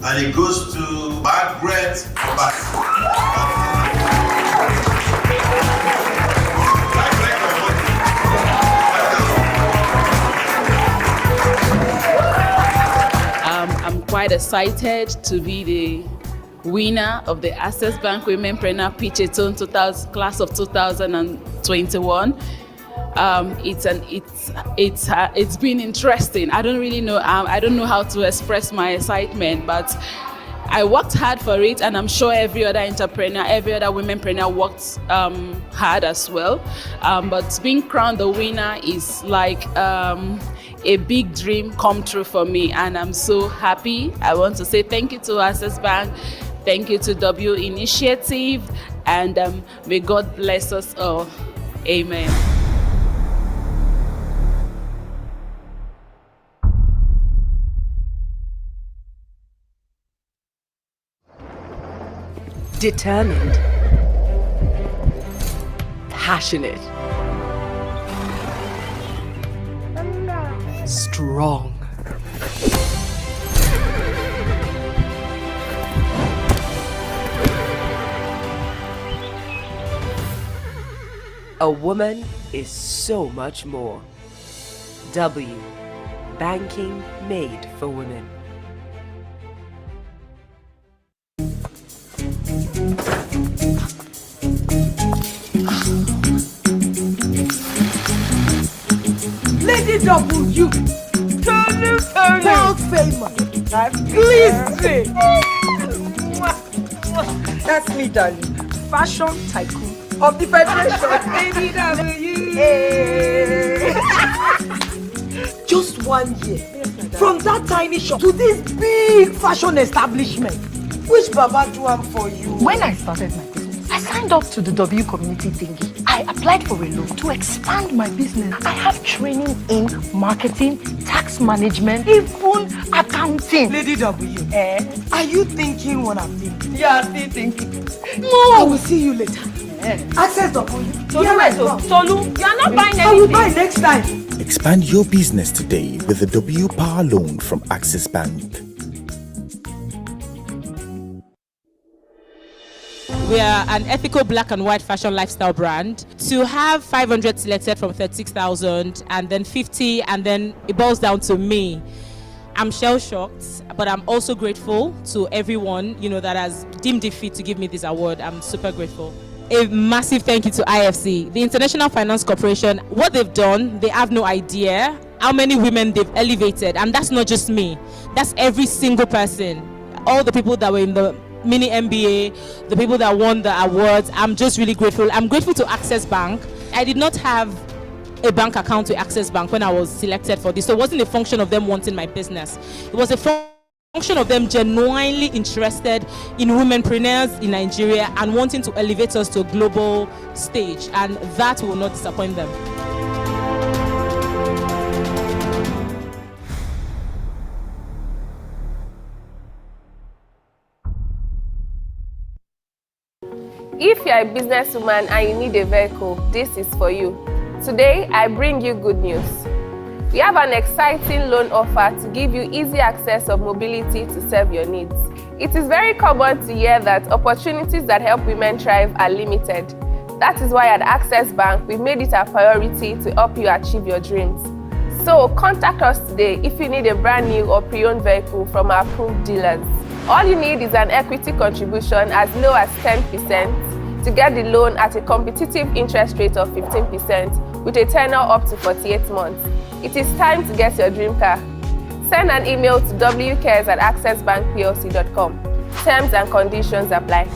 And it goes to Margaret. I'm quite excited to be the winner of the Access Bank Womenpreneur Pitch-a-thon class of 2021. It's been interesting. I don't really know. I don't know how to express my excitement, but I worked hard for it, and I'm sure every other entrepreneur, every other womenpreneur worked hard as well. But being crowned the winner is like a big dream come true for me, and I'm so happy. I want to say thank you to Access Bank, thank you to W Initiative, and may God bless us all. Amen. Determined, passionate, strong. A woman is so much more. W, banking made for women. Lady W, world famous, glisten. That's me, darling. Fashion tycoon of the Federation. Lady W. Hey. Just 1 year, from that tiny shop to this big fashion establishment. Which Baba do am for you? When I started my business, I signed up to the W community thingy. I applied for a loan to expand my business. I have training in marketing, tax management, even accounting. Lady W, are you thinking what I'm thinking? Yeah, still thinking. I will see you later. Access W. Tolu, you are not buying anything. I will buy next time. Expand your business today with the W Power Loan from Access Bank. We are an ethical black and white fashion lifestyle brand. To have 500 selected from 36,000 and then 50, and then it boils down to me. I'm shell-shocked, but I'm also grateful to everyone, that has deemed it fit to give me this award. I'm super grateful. A massive thank you to IFC, the International Finance Corporation. What they've done, they have no idea how many women they've elevated. And that's not just me. That's every single person. All the people that were in the mini MBA, the people that won the awards. I'm just really grateful. I'm grateful to Access Bank. I did not have a bank account with Access Bank when I was selected for this. So it wasn't a function of them wanting my business. It was a function of them genuinely interested in womenpreneurs in Nigeria and wanting to elevate us to a global stage. And that will not disappoint them. If you're a businesswoman and you need a vehicle, this is for you. Today, I bring you good news. We have an exciting loan offer to give you easy access of mobility to serve your needs. It is very common to hear that opportunities that help women thrive are limited. That is why at Access Bank, we've made it a priority to help you achieve your dreams. So contact us today if you need a brand new or pre-owned vehicle from our approved dealers. All you need is an equity contribution as low as 10% to get the loan at a competitive interest rate of 15% with a tenure up to 48 months. It is time to get your dream car. Send an email to wcares@accessbankplc.com. Terms and conditions apply.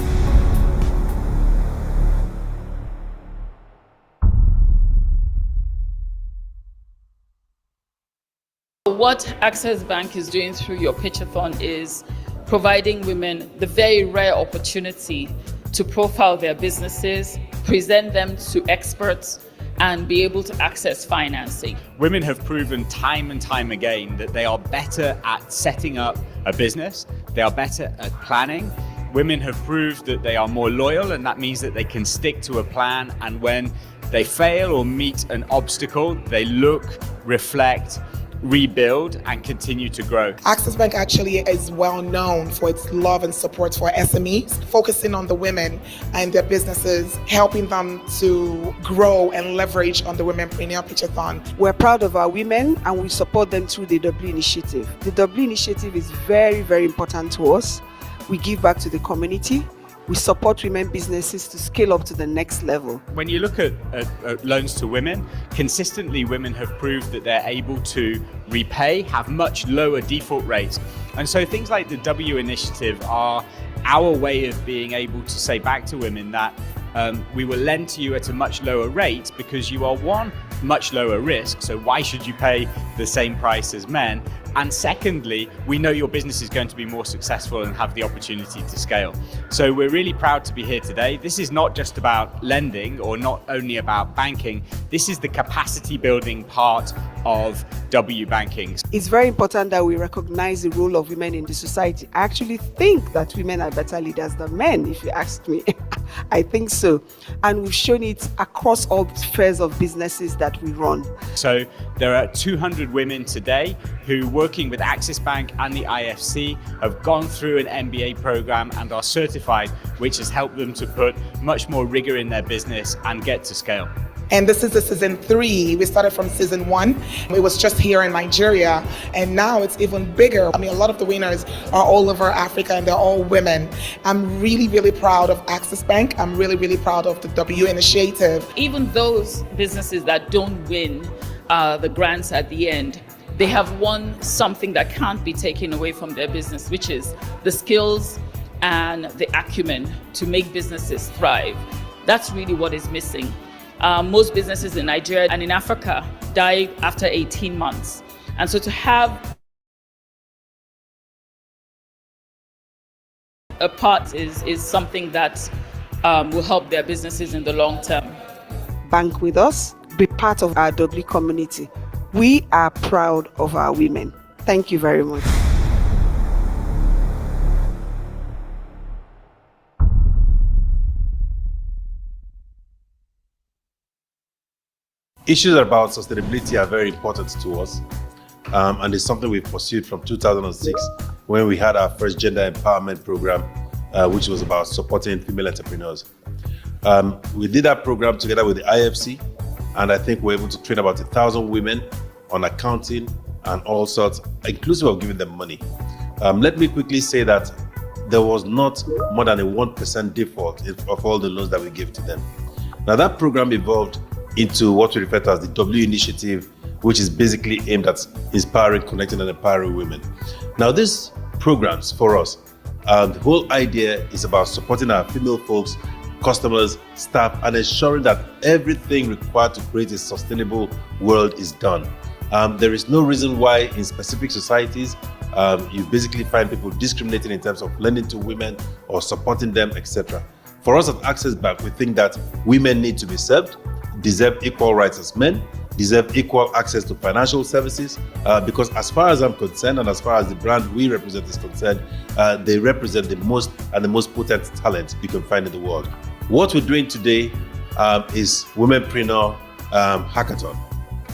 What Access Bank is doing through your pitch-a-thon is providing women the very rare opportunity to profile their businesses, present them to experts, and be able to access financing. Women have proven time and time again that they are better at setting up a business, they are better at planning. Women have proved that they are more loyal, and that means that they can stick to a plan, and when they fail or meet an obstacle, they look, reflect, rebuild and continue to grow. Access Bank actually is well known for its love and support for SMEs, focusing on the women and their businesses, helping them to grow and leverage on the Womenpreneur Pitchathon. We're proud of our women and we support them through the W Initiative. The W Initiative is very, very important to us. We give back to the community. We support women businesses to scale up to the next level. When you look at loans to women, consistently women have proved that they're able to repay, have much lower default rates. And so things like the W Initiative are our way of being able to say back to women that we will lend to you at a much lower rate because you are, one, much lower risk, so why should you pay the same price as men? And secondly, we know your business is going to be more successful and have the opportunity to scale. So we're really proud to be here today. This is not just about lending or not only about banking. This is the capacity building part of W Banking. It's very important that we recognize the role of women in the society. I actually think that women are better leaders than men, if you ask me. I think so. And we've shown it across all spheres of businesses that we run. So there are 200 women today who, working with Axis Bank and the IFC, have gone through an MBA program and are certified, which has helped them to put much more rigor in their business and get to scale. And this is the season 3. We started from season 1. It was just here in Nigeria, and now it's even bigger. I mean, a lot of the winners are all over Africa and they're all women. I'm really, really proud of Axis Bank. I'm really, really proud of the W Initiative. Even those businesses that don't win the grants at the end, they have won something that can't be taken away from their business, which is the skills and the acumen to make businesses thrive. That's really what is missing. Most businesses in Nigeria and in Africa die after 18 months. And so to have a part is something that will help their businesses in the long term. Bank with us, be part of our W community. We are proud of our women. Thank you very much. Issues about sustainability are very important to us, and it's something we've pursued from 2006 when we had our first gender empowerment program, which was about supporting female entrepreneurs. We did that program together with the IFC, and I think we're able to train about 1,000 women on accounting and all sorts, inclusive of giving them money. Let me quickly say that there was not more than a 1% default of all the loans that we gave to them. Now that program evolved into what we refer to as the W Initiative, which is basically aimed at inspiring, connecting, and empowering women. Now, these programs for us, the whole idea is about supporting our female folks, customers, staff, and ensuring that everything required to create a sustainable world is done. There is no reason why in specific societies you basically find people discriminating in terms of lending to women or supporting them, etc. For us at Access Bank, we think that women need to be served, deserve equal rights as men, deserve equal access to financial services, because as far as I'm concerned and as far as the brand we represent is concerned, they represent the most potent talent you can find in the world. What we're doing today is Womenpreneur Hackathon.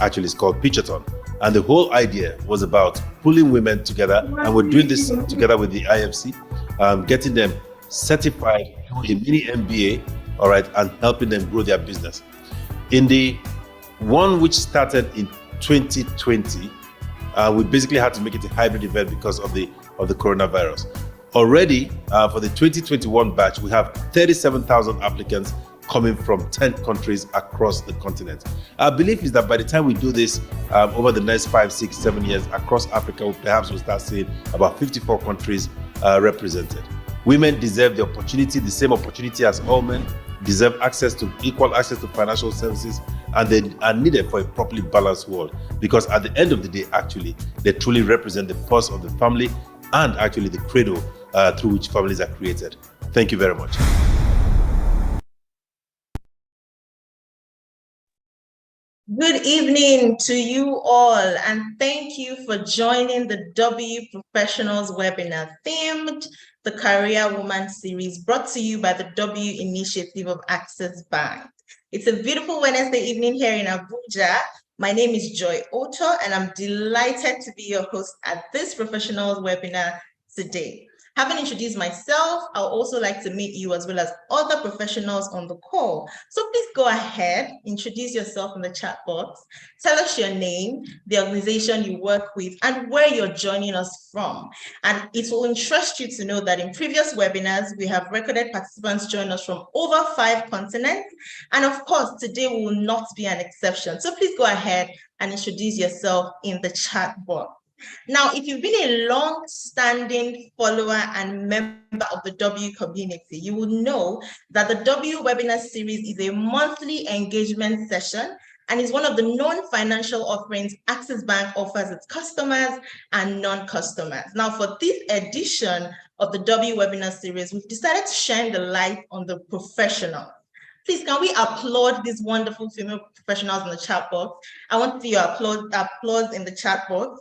Actually, it's called Pitchathon. And the whole idea was about pulling women together, and we're doing this together with the IFC, getting them certified through a mini MBA, all right, and helping them grow their business. In the one which started in 2020, we basically had to make it a hybrid event because of the coronavirus. Already, for the 2021 batch, we have 37,000 applicants coming from 10 countries across the continent. Our belief is that by the time we do this over the next 5, 6, 7 years across Africa, perhaps we'll start seeing about 54 countries represented. Women deserve the opportunity, the same opportunity as all men, deserve equal access to financial services, and they are needed for a properly balanced world, because at the end of the day, actually, they truly represent the pulse of the family and actually the cradle through which families are created. Thank you very much. Good evening to you all, and thank you for joining the W Professionals webinar themed the Career Woman series, brought to you by the W Initiative of Access Bank. It's a beautiful Wednesday evening here in Abuja, My name is Joy Otto, and I'm delighted to be your host at this professionals webinar today. Having introduced myself, I would also like to meet you as well as other professionals on the call. So please go ahead, introduce yourself in the chat box, tell us your name, the organization you work with, and where you're joining us from. And it will interest you to know that in previous webinars, we have recorded participants join us from over 5 continents. And of course, today will not be an exception. So please go ahead and introduce yourself in the chat box. Now, if you've been a long-standing follower and member of the W community, you will know that the W webinar series is a monthly engagement session and is one of the non-financial offerings Access Bank offers its customers and non-customers. Now, for this edition of the W webinar series, we've decided to shine the light on the professional. Please, can we applaud these wonderful female professionals in the chat box? I want to see your applause in the chat box.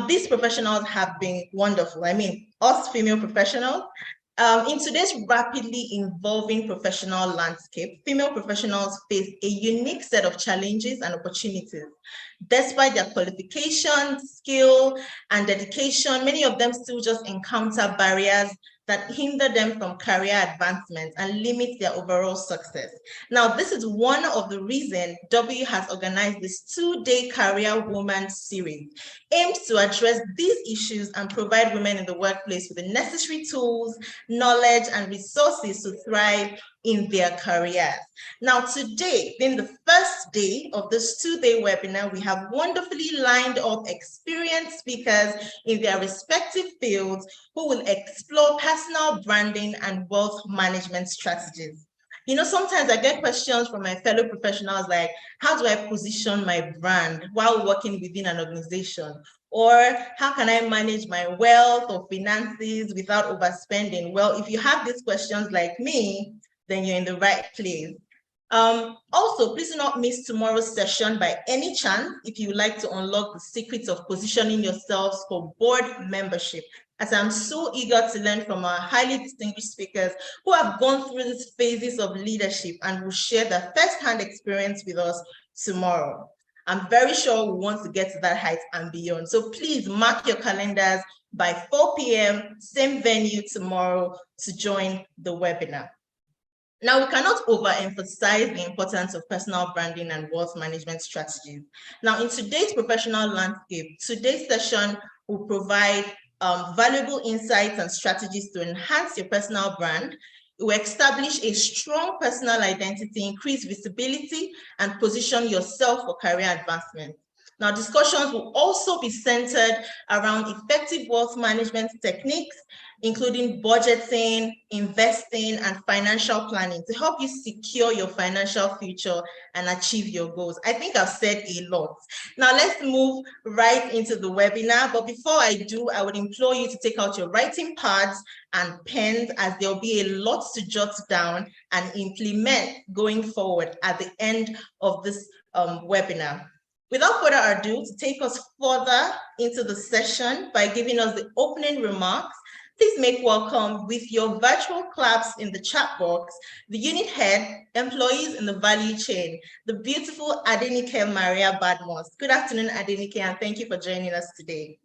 These professionals have been wonderful. I mean, us female professionals. In today's rapidly evolving professional landscape, female professionals face a unique set of challenges and opportunities. Despite their qualifications, skill, and dedication, many of them still just encounter barriers that hinder them from career advancement and limit their overall success. Now, this is one of the reasons W has organized this 2-day Career Woman series, aimed to address these issues and provide women in the workplace with the necessary tools, knowledge, and resources to thrive in their careers. Now, today, being the first day of this 2-day webinar, we have wonderfully lined up experienced speakers in their respective fields who will explore personal branding and wealth management strategies. You know, sometimes I get questions from my fellow professionals like, how do I position my brand while working within an organization? Or how can I manage my wealth or finances without overspending? Well, if you have these questions like me, then you're in the right place. Also, please do not miss tomorrow's session by any chance if you would like to unlock the secrets of positioning yourselves for board membership, as I'm so eager to learn from our highly distinguished speakers who have gone through these phases of leadership and will share their first-hand experience with us tomorrow. I'm very sure we want to get to that height and beyond. So please mark your calendars by 4 p.m., same venue tomorrow to join the webinar. Now, we cannot overemphasize the importance of personal branding and wealth management strategies. Now, in today's professional landscape, today's session will provide valuable insights and strategies to enhance your personal brand. It will establish a strong personal identity, increase visibility, and position yourself for career advancement. Now, discussions will also be centered around effective wealth management techniques, including budgeting, investing, and financial planning to help you secure your financial future and achieve your goals. I think I've said a lot. Now let's move right into the webinar. But before I do, I would implore you to take out your writing pads and pens, as there'll be a lot to jot down and implement going forward at the end of this webinar. Without further ado, to take us further into the session by giving us the opening remarks, please make welcome with your virtual claps in the chat box, the unit head, employees in the value chain, the beautiful Adenike Maria Badmos. Good afternoon, Adenike, and thank you for joining us today.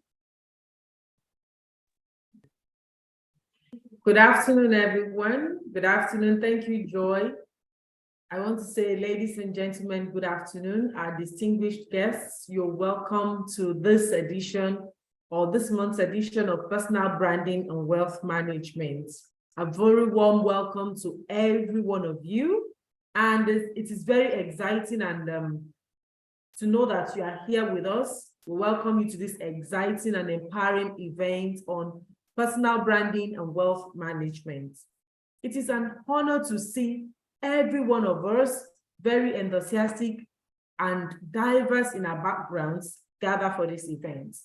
Good afternoon, everyone. Good afternoon. Thank you, Joy. I want to say, ladies and gentlemen, good afternoon. Our distinguished guests, you're welcome to this edition or this month's edition of Personal Branding and Wealth Management. A very warm welcome to every one of you. And it is very exciting and to know that you are here with us. We welcome you to this exciting and empowering event on personal branding and wealth management. It is an honor to see every one of us very enthusiastic and diverse in our backgrounds gather for this event.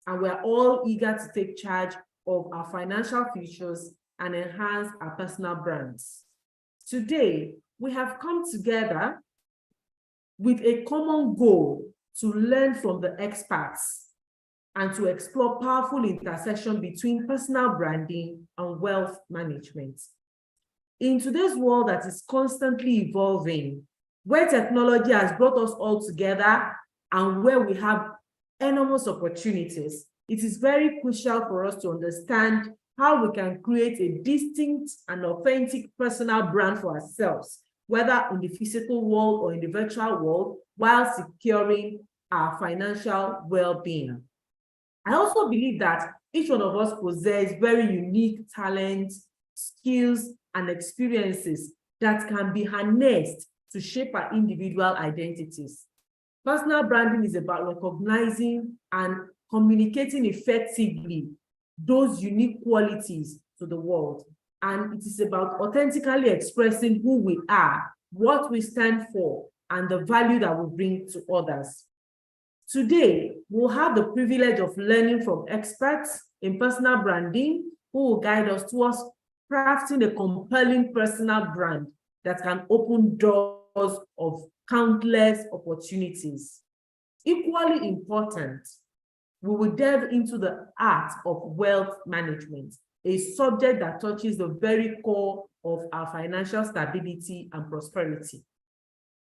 And we're all eager to take charge of our financial futures and enhance our personal brands. Today, we have come together with a common goal to learn from the experts and to explore powerful intersection between personal branding and wealth management. In today's world that is constantly evolving, where technology has brought us all together and where we have enormous opportunities, it is very crucial for us to understand how we can create a distinct and authentic personal brand for ourselves, whether in the physical world or in the virtual world, while securing our financial well-being. I also believe that each one of us possess very unique talents, skills, and experiences that can be harnessed to shape our individual identities. Personal branding is about recognizing and communicating effectively those unique qualities to the world. And it is about authentically expressing who we are, what we stand for, and the value that we bring to others. Today, we'll have the privilege of learning from experts in personal branding who will guide us towards crafting a compelling personal brand that can open doors of countless opportunities. Equally important, we will delve into the art of wealth management, a subject that touches the very core of our financial stability and prosperity.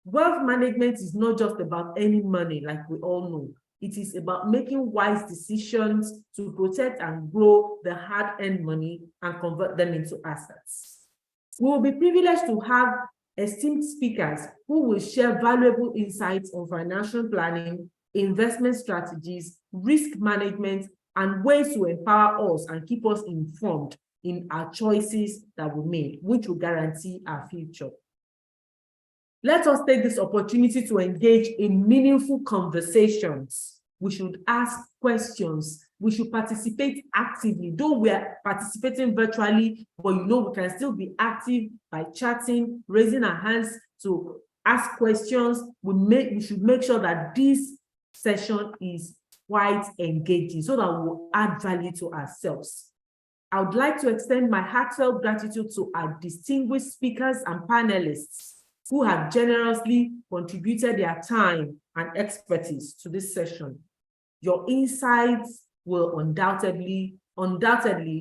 Wealth management is not just about earning money, like we all know. It is about making wise decisions to protect and grow the hard-earned money and convert them into assets. We will be privileged to have esteemed speakers who will share valuable insights on financial planning, investment strategies, risk management, and ways to empower us and keep us informed in our choices that we make, which will guarantee our future. Let us take this opportunity to engage in meaningful conversations. We should ask questions. We should participate actively. Though we are participating virtually, but we can still be active by chatting, raising our hands to ask questions. We should make sure that this session is quite engaging so that we'll add value to ourselves. I would like to extend my heartfelt gratitude to our distinguished speakers and panelists who have generously contributed their time and expertise to this session. Your insights will undoubtedly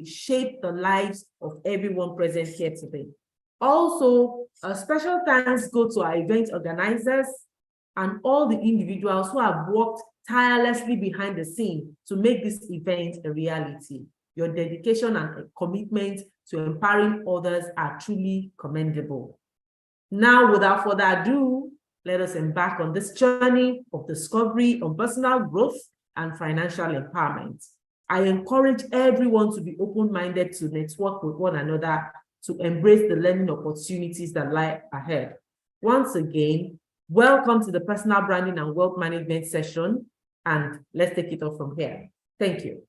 shape the lives of everyone present here today. Also, a special thanks go to our event organizers and all the individuals who have worked tirelessly behind the scene to make this event a reality. Your dedication and commitment to empowering others are truly commendable. Now, without further ado, let us embark on this journey of discovery on personal growth and financial empowerment. I encourage everyone to be open-minded to network with one another to embrace the learning opportunities that lie ahead. Once again, welcome to the personal branding and wealth management session, and let's take it off from here. Thank you.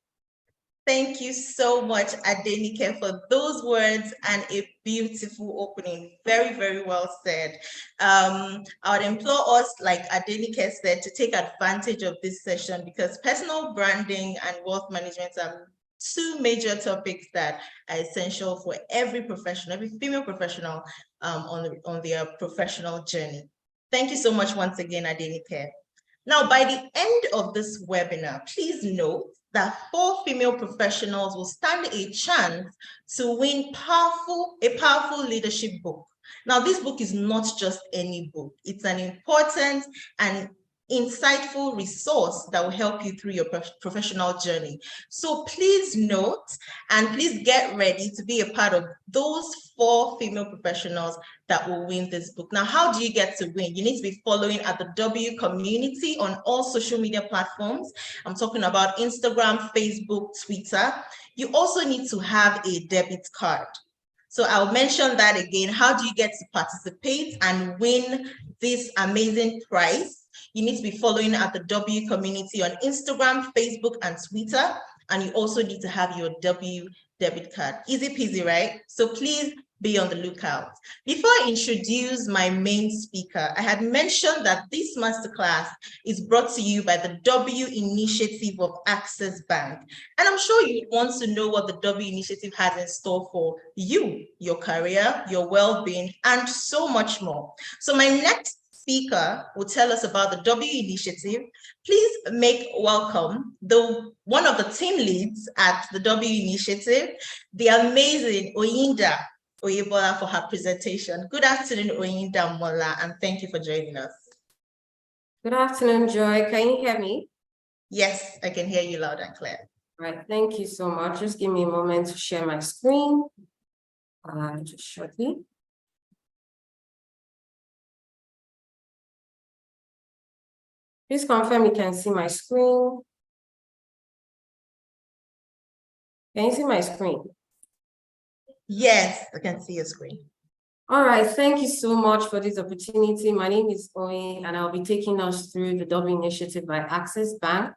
Thank you so much, Adenike, for those words and a beautiful opening. Very, very well said. I would implore us, like Adenike said, to take advantage of this session because personal branding and wealth management are two major topics that are essential for every professional, every female professional on their professional journey. Thank you so much once again, Adenike. Now, by the end of this webinar, please note that 4 female professionals will stand a chance to win a powerful leadership book. Now, this book is not just any book. It's an important and insightful resource that will help you through your professional journey. So please note and please get ready to be a part of those 4 female professionals that will win this book. Now, how do you get to win? You need to be following at the W community on all social media platforms. I'm talking about Instagram, Facebook, Twitter. You also need to have a debit card. So I'll mention that again. How do you get to participate and win this amazing prize? You need to be following at the W community on Instagram, Facebook, and Twitter. And you also need to have your W debit card. Easy peasy, right? So please be on the lookout. Before I introduce my main speaker, I had mentioned that this masterclass is brought to you by the W Initiative of Access Bank. And I'm sure you want to know what the W Initiative has in store for you, your career, your well-being, and so much more. So my next speaker will tell us about the W Initiative. Please make welcome one of the team leads at the W Initiative, the amazing Oyinda Oyebola for her presentation. Good afternoon, Oyinda Mola, and thank you for joining us. Good afternoon, Joy. Can you hear me? Yes, I can hear you loud and clear. Right, thank you so much. Just give me a moment to share my screen. Just shortly. Please confirm you can see my screen. Can you see my screen? Yes, I can see your screen. All right, thank you so much for this opportunity. My name is Oyin, and I'll be taking us through the W initiative by Access Bank.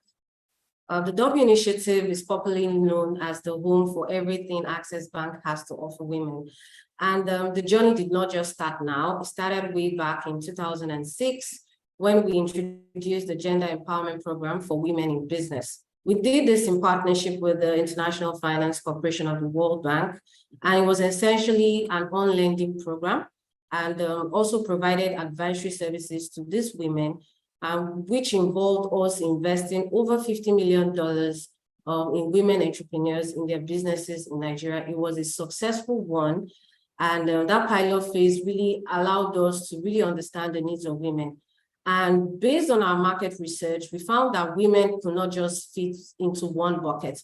The W initiative is popularly known as the home for everything Access Bank has to offer women. And the journey did not just start now. It started way back in 2006 when we introduced the Gender Empowerment Program for Women in Business. We did this in partnership with the International Finance Corporation of the World Bank, and it was essentially an on-lending program and also provided advisory services to these women, which involved us investing over $50 million in women entrepreneurs in their businesses in Nigeria. It was a successful one, and that pilot phase really allowed us to really understand the needs of women. And based on our market research, we found that women could not just fit into one bucket.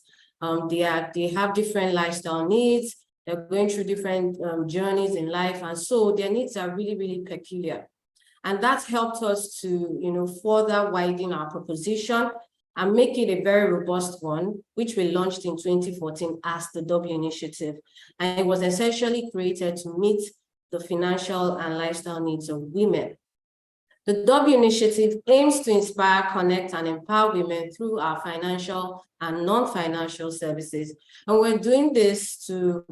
They have different lifestyle needs, they're going through different journeys in life, and so their needs are really, really peculiar. And that's helped us to further widen our proposition and make it a very robust one, which we launched in 2014 as the W Initiative. And it was essentially created to meet the financial and lifestyle needs of women. The W Initiative aims to inspire, connect, and empower women through our financial and non-financial services. And we're doing this to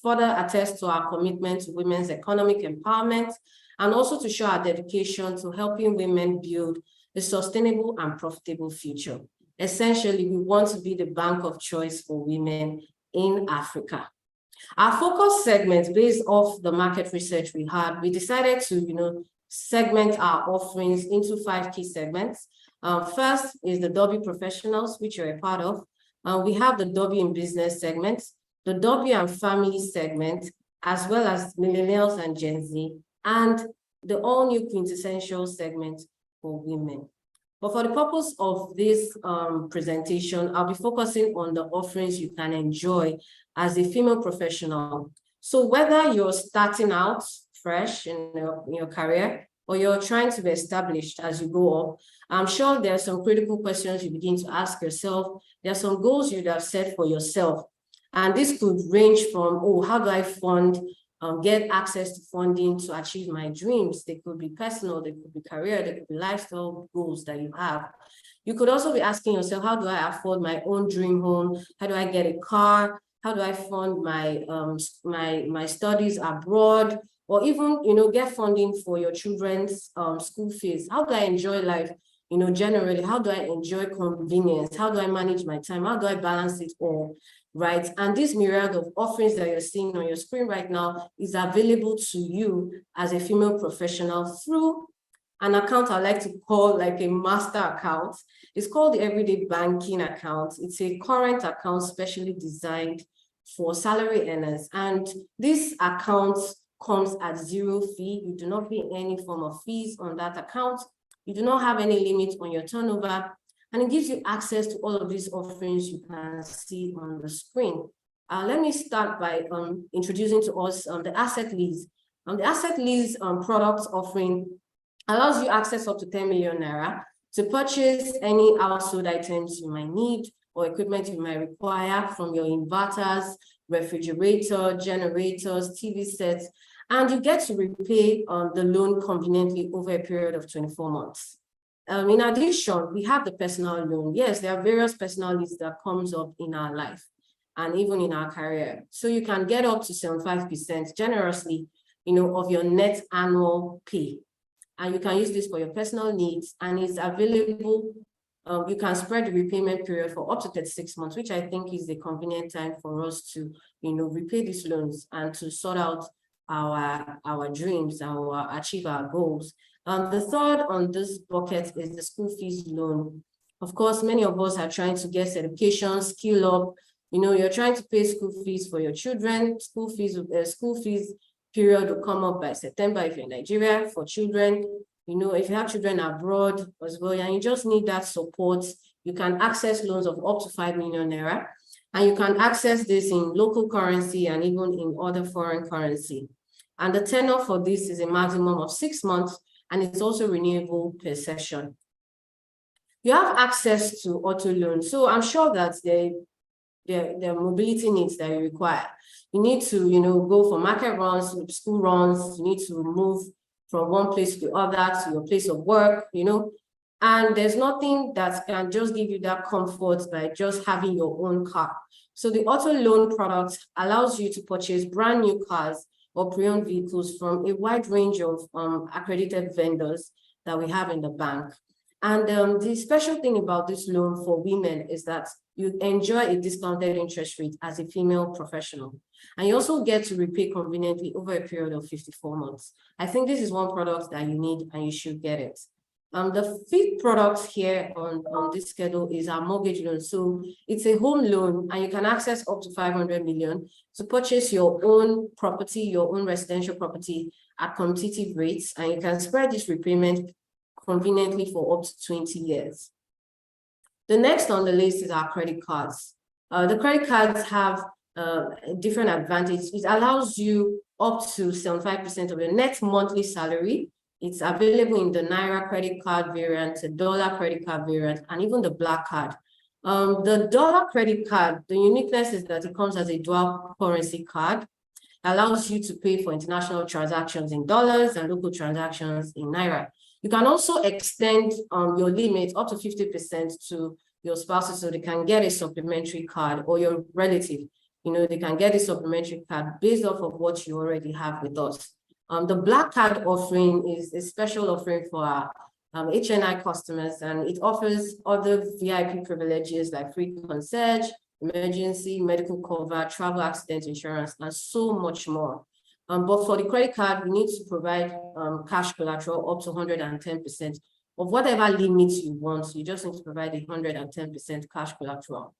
further attest to our commitment to women's economic empowerment and also to show our dedication to helping women build a sustainable and profitable future. Essentially, we want to be the bank of choice for women in Africa. Our focus segments, based off the market research we had, we decided to segment our offerings into 5 key segments. First is the W Professionals, which you're a part of. We have the W in Business segment, the W and Family segment, as well as Millennials and Gen Z, and the all-new quintessential segment for women. But for the purpose of this presentation, I'll be focusing on the offerings you can enjoy as a female professional. So whether you're starting out fresh in your career, or you're trying to be established as you go up, I'm sure there are some critical questions you begin to ask yourself. There are some goals you'd have set for yourself. And this could range from, how do I get access to funding to achieve my dreams? They could be personal, they could be career, they could be lifestyle goals that you have. You could also be asking yourself, how do I afford my own dream home? How do I get a car? How do I fund my studies abroad? Or even, get funding for your children's school fees? How do I enjoy life, generally? How do I enjoy convenience? How do I manage my time? How do I balance it all, right? And this myriad of offerings that you're seeing on your screen right now is available to you as a female professional through an account I like to call like a master account. It's called the Everyday Banking Account. It's a current account specially designed for salary earners. And this account comes at 0 fee. You do not pay any form of fees on that account. You do not have any limit on your turnover, and it gives you access to all of these offerings you can see on the screen. Let me start by introducing to us the asset lease. The asset lease product offering allows you access up to 10 million naira to purchase any household items you might need or equipment you might require, from your inverters, refrigerator, generators, TV sets, and you get to repay the loan conveniently over a period of 24 months. In addition, we have the personal loan. Yes, there are various personal needs that comes up in our life and even in our career. So you can get up to 75% generously, of your net annual pay. And you can use this for your personal needs, and it's available. You can spread the repayment period for up to 36 months, which I think is the convenient time for us to, repay these loans and to sort out our dreams, achieve our goals. The third on this bucket is the school fees loan. Of course, many of us are trying to get certification, skill up, You're trying to pay school fees for your children. School fees period will come up by September if you're in Nigeria for children. If you have children abroad as well, and you just need that support, you can access loans of up to 5 million naira. And you can access this in local currency and even in other foreign currency. And the tenure for this is a maximum of 6 months, and it's also renewable per session. You have access to auto loans. So I'm sure that the mobility needs that you require. You need to, go for market runs, school runs. You need to move from one place to the other to your place of work, and there's nothing that can just give you that comfort by just having your own car. So the auto loan product allows you to purchase brand new cars or pre-owned vehicles from a wide range of accredited vendors that we have in the bank. And the special thing about this loan for women is that you enjoy a discounted interest rate as a female professional. And you also get to repay conveniently over a period of 54 months. I think this is one product that you need and you should get it. The fifth product here on this schedule is our mortgage loan. So it's a home loan and you can access up to 500 million to purchase your own property, your own residential property at competitive rates. And you can spread this repayment conveniently for up to 20 years. The next on the list is our credit cards. The credit cards have different advantages. It allows you up to 75% of your net monthly salary. It's available in the Naira credit card variant, the dollar credit card variant, and even the black card. The dollar credit card, the uniqueness is that it comes as a dual currency card. It allows you to pay for international transactions in dollars and local transactions in Naira. You can also extend your limit up to 50% to your spouses so they can get a supplementary card, or your relative, they can get a supplementary card based off of what you already have with us. The black card offering is a special offering for our HNI customers, and it offers other VIP privileges like free concierge, emergency, medical cover, travel accident insurance, and so much more. But for the credit card, we need to provide cash collateral up to 110% of whatever limits you want. You just need to provide 110% cash collateral.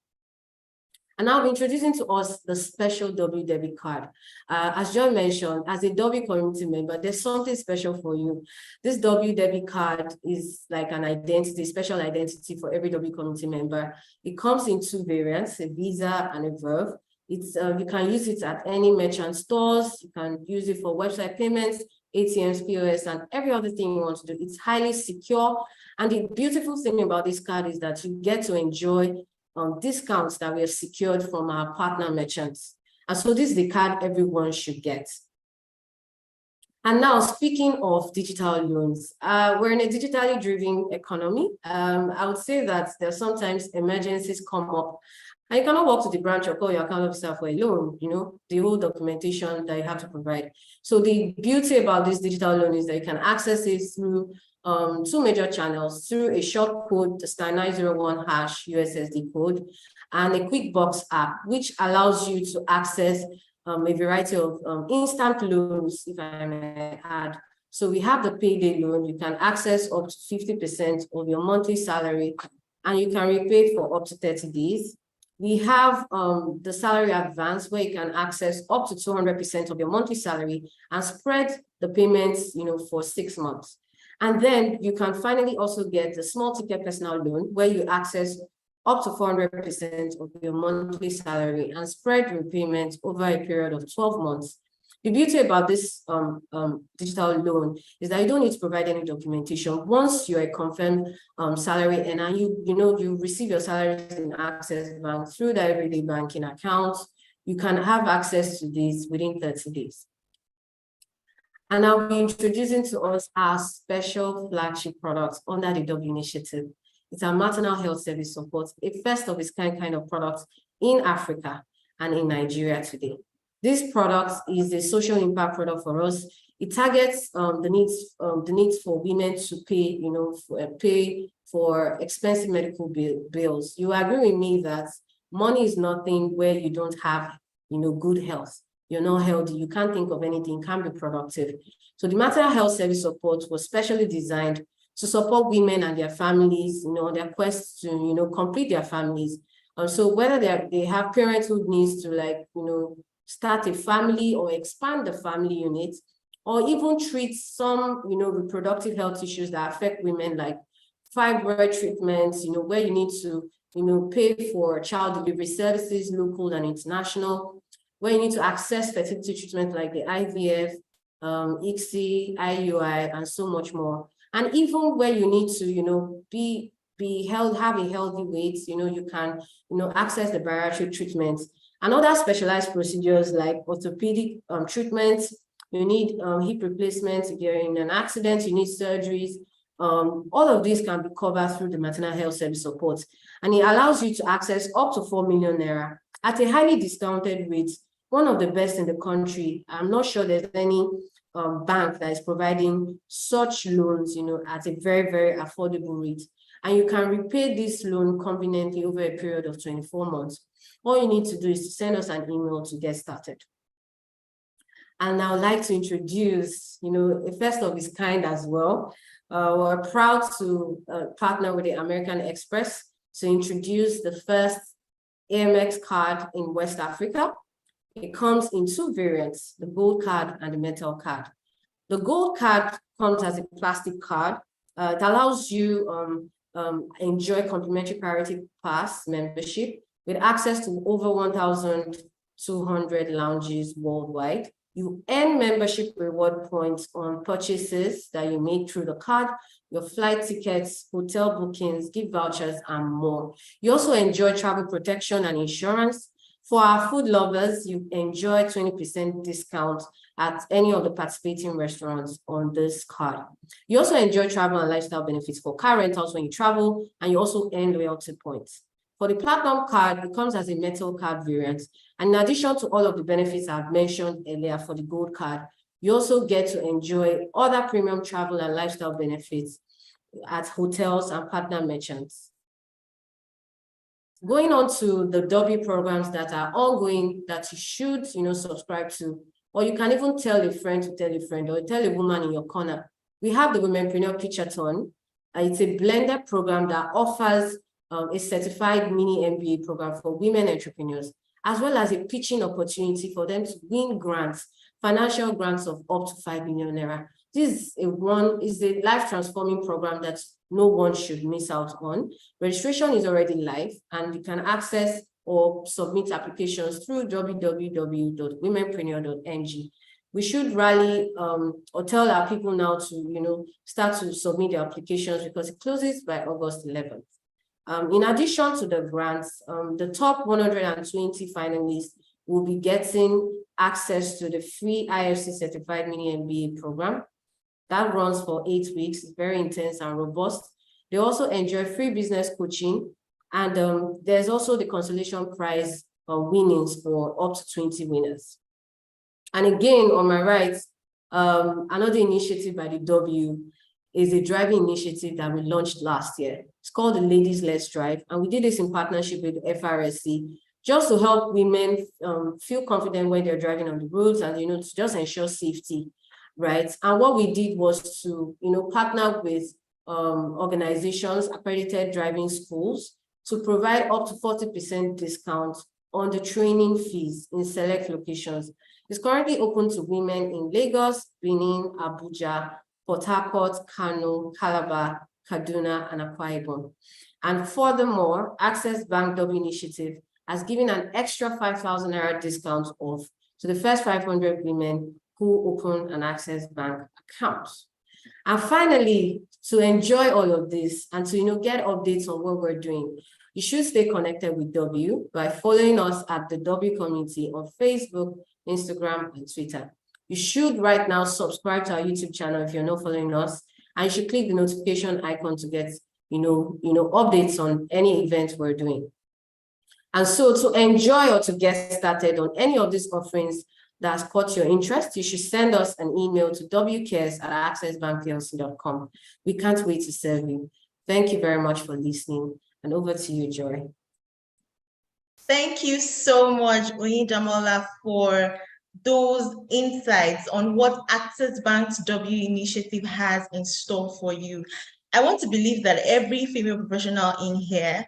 And I'll be introducing to us the special W debit card. As John mentioned, as a W community member, there's something special for you. This W debit card is like an identity, special identity for every W community member. It comes in two variants, a Visa and a Verve. You can use it at any merchant stores. You can use it for website payments, ATMs, POS, and every other thing you want to do. It's highly secure. And the beautiful thing about this card is that you get to enjoy discounts that we have secured from our partner merchants. And so this is the card everyone should get. And now, speaking of digital loans, we're in a digitally driven economy. I would say that there's sometimes emergencies come up and you cannot walk to the branch or call your account officer for a loan, the whole documentation that you have to provide. So the beauty about this digital loan is that you can access it through two major channels, through a short code, the *901# USSD code, and a QuickBox app, which allows you to access a variety of instant loans, if I may add. So we have the payday loan. You can access up to 50% of your monthly salary, and you can repay for up to 30 days. We have the salary advance, where you can access up to 200% of your monthly salary and spread the payments, for 6 months. And then you can finally also get the small ticket personal loan, where you access up to 400% of your monthly salary and spread repayment over a period of 12 months. The beauty about this digital loan is that you don't need to provide any documentation. Once you're a confirmed salary and you receive your salary in Access Bank through the everyday banking account, you can have access to this within 30 days. And I'll be introducing to us our special flagship product under the W initiative. It's our maternal health service support, a first of its kind of product in Africa and in Nigeria today. This product is a social impact product for us. It targets the needs for women to pay, pay for expensive medical bills. You agree with me that money is nothing where you don't have, good health. You're not healthy, you can't think of anything, can't be productive. So the maternal health service support was specially designed to support women and their families, on their quest to, complete their families So whether they have parenthood needs to start a family or expand the family unit, or even treat some reproductive health issues that affect women, like fibroid treatments, where you need to pay for child delivery services, local and international, where you need to access fertility treatment like the IVF, ICSI, IUI, and so much more. And even where you need to, have a healthy weight, you can, access the bariatric treatments and other specialized procedures like orthopedic treatments. You need hip replacements. If you're in an accident, you need surgeries. All of these can be covered through the maternal health service support, and it allows you to access up to 4 million naira at a highly discounted rate, one of the best in the country. I'm not sure there's any bank that is providing such loans, at a very, very affordable rate. And you can repay this loan conveniently over a period of 24 months. All you need to do is to send us an email to get started. And I would like to introduce, a first of its kind as well. We're proud to partner with the American Express to introduce the first AMX card in West Africa. It comes in 2 variants, the gold card and the metal card. The gold card comes as a plastic card. It allows you enjoy complimentary priority pass membership with access to over 1,200 lounges worldwide. You earn membership reward points on purchases that you make through the card, your flight tickets, hotel bookings, gift vouchers, and more. You also enjoy travel protection and insurance. For our food lovers, you enjoy 20% discount at any of the participating restaurants on this card. You also enjoy travel and lifestyle benefits for car rentals when you travel, and you also earn loyalty points. For the platinum card, it comes as a metal card variant. And in addition to all of the benefits I've mentioned earlier for the gold card, you also get to enjoy other premium travel and lifestyle benefits at hotels and partner merchants. Going on to the W programs that are ongoing that you should, subscribe to, or you can even tell a friend to tell a friend, or tell a woman in your corner. We have the Womenpreneur Pitchathon. It's a blended program that offers a certified mini MBA program for women entrepreneurs, as well as a pitching opportunity for them to win grants, financial grants of up to 5 million naira. This is a life-transforming program that no one should miss out on. Registration is already live, and you can access or submit applications through www.womenpreneur.ng. We should rally or tell our people now to start to submit their applications because it closes by August 11th. In addition to the grants, the top 120 finalists will be getting access to the free IFC certified mini MBA program. That runs for 8 weeks. It's very intense and robust. They also enjoy free business coaching, and there's also the consolation prize winnings for up to 20 winners. And again, on my right, another initiative by the W is a driving initiative that we launched last year. It's called the Ladies Let's Drive, and we did this in partnership with FRSC, just to help women feel confident when they're driving on the roads, and to just ensure safety, right? And what we did was to partner with organizations, accredited driving schools, to provide up to 40% discount on the training fees in select locations. It's currently open to women in Lagos, Benin, Abuja, Port Harcourt, Kano, Calabar, Kaduna, and Akwa Ibom. And furthermore, Access Bank W Initiative has given an extra 5,000 naira discount off to the first 500 women who open an Access Bank account. And finally, to enjoy all of this and to get updates on what we're doing, you should stay connected with W by following us at the W community on Facebook, Instagram, and Twitter. You should right now subscribe to our YouTube channel if you're not following us, and you should click the notification icon to get updates on any event we're doing. And so to enjoy or to get started on any of these offerings that's caught your interest, you should send us an email to wcares@accessbankplc.com. We can't wait to serve you. Thank you very much for listening, and over to you, Joy. Thank you so much, Oyedamola, for those insights on what Access Bank's W initiative has in store for you. I want to believe that every female professional in here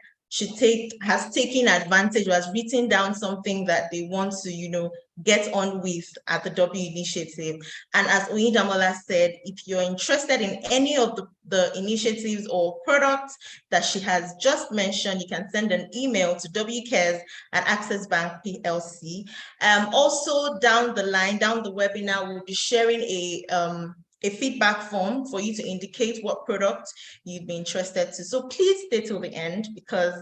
has taken advantage or has written down something that they want to, get on with at the W initiative. And as Oyedamola said, if you're interested in any of the initiatives or products that she has just mentioned, you can send an email to wcares@Access Bank PLC. Also down the webinar, we'll be sharing a feedback form for you to indicate what product you'd be interested to. So please stay till the end, because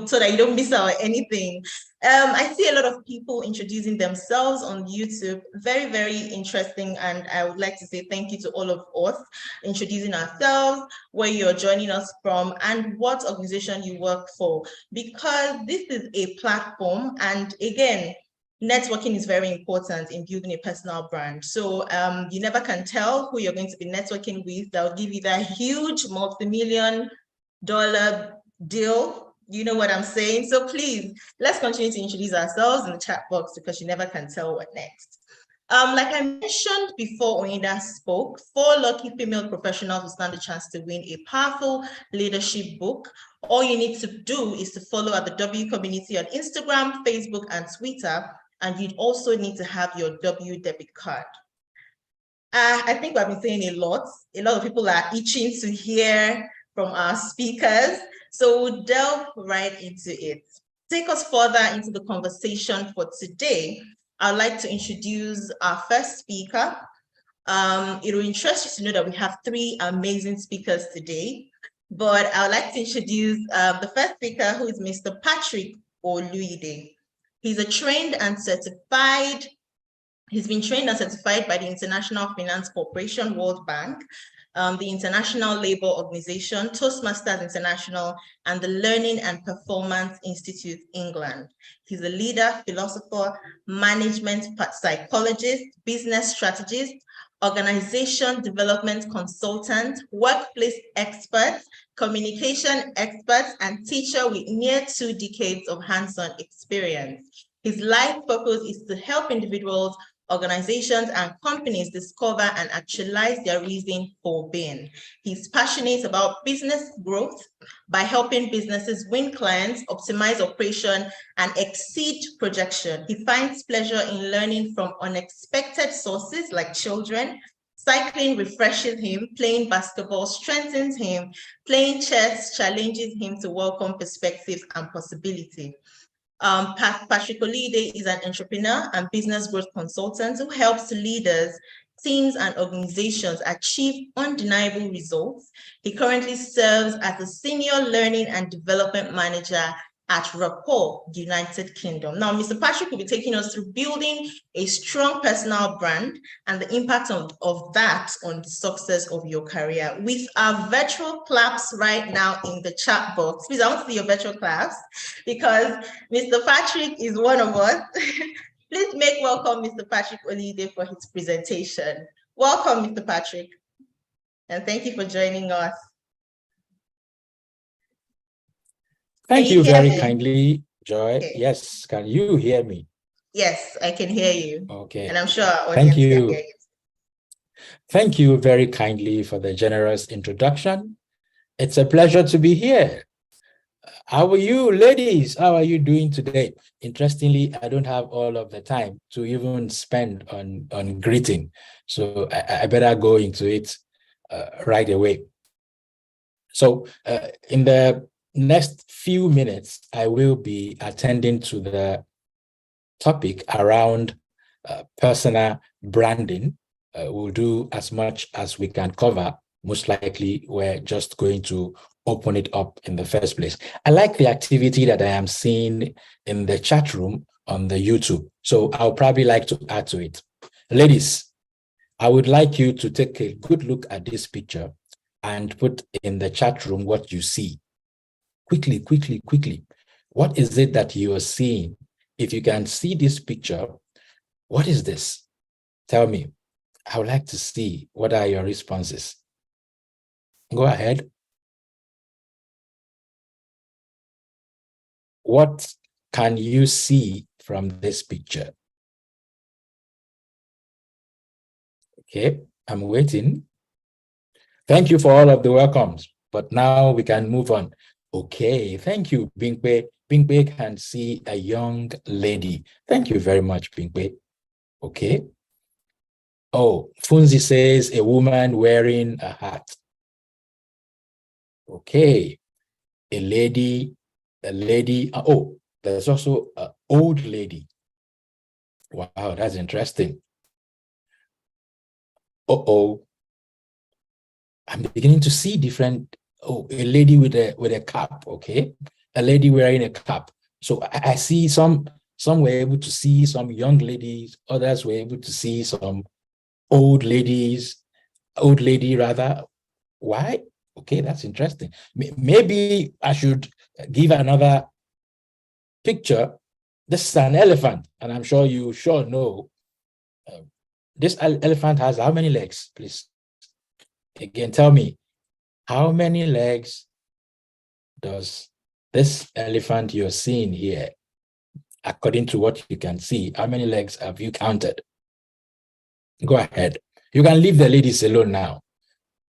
so that you don't miss out on anything. I see a lot of people introducing themselves on YouTube. Very, very interesting. And I would like to say thank you to all of us introducing ourselves, where you're joining us from, and what organization you work for, because this is a platform. And again, networking is very important in building a personal brand. So you never can tell who you're going to be networking with that will give you that huge multi-million-dollar deal. You know what I'm saying? So please, let's continue to introduce ourselves in the chat box, because you never can tell what next. Like I mentioned before, Oyinda spoke, 4 lucky female professionals will stand a chance to win a powerful leadership book. All you need to do is to follow at the W community on Instagram, Facebook, and Twitter. And you'd also need to have your W debit card. I think I've been saying a lot. A lot of people are itching to hear from our speakers. So we'll delve right into it. Take us further into the conversation for today, I'd like to introduce our first speaker. It will interest you to know that we have 3 amazing speakers today, but I would like to introduce the first speaker, who is Mr. Patrick Oluyide. He's been trained and certified by the International Finance Corporation, World Bank, the International Labour Organization, Toastmasters International, and the Learning and Performance Institute, England. He's a leader, philosopher, management psychologist, business strategist, organization development consultant, workplace expert, communication expert, and teacher with near 2 decades of hands-on experience. His life purpose is to help individuals, organizations, and companies discover and actualize their reason for being. He's passionate about business growth by helping businesses win clients, optimize operation, and exceed projection. He finds pleasure in learning from unexpected sources like children. Cycling refreshes him, playing basketball strengthens him, playing chess challenges him to welcome perspectives and possibility. Patrick Oluyide is an entrepreneur and business growth consultant who helps leaders, teams, and organizations achieve undeniable results. He currently serves as a senior learning and development manager at Rapport, United Kingdom. Now, Mr. Patrick will be taking us through building a strong personal brand and the impact of that on the success of your career. With our virtual claps right now in the chat box, please, I want to see your virtual claps, because Mr. Patrick is one of us. Please make welcome Mr. Patrick Oluyide for his presentation. Welcome, Mr. Patrick, and thank you for joining us. Thank you very kindly, Joy. Okay. Yes, can you hear me? Yes, I can hear you. Okay. And I'm sure our audience Thank you. can hear you. Thank you very kindly for the generous introduction. It's a pleasure to be here. How are you, ladies? How are you doing today? Interestingly, I don't have all of the time to even spend on greeting, so I better go into it right away. So in the next few minutes, I will be attending to the topic around personal branding. We'll do as much as we can cover. Most likely, we're just going to open it up in the first place. I like the activity that I am seeing in the chat room on the YouTube, so I'll probably like to add to it. Ladies, I would like you to take a good look at this picture and put in the chat room what you see. Quickly, quickly, quickly. What is it that you are seeing? If you can see this picture, what is this? Tell me. I would like to see what are your responses. Go ahead. What can you see from this picture? Okay, I'm waiting. Thank you for all of the welcomes, but now we can move on. Okay, thank you, Bingbe. Bingbe can see a young lady. Thank you very much, Bingbe. Okay. Oh, Funzi says a woman wearing a hat. Okay. A lady. Oh, there's also an old lady. Wow, that's interesting. Uh-oh. I'm beginning to see different. Oh, a lady with a cap. Okay. A lady wearing a cap. So I see some were able to see some young ladies, others were able to see some old lady rather. Why? Okay, that's interesting. Maybe I should give another picture. This is an elephant, and I'm sure you sure know. This elephant has how many legs, please? Again, tell me, how many legs does this elephant you're seeing here, according to what you can see, how many legs have you counted? Go ahead. You can leave the ladies alone now.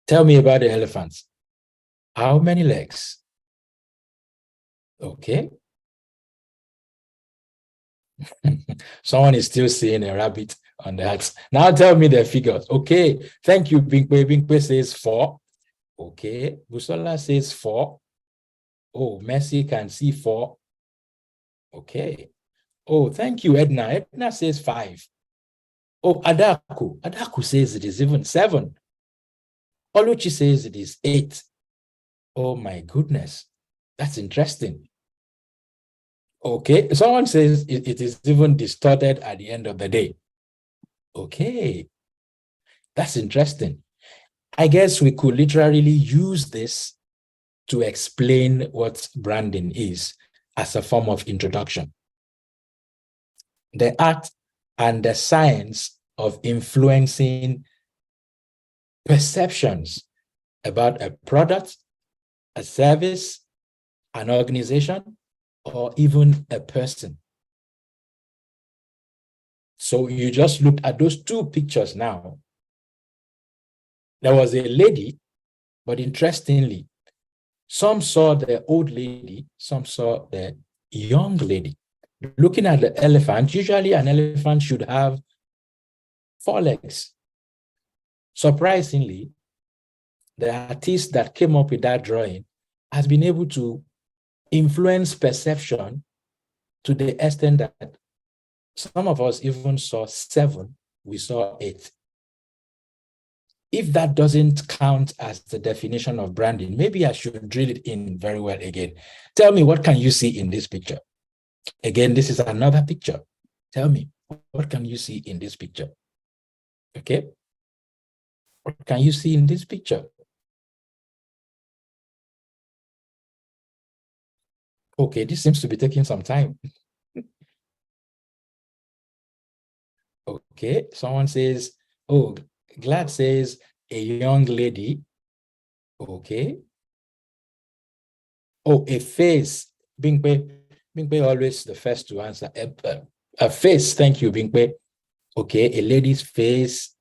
Tell me about the elephants. How many legs? Okay. Someone is still seeing a rabbit on that. Now tell me the figures. Okay. Thank you, Bingpe. Bingpe says 4. Okay. Busola says 4. Oh, Messi can see 4. Okay. Oh, thank you, Edna. Edna says 5. Oh, Adaku says it is even 7. Oluchi says it is 8. Oh my goodness. That's interesting. Okay. Someone says it is even distorted at the end of the day. Okay. That's interesting. I guess we could literally use this to explain what branding is as a form of introduction. The art and the science of influencing perceptions about a product, a service, an organization, or even a person. So you just looked at those two pictures now. There was a lady, but interestingly, some saw the old lady, some saw the young lady. Looking at the elephant, usually an elephant should have 4 legs. Surprisingly, the artist that came up with that drawing has been able to influence perception to the extent that some of us even saw 7, we saw 8. If that doesn't count as the definition of branding, maybe I should drill it in very well again. Tell me, what can you see in this picture? Again, this is another picture. Tell me, what can you see in this picture? Okay. What can you see in this picture? Okay, this seems to be taking some time. Okay, someone says, oh, Glad says a young lady. Okay. Oh, a face. Bingbe always the first to answer. A face, thank you, Bingbe. Okay, a lady's face.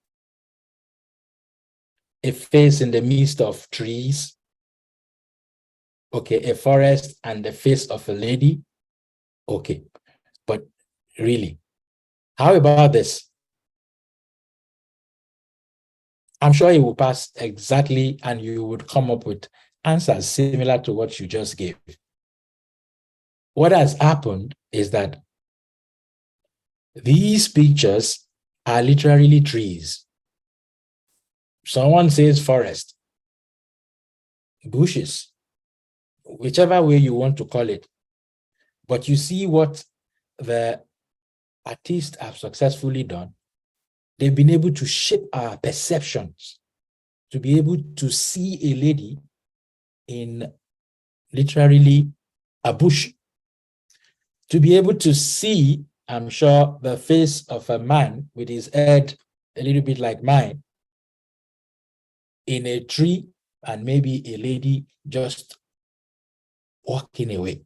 A face in the midst of trees. Okay, a forest and the face of a lady. Okay, but really, how about this? I'm sure it will pass exactly and you would come up with answers similar to what you just gave. What has happened is that these pictures are literally trees. Someone says forest, bushes, whichever way you want to call it. But you see what the artists have successfully done. They've been able to shape our perceptions to be able to see a lady in literally a bush, to be able to see, I'm sure, the face of a man with his head a little bit like mine in a tree, and maybe a lady just walking away.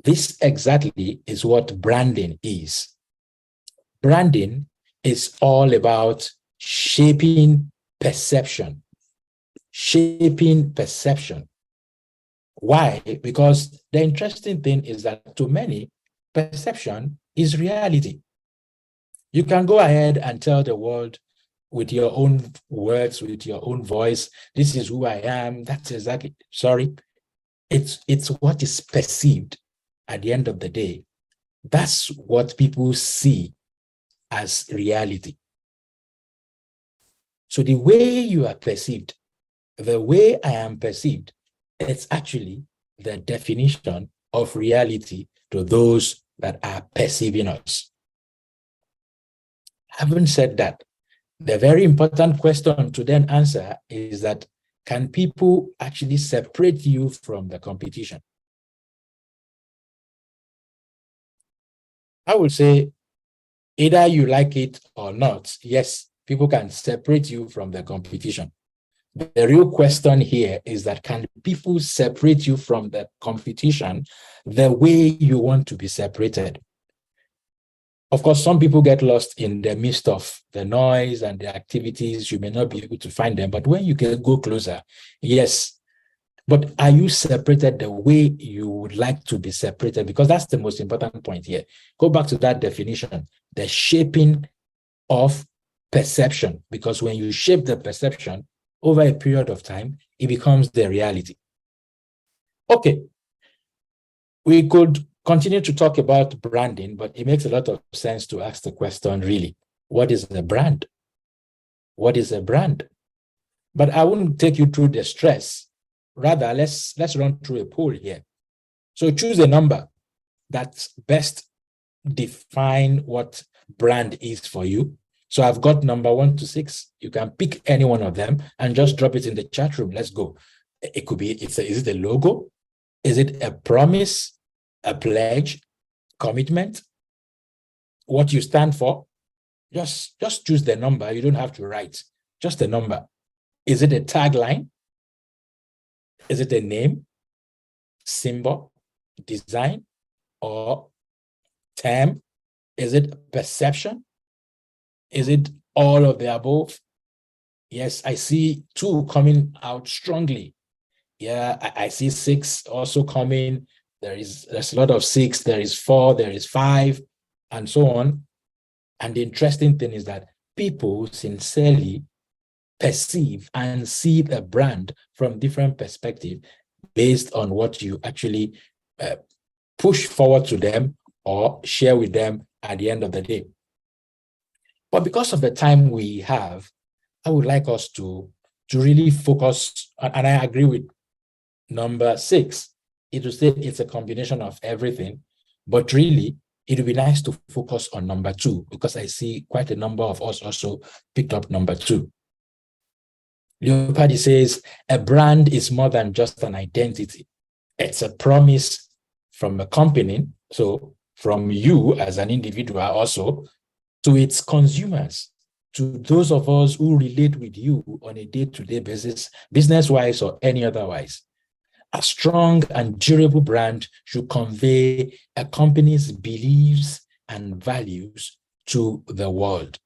This exactly is what branding is. Branding is all about shaping perception. Shaping perception. Why? Because the interesting thing is that to many, perception is reality. You can go ahead and tell the world with your own words, with your own voice, this is who I am. That's exactly, sorry. It's what is perceived at the end of the day. That's what people see as reality. So the way you are perceived, the way I am perceived, it's actually the definition of reality to those that are perceiving us. Having said that, the very important question to then answer is that, can people actually separate you from the competition? I would say either you like it or not, yes, people can separate you from the competition. The real question here is that, can people separate you from the competition the way you want to be separated? Of course, some people get lost in the midst of the noise and the activities. You may not be able to find them, but when you can go closer, yes. But are you separated the way you would like to be separated? Because that's the most important point here. Go back to that definition, the shaping of perception. Because when you shape the perception over a period of time, it becomes the reality. Okay. We could continue to talk about branding, but it makes a lot of sense to ask the question, really, what is a brand? What is a brand? But I wouldn't take you through the stress. Rather, let's run through a poll here. So choose a number that best define what brand is for you. So I've got number 1 to 6. You can pick any one of them and just drop it in the chat room. Let's go. It could be, is it a logo? Is it a promise? A pledge, commitment, what you stand for? Just choose the number. You don't have to write, just the number. Is it a tagline? Is it a name, symbol, design, or term? Is it perception? Is it all of the above? Yes, I see 2 coming out strongly. Yeah, I see 6 also coming. There's a lot of 6, there is 4, there is 5, and so on. And the interesting thing is that people sincerely perceive and see the brand from different perspectives based on what you actually push forward to them or share with them at the end of the day. But because of the time we have, I would like us to really focus, and I agree with number 6. It will say it's a combination of everything, but really it would be nice to focus on number 2, because I see quite a number of us also picked up number 2. Leopardi says a brand is more than just an identity. It's a promise from a company, so from you as an individual also, to its consumers, to those of us who relate with you on a day-to-day basis, business-wise or any otherwise. A strong and durable brand should convey a company's beliefs and values to the world.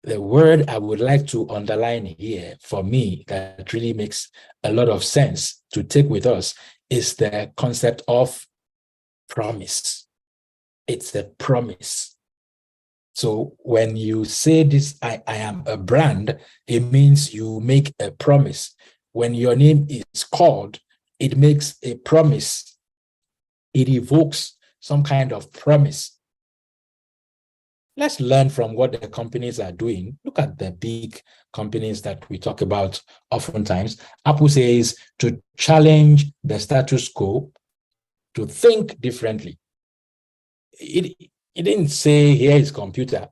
The word I would like to underline here for me that really makes a lot of sense to take with us is the concept of promise. It's a promise. So when you say this, I am a brand, it means you make a promise. When your name is called, it makes a promise. It evokes some kind of promise. Let's learn from what the companies are doing. Look at the big companies that we talk about oftentimes. Apple says to challenge the status quo, to think differently. It didn't say here is computer.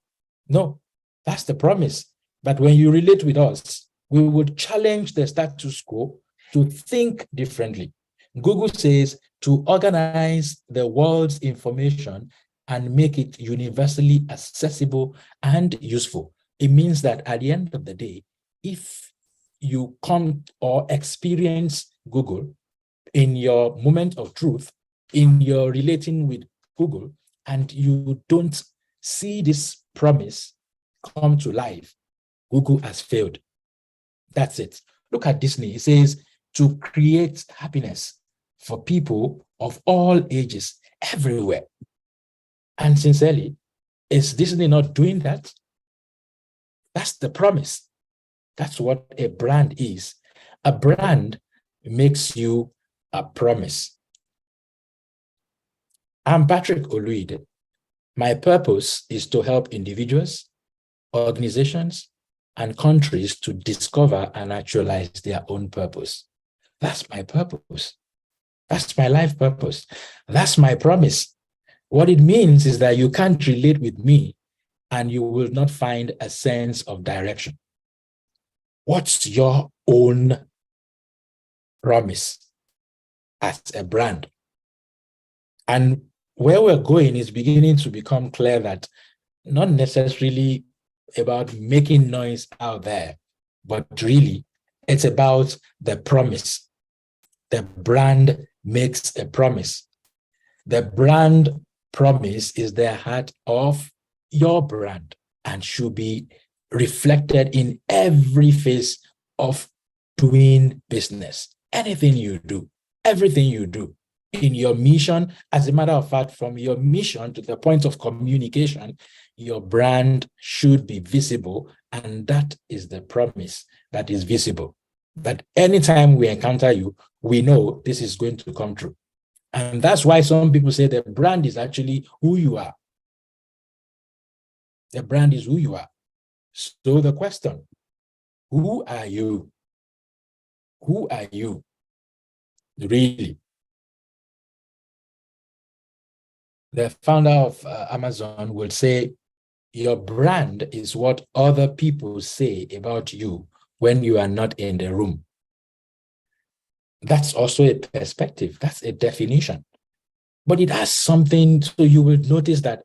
No, that's the promise. But when you relate with us, we would challenge the status quo to think differently. Google says to organize the world's information and make it universally accessible and useful. It means that at the end of the day, if you come or experience Google in your moment of truth, in your relating with Google, and you don't see this promise come to life, Google has failed. That's it. Look at Disney. It says to create happiness for people of all ages everywhere. And sincerely, is Disney not doing that? That's the promise. That's what a brand is. A brand makes you a promise. I'm Patrick Oluide. My purpose is to help individuals, organizations, and countries to discover and actualize their own purpose. That's my purpose. That's my life purpose. That's my promise. What it means is that you can't relate with me and you will not find a sense of direction. What's your own promise as a brand? And where we're going is beginning to become clear that not necessarily about making noise out there, but really it's about the promise. The brand makes a promise. The brand promise is the heart of your brand and should be reflected in every phase of doing business. Anything you do, everything you do, in your mission. As a matter of fact, from your mission to the point of communication, your brand should be visible. And that is the promise that is visible. That anytime we encounter you, we know this is going to come true. And that's why some people say the brand is actually who you are. The brand is who you are. So the question, who are you? Who are you? Really? The founder of Amazon will say, your brand is what other people say about you when you are not in the room. That's also a perspective. That's a definition. But it has something, so you will notice that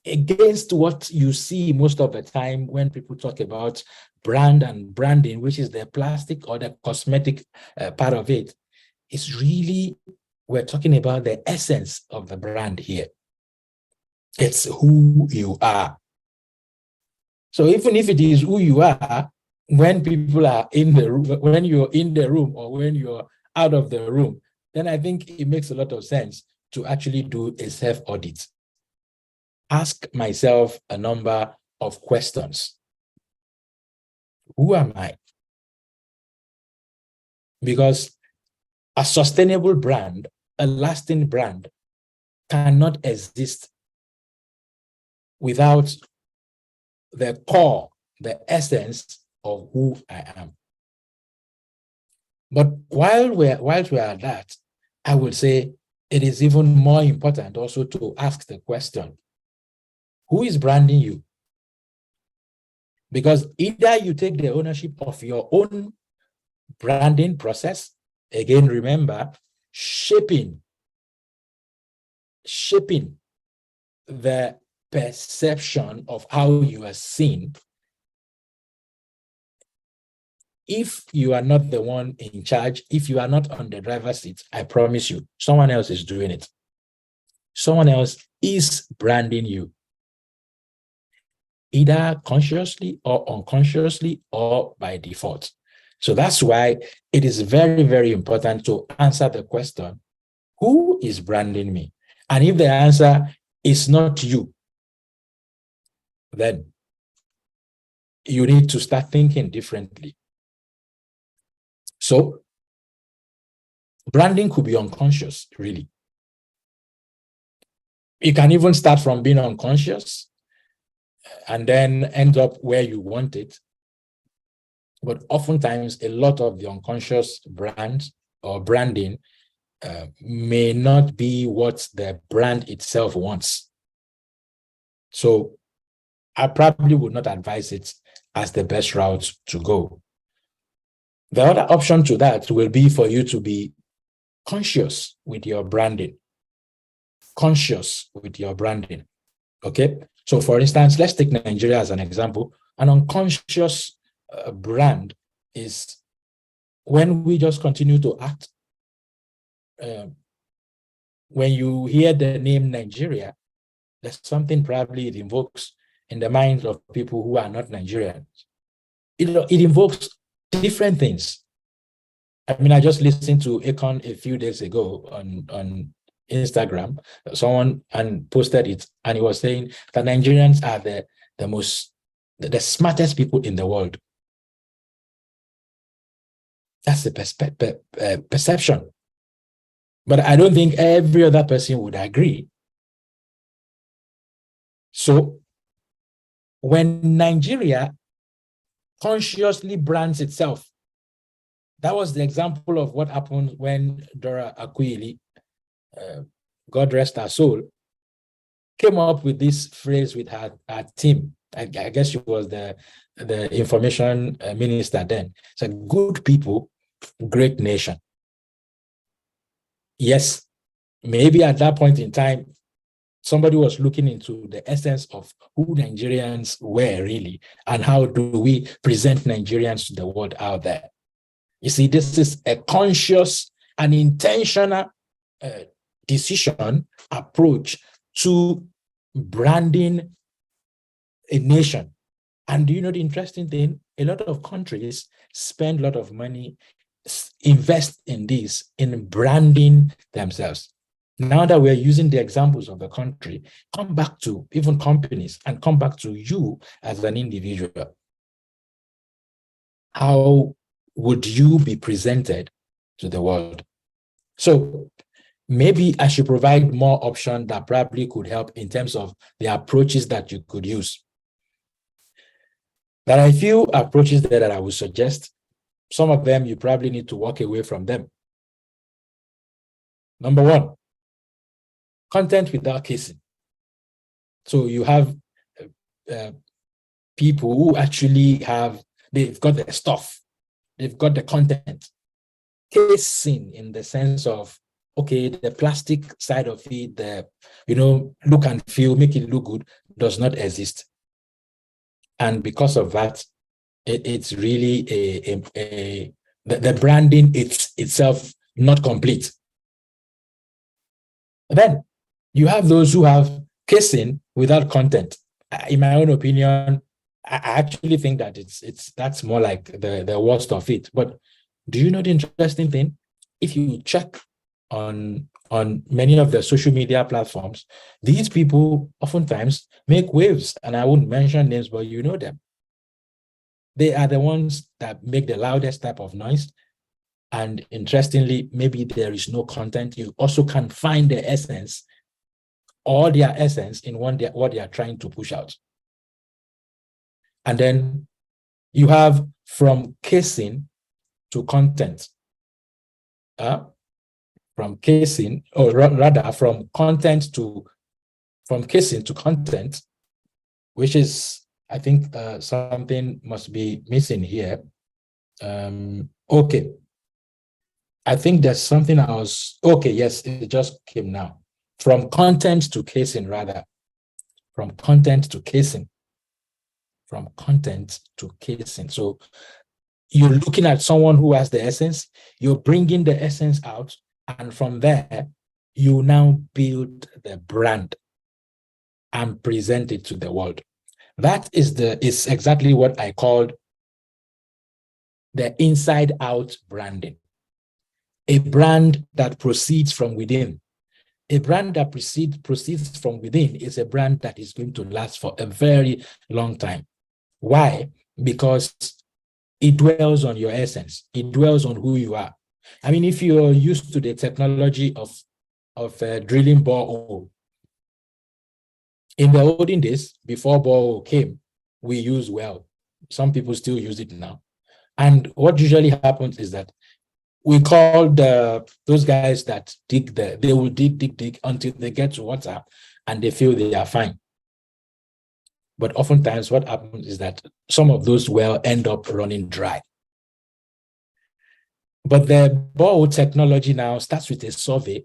against what you see most of the time when people talk about brand and branding, which is the plastic or the cosmetic part of it, it's really, we're talking about the essence of the brand here. It's who you are. So even if it is who you are, when people are in the room, when you're in the room or when you're out of the room, then I think it makes a lot of sense to actually do a self-audit. Ask myself a number of questions. Who am I? Because a sustainable brand, a lasting brand, cannot exist without the core, the essence of who I am. But while we're at that, I would say it is even more important also to ask the question, who is branding you? Because either you take the ownership of your own branding process, again, remember, shaping the perception of how you are seen. If you are not the one in charge, if you are not on the driver's seat, I promise you, someone else is doing it. Someone else is branding you, either consciously or unconsciously or by default. So that's why it is very, very important to answer the question, who is branding me? And if the answer is not you, then you need to start thinking differently. So branding could be unconscious, really. You can even start from being unconscious and then end up where you want it. But oftentimes, a lot of the unconscious brands or branding may not be what the brand itself wants. So I probably would not advise it as the best route to go. The other option to that will be for you to be conscious with your branding. Conscious with your branding. Okay? So for instance, let's take Nigeria as an example. An unconscious brand is when we just continue to act. When you hear the name Nigeria, there's something probably it invokes in the minds of people who are not Nigerians. It invokes different things. I mean, I just listened to Akon a few days ago on Instagram, someone and posted it, and he was saying that Nigerians are the smartest people in the world. That's the perception. But I don't think every other person would agree. So when Nigeria consciously brands itself, that was the example of what happened when Dora Akunyili, God rest her soul, came up with this phrase with her team. I guess she was the information minister then. It's a good people, great nation. Yes, maybe at that point in time, somebody was looking into the essence of who Nigerians were really, and how do we present Nigerians to the world out there. You see, this is a conscious and intentional decision, approach to branding a nation. And do you know the interesting thing? A lot of countries spend a lot of money, invest in this, in branding themselves. Now that we're using the examples of the country, come back to even companies and come back to you as an individual. How would you be presented to the world? So maybe I should provide more options that probably could help in terms of the approaches that you could use. There are a few approaches there that I would suggest. Some of them you probably need to walk away from them. Number one, content without casing. So you have people who actually they've got the stuff, they've got the content. Casing in the sense of, okay, the plastic side of it, the, look and feel, make it look good, does not exist. And because of that, it's really the branding itself not complete. Then you have those who have casing without content. In my own opinion, I actually think that that's more like the worst of it. But do you know the interesting thing? If you check on many of the social media platforms, these people oftentimes make waves, and I won't mention names, but you know them. They are the ones that make the loudest type of noise. And interestingly, maybe there is no content. You also can find the essence, or their essence in what they are trying to push out. And then you have from casing to content. From casing, or rather from casing to content, which is, I think, something must be missing here. Okay. I think there's something else. Okay, yes, it just came now. From content to casing, rather. From content to casing. From content to casing. So you're looking at someone who has the essence, you're bringing the essence out, and from there, you now build the brand and present it to the world. That is exactly what I called the inside-out branding. A brand that proceeds from within. A brand that proceeds from within is a brand that is going to last for a very long time. Why? Because it dwells on your essence. It dwells on who you are. I mean, if you're used to the technology of drilling borehole, in the olden days, before borehole came, we used well. Some people still use it now. And what usually happens is that we call those guys that dig they will dig until they get to water and they feel they are fine. But oftentimes what happens is that some of those wells end up running dry. But the borehole technology now starts with a survey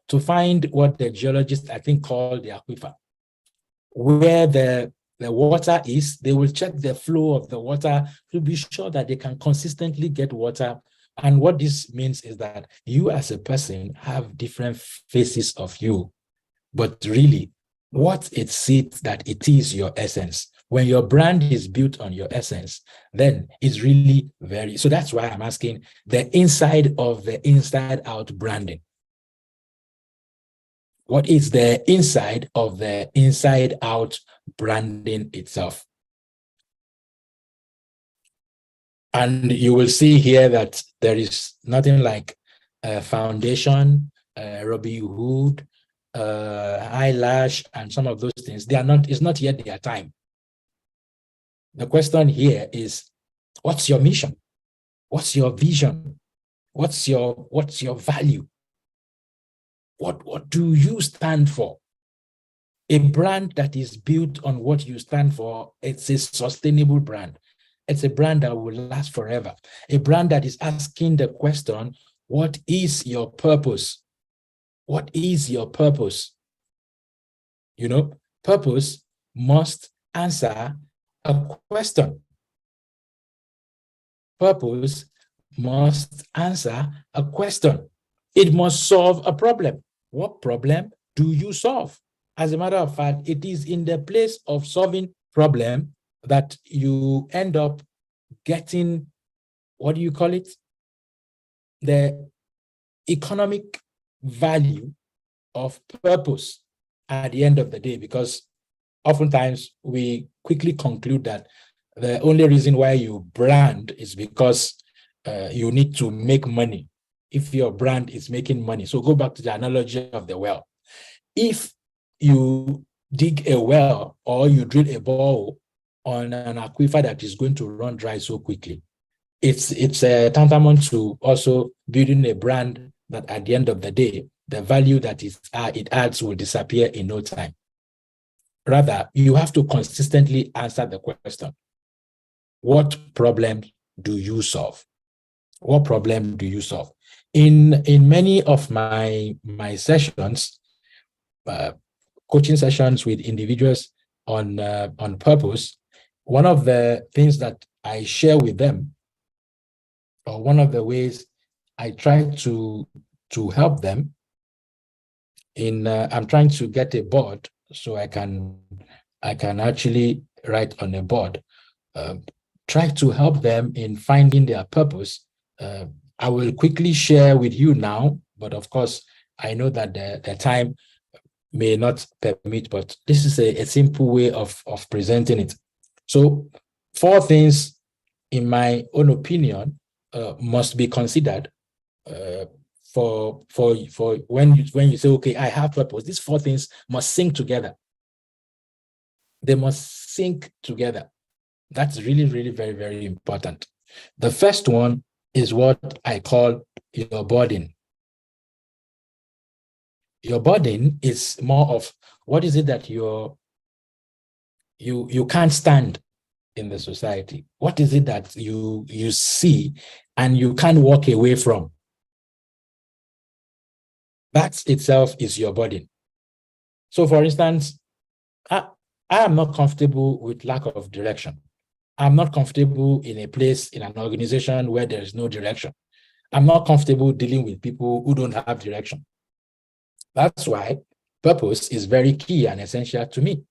to find what the geologists, I think, call the aquifer. Where the water is, they will check the flow of the water to be sure that they can consistently get water. And what this means is that you as a person have different faces of you, but really what it sees that it is your essence. When your brand is built on your essence, then it's really very, so that's why I'm asking the inside of the inside out branding. What is the inside of the inside out branding itself? And you will see here that there is nothing like foundation, Robin Hood, eyelash, and some of those things. They are not, it's not yet their time. The question here is, what's your mission? What's your vision? What's your value? What do you stand for? A brand that is built on what you stand for, it's a sustainable brand. It's a brand that will last forever. A brand that is asking the question, what is your purpose? What is your purpose? You know, purpose must answer a question. Purpose must answer a question. It must solve a problem. What problem do you solve? As a matter of fact, it is in the place of solving problem that you end up getting, what do you call it? The economic value of purpose at the end of the day, because oftentimes we quickly conclude that the only reason why you brand is because you need to make money if your brand is making money. So go back to the analogy of the well. If you dig a well or you drill a borehole on an aquifer that is going to run dry so quickly, it's tantamount to also building a brand that at the end of the day, the value that it adds will disappear in no time. Rather, you have to consistently answer the question, what problem do you solve? What problem do you solve? In many of my sessions, coaching sessions with individuals on purpose, one of the things that I share with them, or one of the ways I try to help them in, I'm trying to get a board so I can actually write on a board, try to help them in finding their purpose. I will quickly share with you now, but of course, I know that the time may not permit, but this is a simple way of presenting it. So 4 things, in my own opinion, must be considered for when you say, okay, I have purpose. These 4 things must sync together. They must sync together. That's really, really very, very important. The first one is what I call your burden. Your burden is more of what is it that you can't stand in the society? What is it that you see and you can't walk away from? That itself is your burden. So for instance, I am not comfortable with lack of direction. I'm not comfortable in a place, in an organization where there is no direction. I'm not comfortable dealing with people who don't have direction. That's why purpose is very key and essential to me.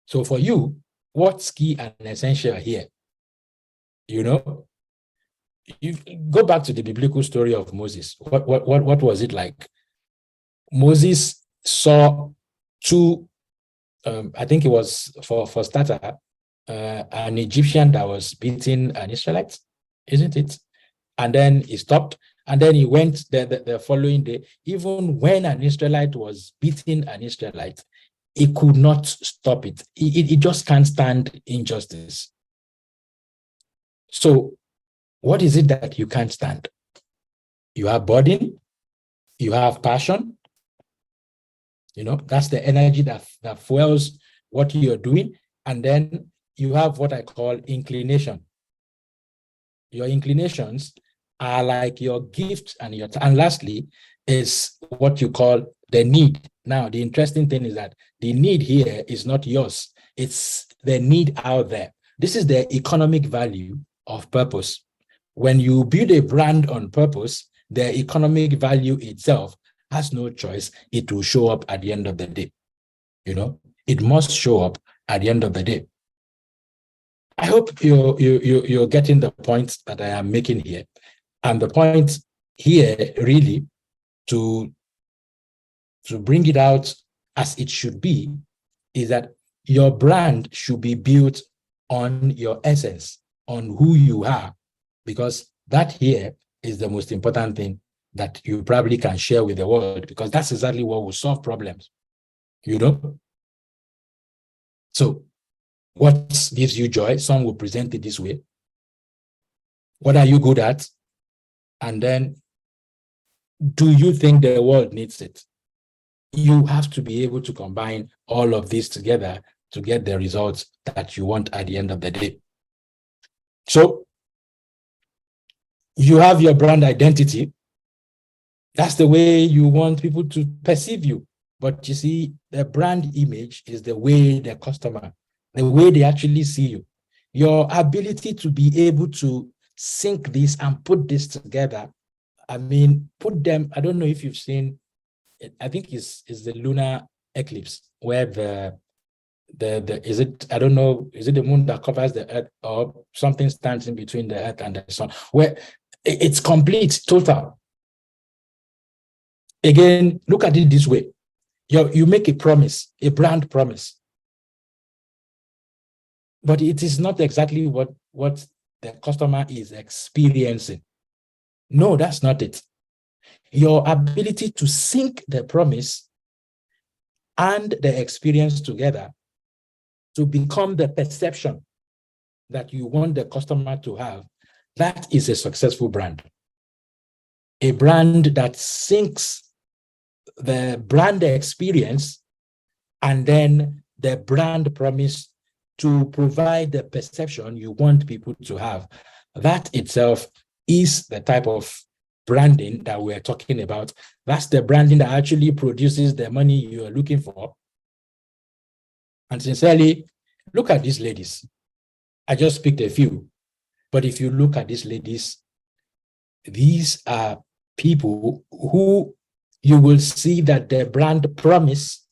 So for you, what's key and essential here? You know, you go back to the biblical story of Moses. What was it like? Moses saw 2, I think it was for starter, an Egyptian that was beating an Israelite, isn't it? And then he stopped, and then he went the following day. Even when an Israelite was beating an Israelite, he could not stop it. He just can't stand injustice. So what is it that you can't stand? You have burden, you have passion. You know, that's the energy that fuels what you're doing. And then you have what I call inclination. Your inclinations are like your gifts and lastly is what you call the need. Now, the interesting thing is that the need here is not yours. It's the need out there. This is the economic value of purpose. When you build a brand on purpose, the economic value itself has no choice. It will show up at the end of the day. You know, It must show up at the end of the day. I hope you're getting the point that I am making here. And the point here really to bring it out as it should be is that your brand should be built on your essence, on who you are, because that here is the most important thing that you probably can share with the world, because that's exactly what will solve problems, you know? So what gives you joy? Some will present it this way. What are you good at? And then, do you think the world needs it? You have to be able to combine all of this together to get the results that you want at the end of the day. So you have your brand identity. That's the way you want people to perceive you. But you see, the brand image is the way the customer, the way they actually see you. Your ability to be able to sync this and put this together, I mean, put them, I don't know if you've seen, I think it's the lunar eclipse where the is it, I don't know, is it the moon that covers the earth or something stands in between the earth and the sun, where it's complete, total. Again, look at it this way. You make a promise, a brand promise, but it is not exactly what the customer is experiencing. No, that's not it. Your ability to sync the promise and the experience together to become the perception that you want the customer to have, that is a successful brand. A brand that syncs the brand experience and then the brand promise to provide the perception you want people to have. That itself is the type of branding that we're talking about. That's the branding that actually produces the money you're looking for. And sincerely, look at these ladies. I just picked a few, but if you look at these ladies, these are people who you will see that the brand promise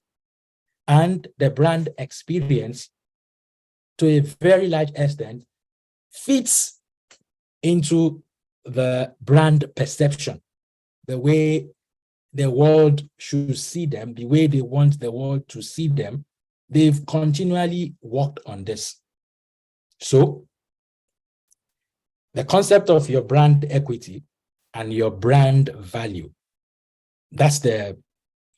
and the brand experience to a very large extent fits into the brand perception, the way the world should see them, the way they want the world to see them. They've continually worked on this. So the concept of your brand equity and your brand value, that's the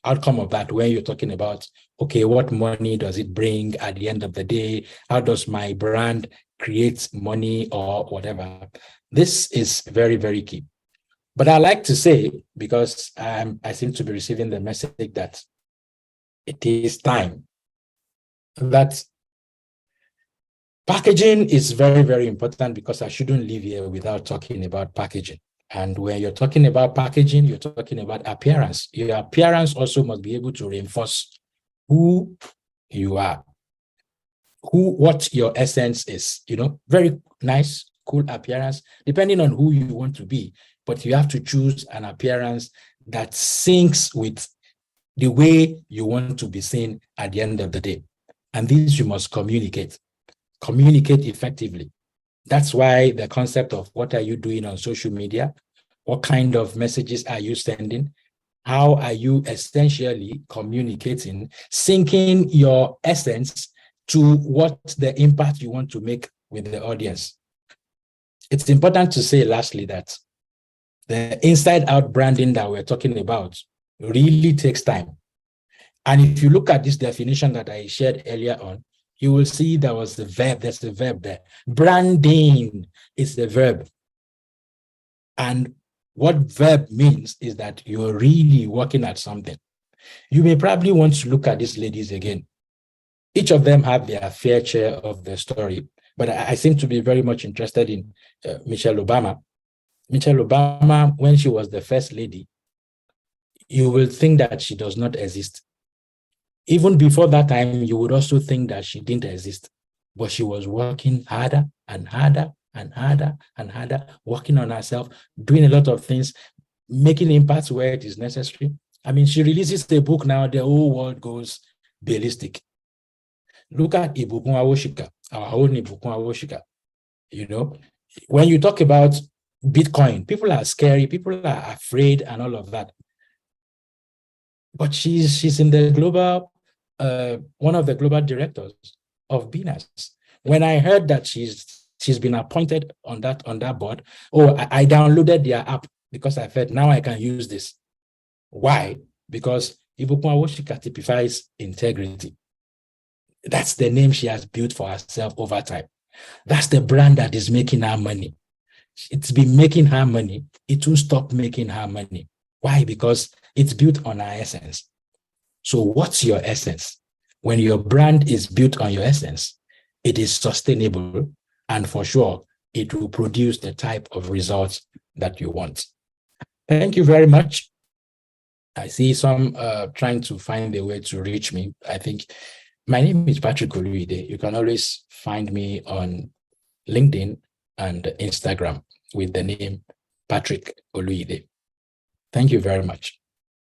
outcome of that, where you're talking about, okay, what money does it bring at the end of the day? How does my brand create money or whatever? This is very, very key. But I like to say, because I seem to be receiving the message that it is time, that packaging is very, very important, because I shouldn't leave here without talking about packaging. And when you're talking about packaging, you're talking about appearance. Your appearance also must be able to reinforce who you are, what your essence is, very nice, cool appearance, depending on who you want to be. But you have to choose an appearance that syncs with the way you want to be seen at the end of the day. And this you must communicate effectively. That's why the concept of what are you doing on social media? What kind of messages are you sending? How are you essentially communicating, syncing your essence to what the impact you want to make with the audience? It's important to say lastly that the inside-out branding that we're talking about really takes time. And if you look at this definition that I shared earlier on, you will see there was the verb, there's the verb there. Branding is the verb. And what verb means is that you're really working at something. You may probably want to look at these ladies again. Each of them have their fair share of the story, but I seem to be very much interested in Michelle Obama. Michelle Obama, when she was the first lady, you will think that she does not exist. Even before that time, you would also think that she didn't exist, but she was working harder and harder and harder and harder, working on herself, doing a lot of things, making impacts where it is necessary. I mean, she releases a book now, the whole world goes ballistic. Look at Ibukun Awoshika, our own Ibukun Awoshika. You know, when you talk about Bitcoin, people are scary, people are afraid, and all of that. But she's in the global, one of the global directors of BNAS. When I heard that she's been appointed on that board, I downloaded their app because I felt now I can use this. Why? Because Ibukun Awoshika typifies integrity. That's the name she has built for herself over time. That's the brand that is making her money. It's been making her money. It will stop making her money. Why? Because it's built on her essence. So what's your essence? When your brand is built on your essence, it is sustainable, and for sure, it will produce the type of results that you want. Thank you very much. I see some trying to find a way to reach me. I think my name is Patrick Oluide. You can always find me on LinkedIn and Instagram with the name Patrick Oluide. Thank you very much.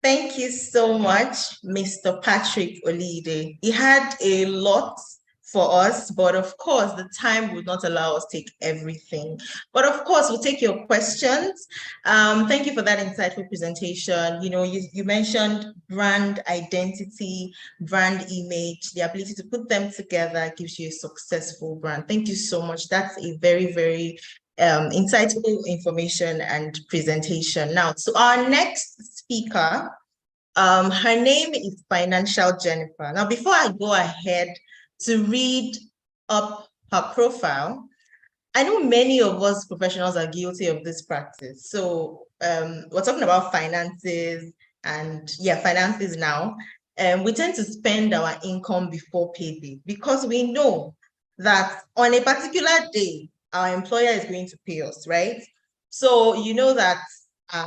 Thank you so much, Mr. Patrick Olide. He had a lot for us, but of course, the time would not allow us to take everything. But of course, we'll take your questions. Thank you for that insightful presentation. You know, you mentioned brand identity, brand image, the ability to put them together gives you a successful brand. Thank you so much. That's a very, very insightful information and presentation. Now, to our next speaker, her name is Financial Jennifer. Now, before I go ahead to read up her profile, I know many of us professionals are guilty of this practice. So we're talking about finances and finances now. We tend to spend our income before payday because we know that on a particular day, our employer is going to pay us, right? So you know that,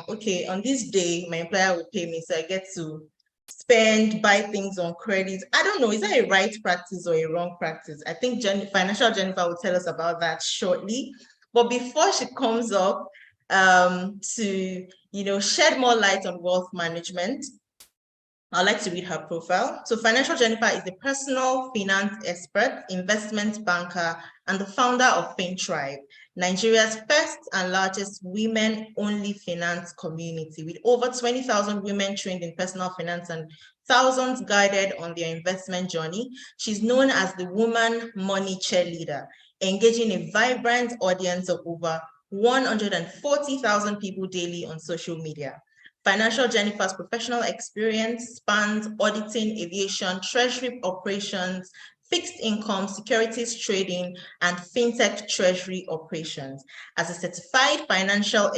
okay, on this day, my employer will pay me, so I get to spend, buy things on credit. I don't know, is that a right practice or a wrong practice? I think Financial Jennifer will tell us about that shortly. But before she comes up to, shed more light on wealth management, I'd like to read her profile. So Financial Jennifer is a personal finance expert, investment banker, and the founder of FinTribe, Nigeria's first and largest women-only finance community, with over 20,000 women trained in personal finance and thousands guided on their investment journey. She's known as the Woman Money Cheerleader, engaging a vibrant audience of over 140,000 people daily on social media. Financial Jennifer's professional experience spans auditing, aviation, treasury operations, fixed income, securities trading, and fintech treasury operations. As a certified financial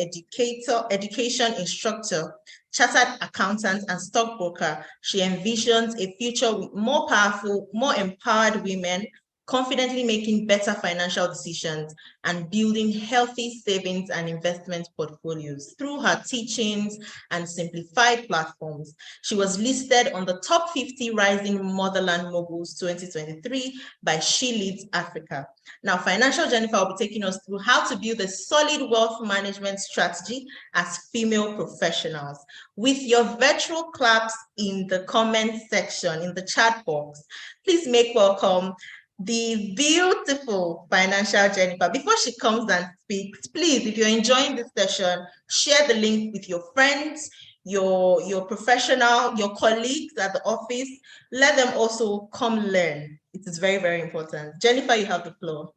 education instructor, chartered accountant, and stockbroker, she envisions a future with more powerful, more empowered women, confidently making better financial decisions and building healthy savings and investment portfolios through her teachings and simplified platforms. She was listed on the top 50 Rising Motherland Moguls 2023 by She Leads Africa. Now, Financial Jennifer will be taking us through how to build a solid wealth management strategy as female professionals. With your virtual claps in the comment section, in the chat box, please make welcome the beautiful Financial Jennifer. Before she comes and speaks, please, if you're enjoying this session, share the link with your friends, your professional, your colleagues at the office. Let them also come learn. It is very, very important. Jennifer, you have the floor.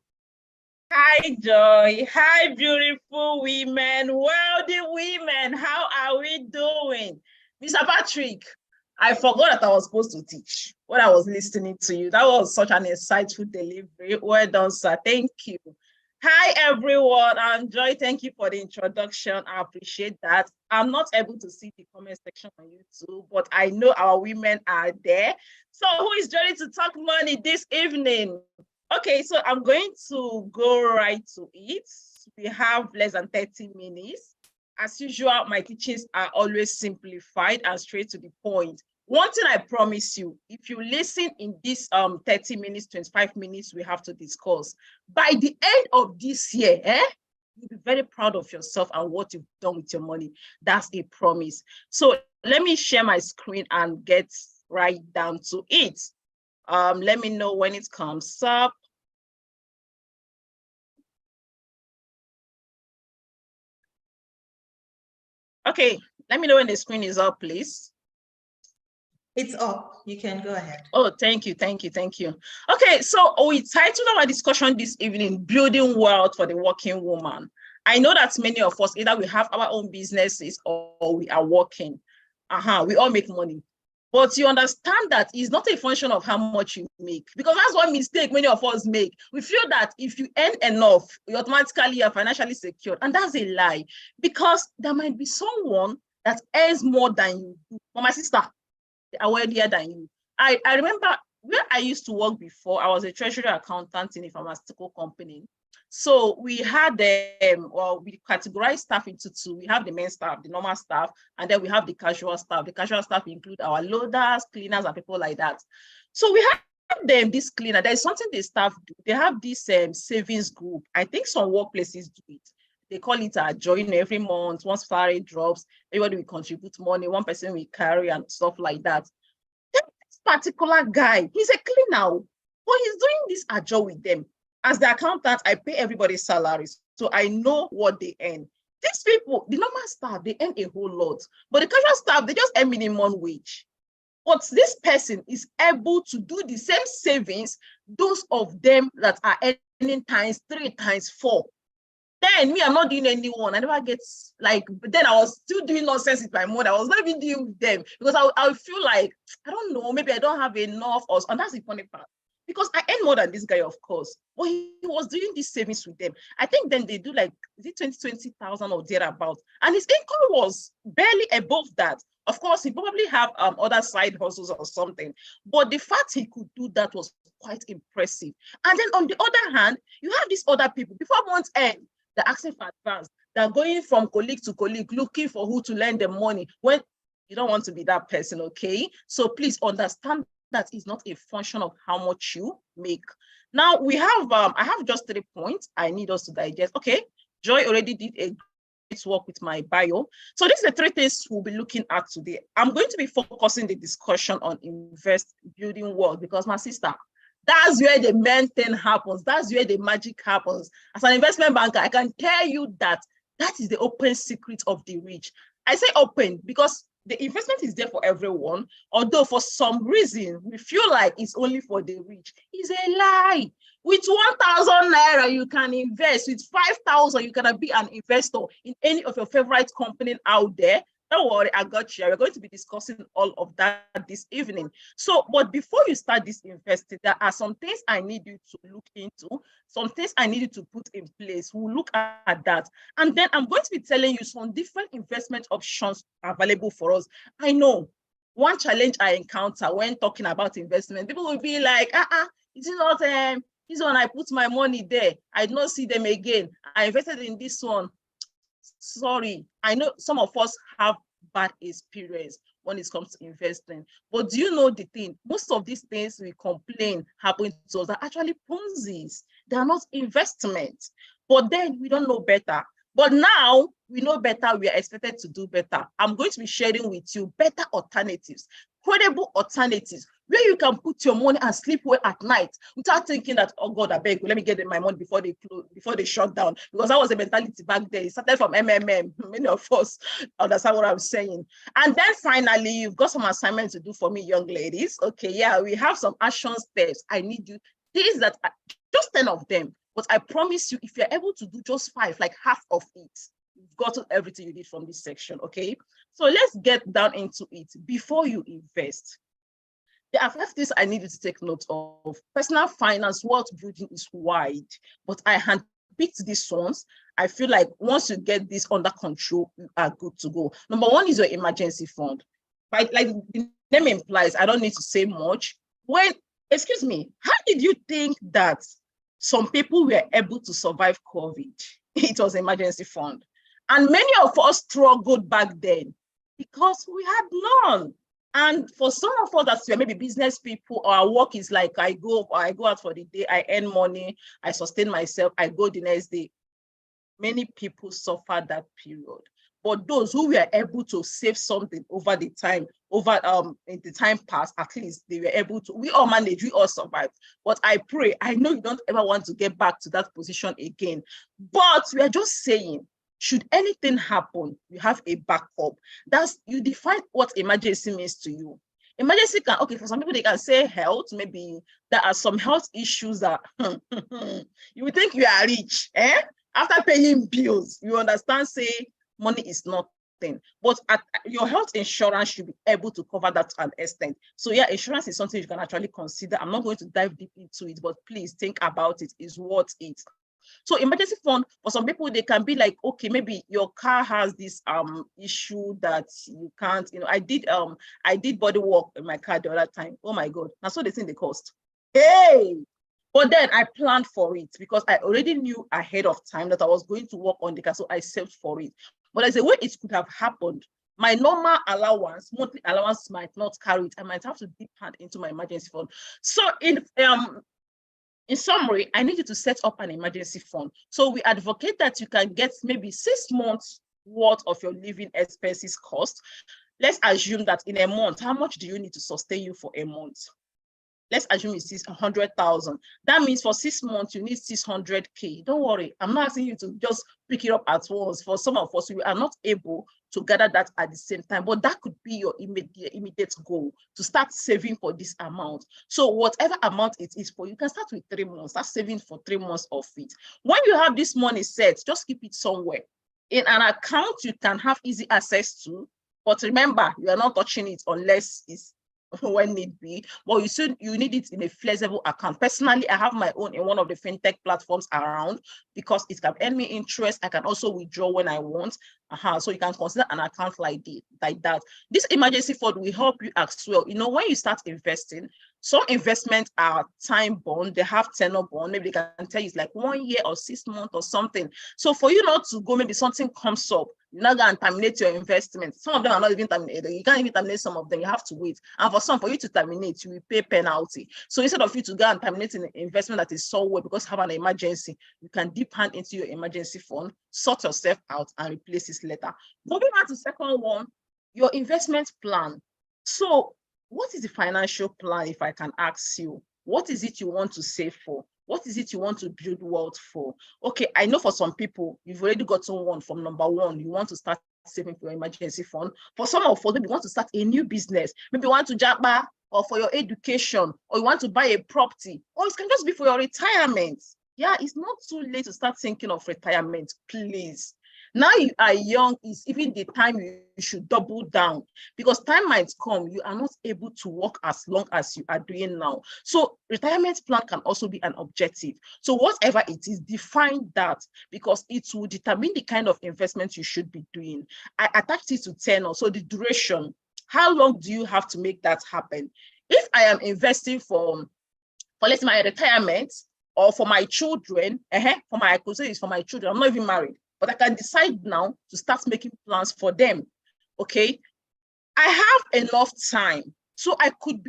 Hi, Joy. Hi, beautiful women, wealthy women. How are we doing? Mr. Patrick, I forgot that I was supposed to teach when I was listening to you. That was such an insightful delivery. Well done, sir. Thank you. Hi, everyone. I'm Joy. Thank you for the introduction. I appreciate that. I'm not able to see the comment section on YouTube, but I know our women are there. So who is ready to talk money this evening? Okay, so I'm going to go right to it. We have less than 30 minutes. As usual, my teachings are always simplified and straight to the point. One thing I promise you, if you listen in this 30 minutes, 25 minutes we have to discuss, by the end of this year, you'll be very proud of yourself and what you've done with your money. That's a promise. So let me share my screen and get right down to it. Let me know when it comes up. Okay, let me know when the screen is up, please. It's up. You can go ahead. Oh, thank you. Okay, so we titled our discussion this evening, Building Wealth for the Working Woman. I know that many of us, either we have our own businesses or we are working. We all make money. But you understand that it's not a function of how much you make, because that's one mistake many of us make. We feel that if you earn enough, you automatically are financially secure. And that's a lie, because there might be someone that earns more than you. But my sister, they are wealthier than you. I remember where I used to work before, I was a treasury accountant in a pharmaceutical company. So we had we categorize staff into two. We have the main staff, the normal staff, and then we have the casual staff. The casual staff include our loaders, cleaners, and people like that. So we have them, this cleaner. There's something the staff do. They have this savings group. I think some workplaces do it. They call it a join every month. Once salary drops, everybody will contribute money. One person will carry and stuff like that. This particular guy, he's a cleaner, but he's doing this job with them. As the accountant, I pay everybody's salaries, so I know what they earn. These people, the normal staff, they earn a whole lot, but the casual staff, they just earn minimum wage. But this person is able to do the same savings, those of them that are earning times 3, times 4. Then me, I'm not doing anyone. I never get but then I was still doing nonsense with my mother. I was not even dealing with them because I feel like, I don't know, maybe I don't have enough, and that's the funny part. Because I earn more than this guy, of course. But he was doing these savings with them. I think then they do is it 20,000 or thereabout. And his income was barely above that. Of course, he probably have other side hustles or something. But the fact he could do that was quite impressive. And then on the other hand, you have these other people, before month's end, they're asking for advance. They're going from colleague to colleague, looking for who to lend them money when you don't want to be that person, okay? So please understand that is not a function of how much you make. Now we have, I have just 3 points I need us to digest. Okay, Joy already did a great work with my bio. So these are 3 things we'll be looking at today. I'm going to be focusing the discussion on building wealth, because my sister, that's where the main thing happens. That's where the magic happens. As an investment banker, I can tell you that is the open secret of the rich. I say open because the investment is there for everyone, although for some reason we feel like it's only for the rich. It's a lie. With 1,000 naira, you can invest. With 5,000, you can be an investor in any of your favorite company out there. Don't worry, I got you. We're going to be discussing all of that this evening. So, but before you start this investing, there are some things I need you to look into, some things I need you to put in place. We'll look at that. And then I'm going to be telling you some different investment options available for us. I know one challenge I encounter when talking about investment, people will be like, it's not this one, I put my money there, I did not see them again. I invested in this one. Sorry, I know some of us have bad experience when it comes to investing, but do you know the thing? Most of these things we complain happen to us are actually Ponzi's. They are not investments, but then we don't know better. But now we know better, we are expected to do better. I'm going to be sharing with you better alternatives, credible alternatives, where you can put your money and sleep well at night without thinking that, oh God, I beg, let me get my money before they shut down. Because that was the mentality back then. It started from MMM. Many of us understand what I'm saying. And then finally, you've got some assignments to do for me, young ladies. Okay, yeah, we have some action steps. I need you. These that are just 10 of them. But I promise you, if you're able to do just 5, like half of it, you've gotten everything you need from this section, okay? So let's get down into it. Before you invest, there are 5 things I need you to take note of. Personal finance, wealth building is wide, but I handpicked these ones. I feel like once you get this under control, you are good to go. Number 1 is your emergency fund. Like the name implies, I don't need to say much. Excuse me, how did you think that some people were able to survive COVID? It was emergency fund. And many of us struggled back then because we had none. And for some of us that were maybe business people, our work is like I go out for the day, I earn money, I sustain myself, I go the next day. Many people suffered that period. But those who were able to save something over the time, in the time past, at least they were able to. We all managed, we all survived. But I pray, I know you don't ever want to get back to that position again. But we are just saying, should anything happen, you have a backup. You define what emergency means to you. Emergency can, okay, for some people, they can say health. Maybe there are some health issues that you would think you are rich, after paying bills, you understand, say money is nothing. But your health insurance should be able to cover that to an extent. So yeah, insurance is something you can actually consider. I'm not going to dive deep into it, but please think about it. Is worth it. So emergency fund, for some people, they can be like, okay, maybe your car has this issue that you can't, I did body work in my car the other time. Oh my God, that's what they think they cost. Hey, but then I planned for it because I already knew ahead of time that I was going to work on the car, so I saved for it. But as a way it could have happened, my normal allowance, monthly allowance might not carry it. I might have to dip hand into my emergency fund. So in summary, I need you to set up an emergency fund. So we advocate that you can get maybe 6 months worth of your living expenses cost. Let's assume that in a month, how much do you need to sustain you for a month? Let's assume it's 100,000. That means for 6 months, you need 600K. Don't worry, I'm not asking you to just pick it up at once. For some of us, we are not able to gather that at the same time, but that could be your immediate goal, to start saving for this amount. So whatever amount it is for, you can start with 3 months, start saving for 3 months of it. When you have this money set, just keep it somewhere. In an account you can have easy access to, but remember, you are not touching it unless it's when need be, but you need it in a flexible account. Personally, I have my own in one of the fintech platforms around because it can earn me interest. I can also withdraw when I want. So you can consider an account like that. This emergency fund will help you as well. When you start investing, some investments are time bound. They have tenor bond. Maybe they can tell you it's like 1 year or 6 months or something. So for you not to go, maybe something comes up, you're not going to terminate your investment. Some of them are not even terminated. You can't even terminate some of them. You have to wait. And for you to terminate, you will pay penalty. So instead of you to go and terminate an investment that is somewhere because you have an emergency, you can dip hand into your emergency fund, sort yourself out, and replace it later. Moving on to the second one, your investment plan. So what is the financial plan, if I can ask you? What is it you want to save for? What is it you want to build wealth for? Okay, I know for some people, you've already gotten one from number one. You want to start saving for your emergency fund. For some of them, you want to start a new business. Maybe you want to jabba, or for your education, or you want to buy a property, or it can just be for your retirement. Yeah, it's not too late to start thinking of retirement, please. Now you are young, is even the time you should double down, because time might come, you are not able to work as long as you are doing now. So retirement plan can also be an objective. So whatever it is, define that, because it will determine the kind of investment you should be doing. I attached it to tenor, so the duration. How long do you have to make that happen? If I am investing for let's say my retirement, or for my children, for my children, I'm not even married, but I can decide now to start making plans for them. Okay, I have enough time, so I could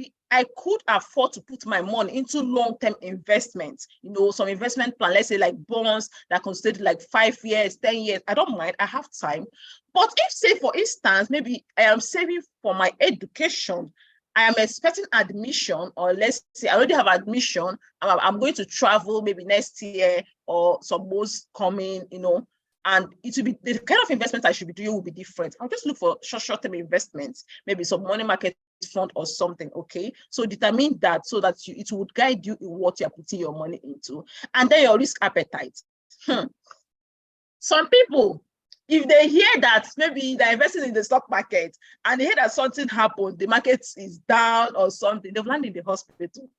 afford to put my money into long-term investments. Some investment plan, let's say like bonds that can stay like 5 years, 10 years. I don't mind, I have time. But if, say for instance, maybe I am saving for my education, I am expecting admission, or let's say I already have admission, I'm going to travel maybe next year or some months coming, and it will be the kind of investment I should be doing will be different. I'll just look for short-term investments, maybe some money market fund or something. Okay, so determine that so that it would guide you in what you're putting your money into, and then your risk appetite. Some people, if they hear that maybe they're investing in the stock market and they hear that something happened, the market is down or something, they've landed in the hospital.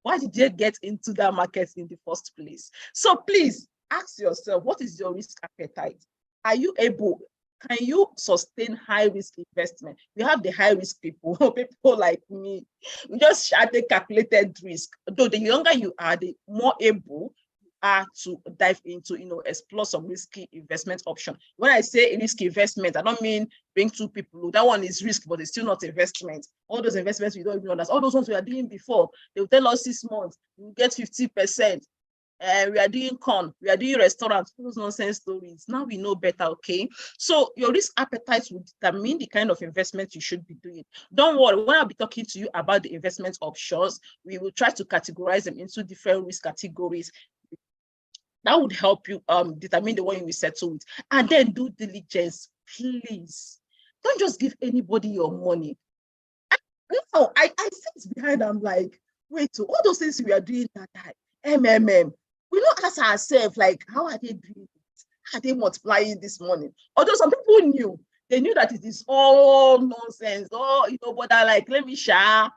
Why did they get into that market in the first place? So please ask yourself, what is your risk appetite? Can you sustain high risk investment? We have the high risk people, people like me. We just take calculated risk. Though the younger you are, the more able are to dive into, explore some risky investment option. When I say risky investment, I don't mean bring 2 people. That one is risk, but it's still not investment. All those investments we don't even understand. All those ones we are doing before, they will tell us 6 months, you get 50%. we are doing corn, we are doing restaurants, those nonsense stories. Now we know better, okay? So your risk appetite will determine the kind of investment you should be doing. Don't worry, when I'll be talking to you about the investment options, we will try to categorize them into different risk categories. That would help you determine the one you will settle with. And then do diligence, please. Don't just give anybody your money. No, I sit behind, I'm like, wait, so all those things we are doing that MMM, we don't ask ourselves, like, how are they doing it? How are they multiplying this money? Although some people knew, they knew that it is all nonsense, but they're like, let me share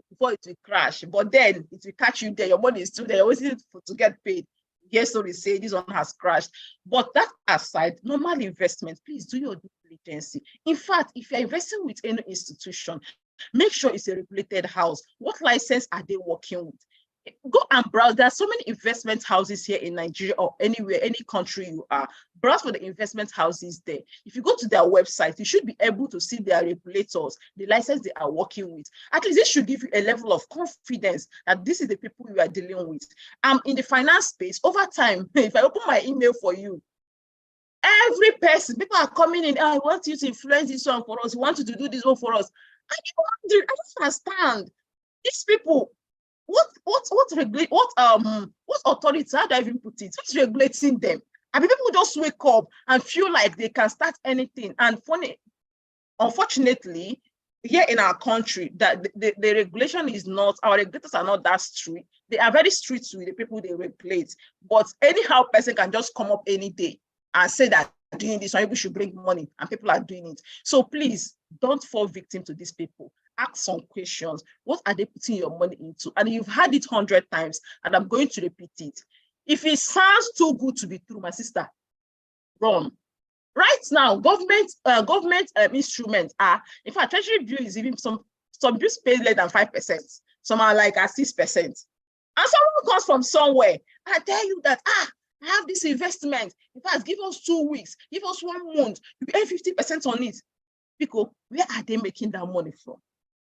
before it will crash. But then it will catch you there, your money is still there, you're waiting to get paid. Yes, so they say this one has crashed. But that aside, normal investment, please do your due diligence. In fact, if you're investing with any institution, make sure it's a regulated house. What license are they working with? Go and browse. There are so many investment houses here in Nigeria or anywhere, any country you are. Browse for the investment houses there. If you go to their website, you should be able to see their regulators, the license they are working with. At least this should give you a level of confidence that this is the people you are dealing with. In the finance space, over time, if I open my email for you, every person, people are coming in, I want you to influence this one for us, we want you to do this one for us. I don't understand. These people, what authority, how do I even put it? What's regulating them? I mean, people just wake up and feel like they can start anything. And unfortunately, here in our country, that the regulation is not, our regulators are not that strict. They are very strict with the people they regulate. But anyhow, person can just come up any day and say that doing this, or people should bring money, and people are doing it. So please don't fall victim to these people. Ask some questions. What are they putting your money into? And you've had it 100 times, and I'm going to repeat it. If it sounds too good to be true, my sister, run. Right now, government instruments are, in fact, treasury bill is even some bills pay less than 5%. Some are like at 6%. And someone comes from somewhere and tell you that I have this investment. In fact, give us 2 weeks, give us 1 month, you earn 50% on it. Because where are they making that money from?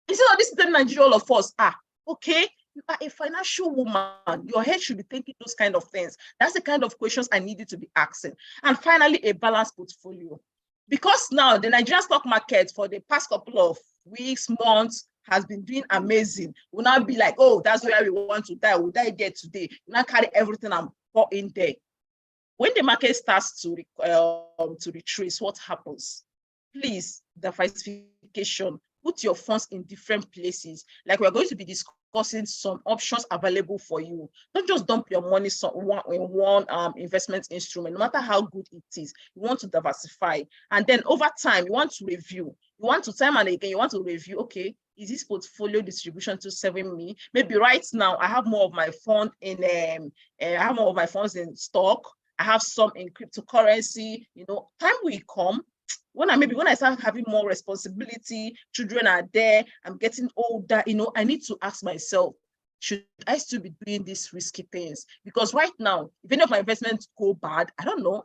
Instead of this, in Nigeria, all of us are okay. You are a financial woman. Your head should be thinking those kind of things. That's the kind of questions I need you to be asking. And finally, a balanced portfolio. Because now the Nigerian stock market for the past couple of weeks, months, has been doing amazing. We'll not be like, oh, that's where we want to die. We'll die there today. We'll not carry everything and pour in there. When the market starts to retrace, what happens? Please, diversification. Put your funds in different places. Like we're going to be discussing some options available for you. Don't just dump your money in one investment instrument, no matter how good it is. You want to diversify. And then over time, you want to review. You want to time and again, you want to review, okay, is this portfolio distribution to serving me? Maybe right now I have more of my fund in stock. I have some in cryptocurrency. Time will come when I start having more responsibility, children are there, I'm getting older, I need to ask myself, should I still be doing these risky things? Because right now, if any of my investments go bad, I don't know,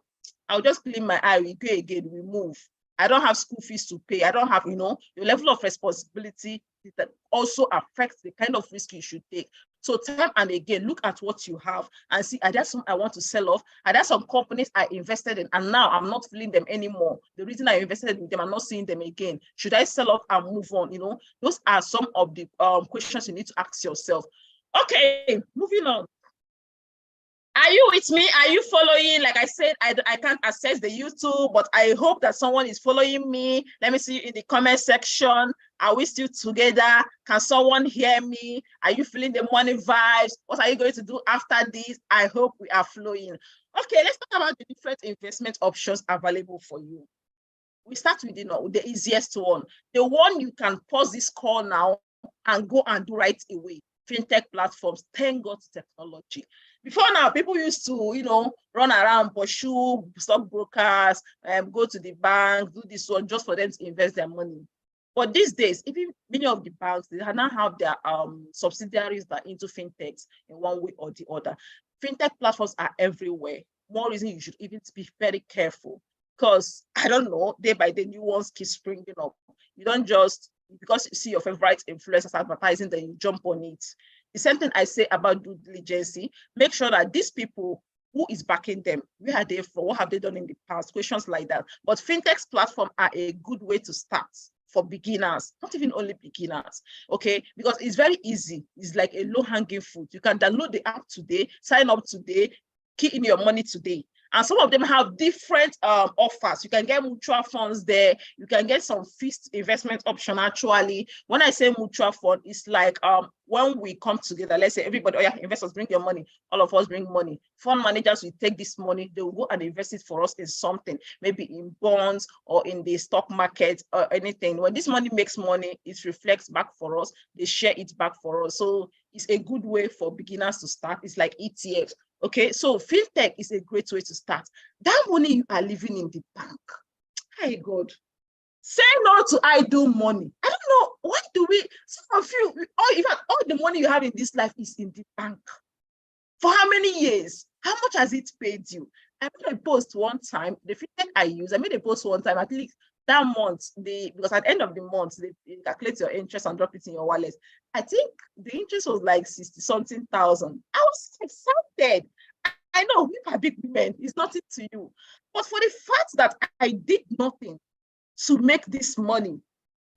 I'll just clean my eye, we go again, we move. I don't have school fees to pay. I don't have, your level of responsibility that also affects the kind of risk you should take. So time and again, look at what you have and see, are there some I want to sell off? Are there some companies I invested in and now I'm not feeling them anymore? The reason I invested in them, I'm not seeing them again. Should I sell off and move on? Those are some of the questions you need to ask yourself. Okay, moving on. Are you with me? Are you following? Like I said, I can't access the YouTube, but I hope that someone is following me. Let me see you in the comment section. Are we still together? Can someone hear me? Are you feeling the money vibes? What are you going to do after this? I hope we are flowing. Okay, let's talk about the different investment options available for you. We start with the easiest one. The one you can pause this call now and go and do right away. Fintech platforms, thank God to technology. Before now, people used to, run around, pursue stockbrokers, go to the bank, do this one just for them to invest their money. But these days, even many of the banks, they now have their subsidiaries that are into fintechs in one way or the other. Fintech platforms are everywhere. More reason you should even be very careful because, I don't know, day by day, new ones keep springing up. You don't just, because you see your favorite influencers advertising, then you jump on it. The same thing I say about due diligence. Make sure that these people, who is backing them? Where are they from? What have they done in the past? Questions like that. But fintech's platform are a good way to start for beginners, not even only beginners, okay? Because it's very easy. It's like a low-hanging fruit. You can download the app today, sign up today, key in your money today. And some of them have different offers. You can get mutual funds there. You can get some fixed investment option. Actually, when I say mutual fund, it's like when we come together, let's say everybody, oh yeah, investors bring your money. All of us bring money. Fund managers will take this money. They will go and invest it for us in something, maybe in bonds or in the stock market or anything. When this money makes money, it reflects back for us. They share it back for us. So it's a good way for beginners to start. It's like ETFs. Okay, so fintech is a great way to start. That money you are leaving in the bank, hey God, say no to idle money. I don't know, why do we, some of you, all the money you have in this life is in the bank. For how many years? How much has it paid you? I made a post one time, the fintech I use, I made a post one time, at least that month, because at the end of the month, they calculate your interest and drop it in your wallet. I think the interest was like 60-something thousand. I was excited. I know we are big women, it's nothing to you. But for the fact that I did nothing to make this money,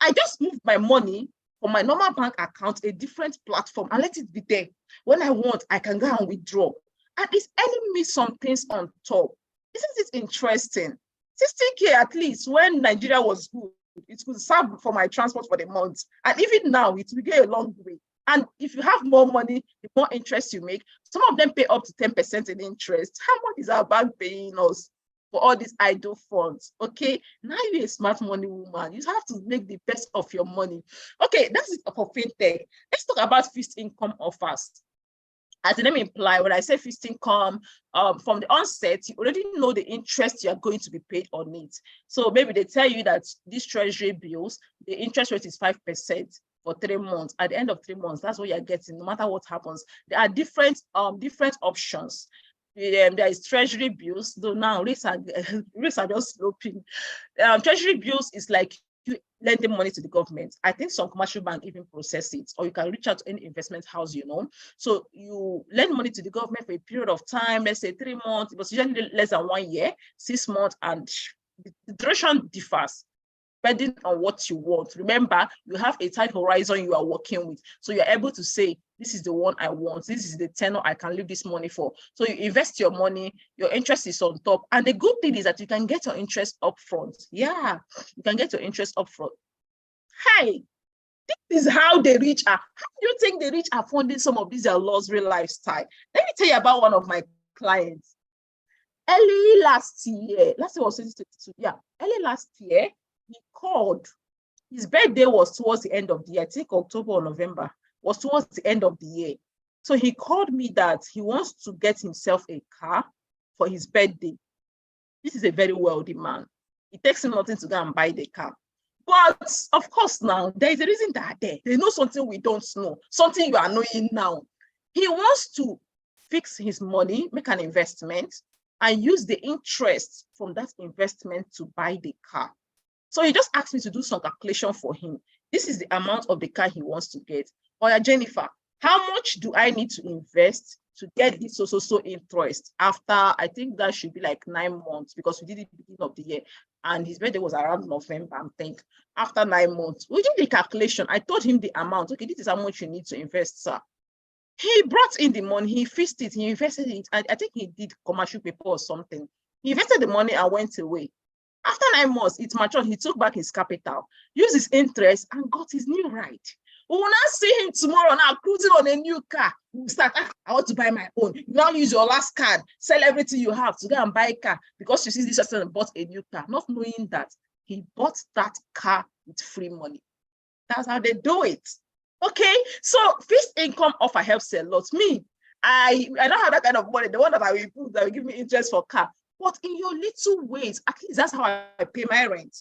I just moved my money from my normal bank account, a different platform, and let it be there. When I want, I can go and withdraw. And it's earning me some things on top. Isn't it interesting? 60K at least when Nigeria was good, it could serve for my transport for the month. And even now, it will go a long way. And if you have more money, the more interest you make. Some of them pay up to 10% in interest. How much is our bank paying us for all these idle funds? Okay, now you're a smart money woman. You have to make the best of your money. Okay, that's it for fintech. Let's talk about fixed income offers. As the name implies, when I say fixed income, from the onset, you already know the interest you are going to be paid on it. So maybe they tell you that these treasury bills, the interest rate is 5% for 3 months. At the end of 3 months, that's what you're getting, no matter what happens. There are different options. There is treasury bills, though now rates are just sloping. Treasury bills is like you lending money to the government. I think some commercial bank even process it, or you can reach out to any investment house, So you lend money to the government for a period of time, let's say 3 months, it was usually less than 1 year, 6 months, and the duration differs depending on what you want. Remember, you have a time horizon you are working with. So you're able to say, this is the one I want. This is the tenor I can leave this money for. So you invest your money, your interest is on top. And the good thing is that you can get your interest up front. Yeah, you can get your interest up front. Hey, this is how they reach How do you think they reach are funding some of these luxury lifestyle? Let me tell you about one of my clients. Early last year was 2022. Yeah, early last year, he called. His birthday was towards the end of the year. I think October or November was towards the end of the year. So he called me that he wants to get himself a car for his birthday. This is a very wealthy man. It takes him nothing to go and buy the car. But of course, now there is a reason that they know something we don't know, something you are knowing now. He wants to fix his money, make an investment, and use the interest from that investment to buy the car. So he just asked me to do some calculation for him. This is the amount of the car he wants to get. Or Jennifer, how much do I need to invest to get this so interest after, I think that should be like 9 months, because we did it at the beginning of the year and his birthday was around November, I think. After 9 months, we did the calculation. I told him the amount. Okay, this is how much you need to invest, sir. He brought in the money, he fixed it, he invested it. I think he did commercial paper or something. He invested the money and went away. After 9 months, it matured. He took back his capital, used his interest, and got his new ride. We will not see him tomorrow now cruising on a new car. We start, I want to buy my own. You now use your last card, sell everything you have to go and buy a car because you see this person bought a new car, not knowing that he bought that car with free money. That's how they do it. Okay, so fixed income offer helps a lot. Me, I don't have that kind of money. The one that I will put that will give me interest for car. But in your little ways, at least that's how I pay my rent.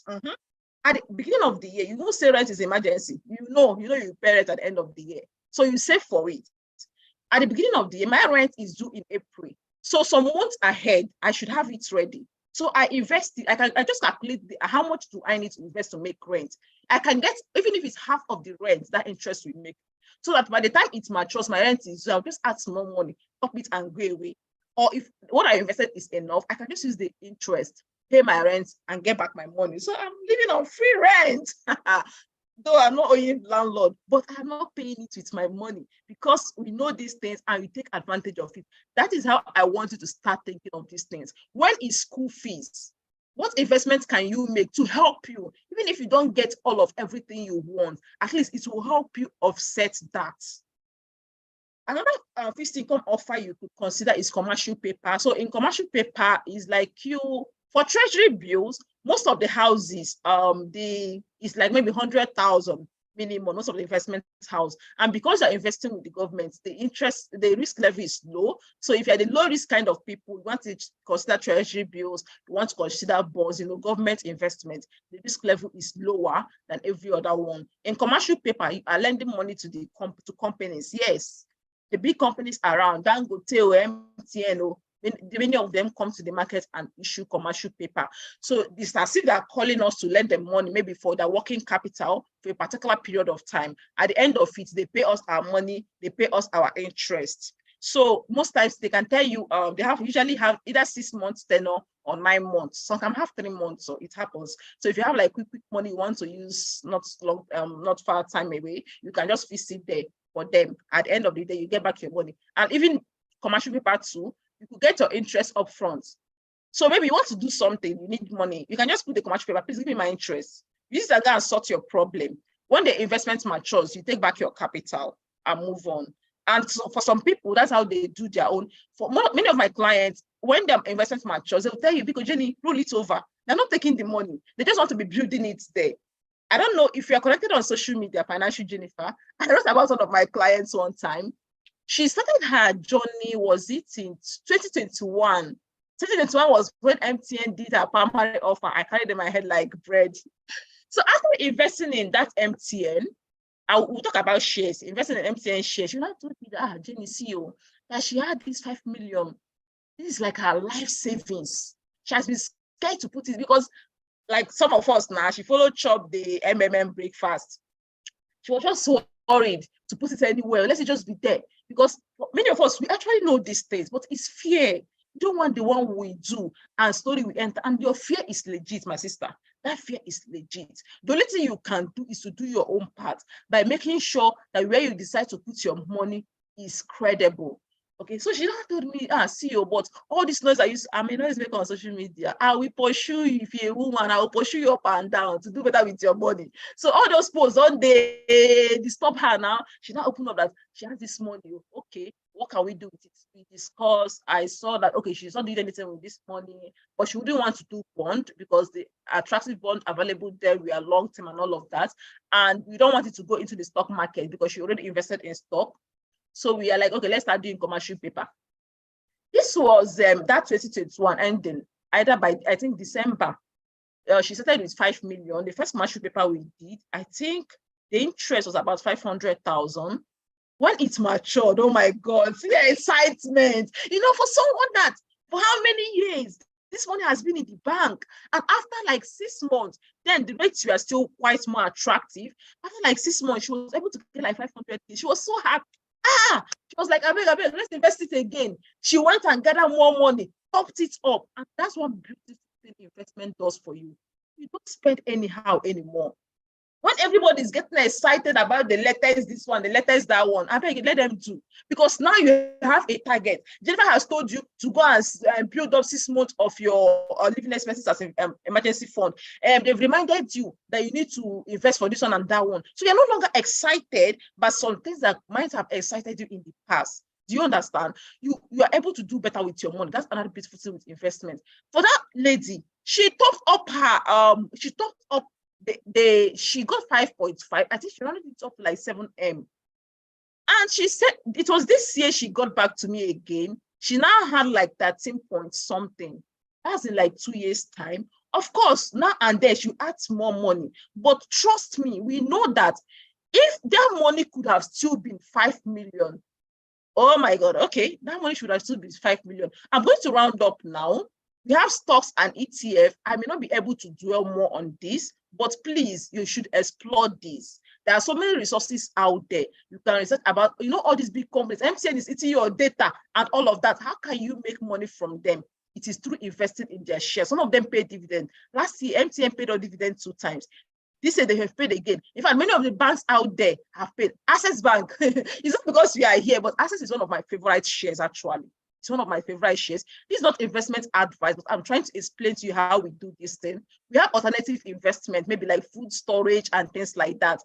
At the beginning of the year, you know, say rent is emergency. You know you pay rent at the end of the year. So you save for it. At the beginning of the year, my rent is due in April. So some months ahead, I should have it ready. So I invest it. I just calculate how much do I need to invest to make rent. I can get, even if it's half of the rent, that interest will make. so that by the time it matures, my rent is, I'll just add some more money, top it and go away. Or if what I invested is enough, I can just use the interest, pay my rent, and get back my money. So I'm living on free rent. Though I'm not owing landlord, but I'm not paying it with my money because we know these things and we take advantage of it. That is how I want you to start thinking of these things. When is school fees? What investments can you make to help you? Even if you don't get all of everything you want, at least it will help you offset that. Another fixed income offer you could consider is commercial paper. So in commercial paper is like for treasury bills, most of the houses, it's like maybe 100,000 minimum, most of the investment house. And because you're investing with the government, the risk level is low. So if you're the low risk kind of people, you want to consider treasury bills, you want to consider bonds, government investment, the risk level is lower than every other one. In commercial paper, you are lending money to companies. Yes, the big companies around, Dangote or MTN, many of them come to the market and issue commercial paper. So it's as if they're calling us to lend them money, maybe for their working capital for a particular period of time. At the end of it, they pay us our money, they pay us our interest. So most times they can tell you they usually have either 6 months tenor or 9 months. Some can have 3 months, so it happens. So if you have like quick money you want to use, not far time away, you can just fix it there for them. At the end of the day, you get back your money. And even commercial paper too, you could get your interest up front. So maybe you want to do something, you need money. You can just put the commercial paper, please give me my interest. Use that guy and sort your problem. When the investment matures, you take back your capital and move on. And so for some people, that's how they do their own. For many of my clients, when their investment matures, they'll tell you, because Jenny, roll it over. They're not taking the money. They just want to be building it there. I don't know if you're connected on social media, Financial Jennifer. I wrote about one of my clients one time. She started her journey, was it in 2021? 2021 was when MTN did her primary offer. I carried in my head like bread. So after investing in that MTN, we'll talk about shares, investing in MTN shares. She told me that, Jenny, CEO, that she had this 5 million. This is like her life savings. She has been scared to put it because, like some of us now, she followed Chop the MMM breakfast. She was just so worried to put it anywhere. Let it just be there. Because many of us, we actually know these things, but it's fear. You don't want the one we do and slowly we enter. And your fear is legit, my sister. That fear is legit. The only thing you can do is to do your own part by making sure that where you decide to put your money is credible. Okay, so she now told me, CEO, but all this noise I may not make on social media. I will pursue you. If you're a woman, I will pursue you up and down to do better with your body. So all those posts, all they disturb her now. She now opened up that she has this money. Okay, what can we do with it? We discussed. I saw that, okay, she's not doing anything with this money, but she wouldn't want to do bond because the attractive bond available there, we are long-term and all of that. And we don't want it to go into the stock market because she already invested in stock. So we are like, okay, let's start doing commercial paper. This was that 2021 ending, either by, I think, December. She started with 5 million. The first commercial paper we did, I think the interest was about 500,000. When it matured, oh my God, see the excitement. For someone that, for how many years, this money has been in the bank. And after like 6 months, then the rates were still quite more attractive. After like 6 months, she was able to get like 500,000. She was so happy. She was like, I beg, let's invest it again. She went and gathered more money, topped it up. And that's what beautiful investment does for you. You don't spend anyhow anymore. When everybody's getting excited about the letters, this one, the letters, that one, I beg you, let them do. Because now you have a target. Jennifer has told you to go and build up 6 months of your living expenses as an emergency fund. They've reminded you that you need to invest for this one and that one. So you're no longer excited by some things that might have excited you in the past. Do you understand? You are able to do better with your money. That's another beautiful thing with investment. For that lady, she topped up her, she got 5.5. I think she rounded it up like 7M. And she said it was this year she got back to me again. She now had like 13 point something. That's in like 2 years' time. Of course, now and then she adds more money. But trust me, we know that if that money could have still been 5 million, oh my God, okay, that money should have still been 5 million. I'm going to round up now. We have stocks and ETF. I may not be able to dwell more on this, but please, you should explore this. There are so many resources out there. You can research about, all these big companies. MTN is eating your data and all of that. How can you make money from them? It is through investing in their shares. Some of them pay dividend. Last year, MTN paid a dividend 2 times. This year, they have paid again. In fact, many of the banks out there have paid. Access Bank, it's not because we are here, but Access is one of my favorite shares, actually. It's one of my favorite shares. This is not investment advice, but I'm trying to explain to you how we do this thing. We have alternative investment, maybe like food storage and things like that.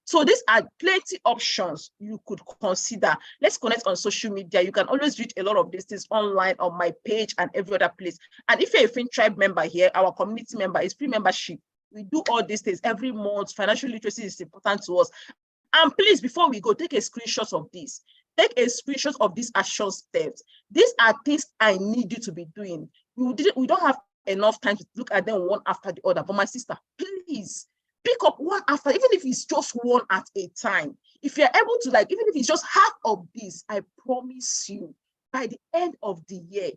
So these are plenty options you could consider. Let's connect on social media. You can always read a lot of these things online on my page and every other place. And if you're a FinTribe member here, our community member, is free membership. We do all these things every month. Financial literacy is important to us. And please, before we go, take a screenshot of this. Take a screenshot of these action steps. These are things I need you to be doing. We don't have enough time to look at them one after the other. But my sister, please, pick up one after, even if it's just one at a time. If you're able to, even if it's just half of this, I promise you, by the end of the year,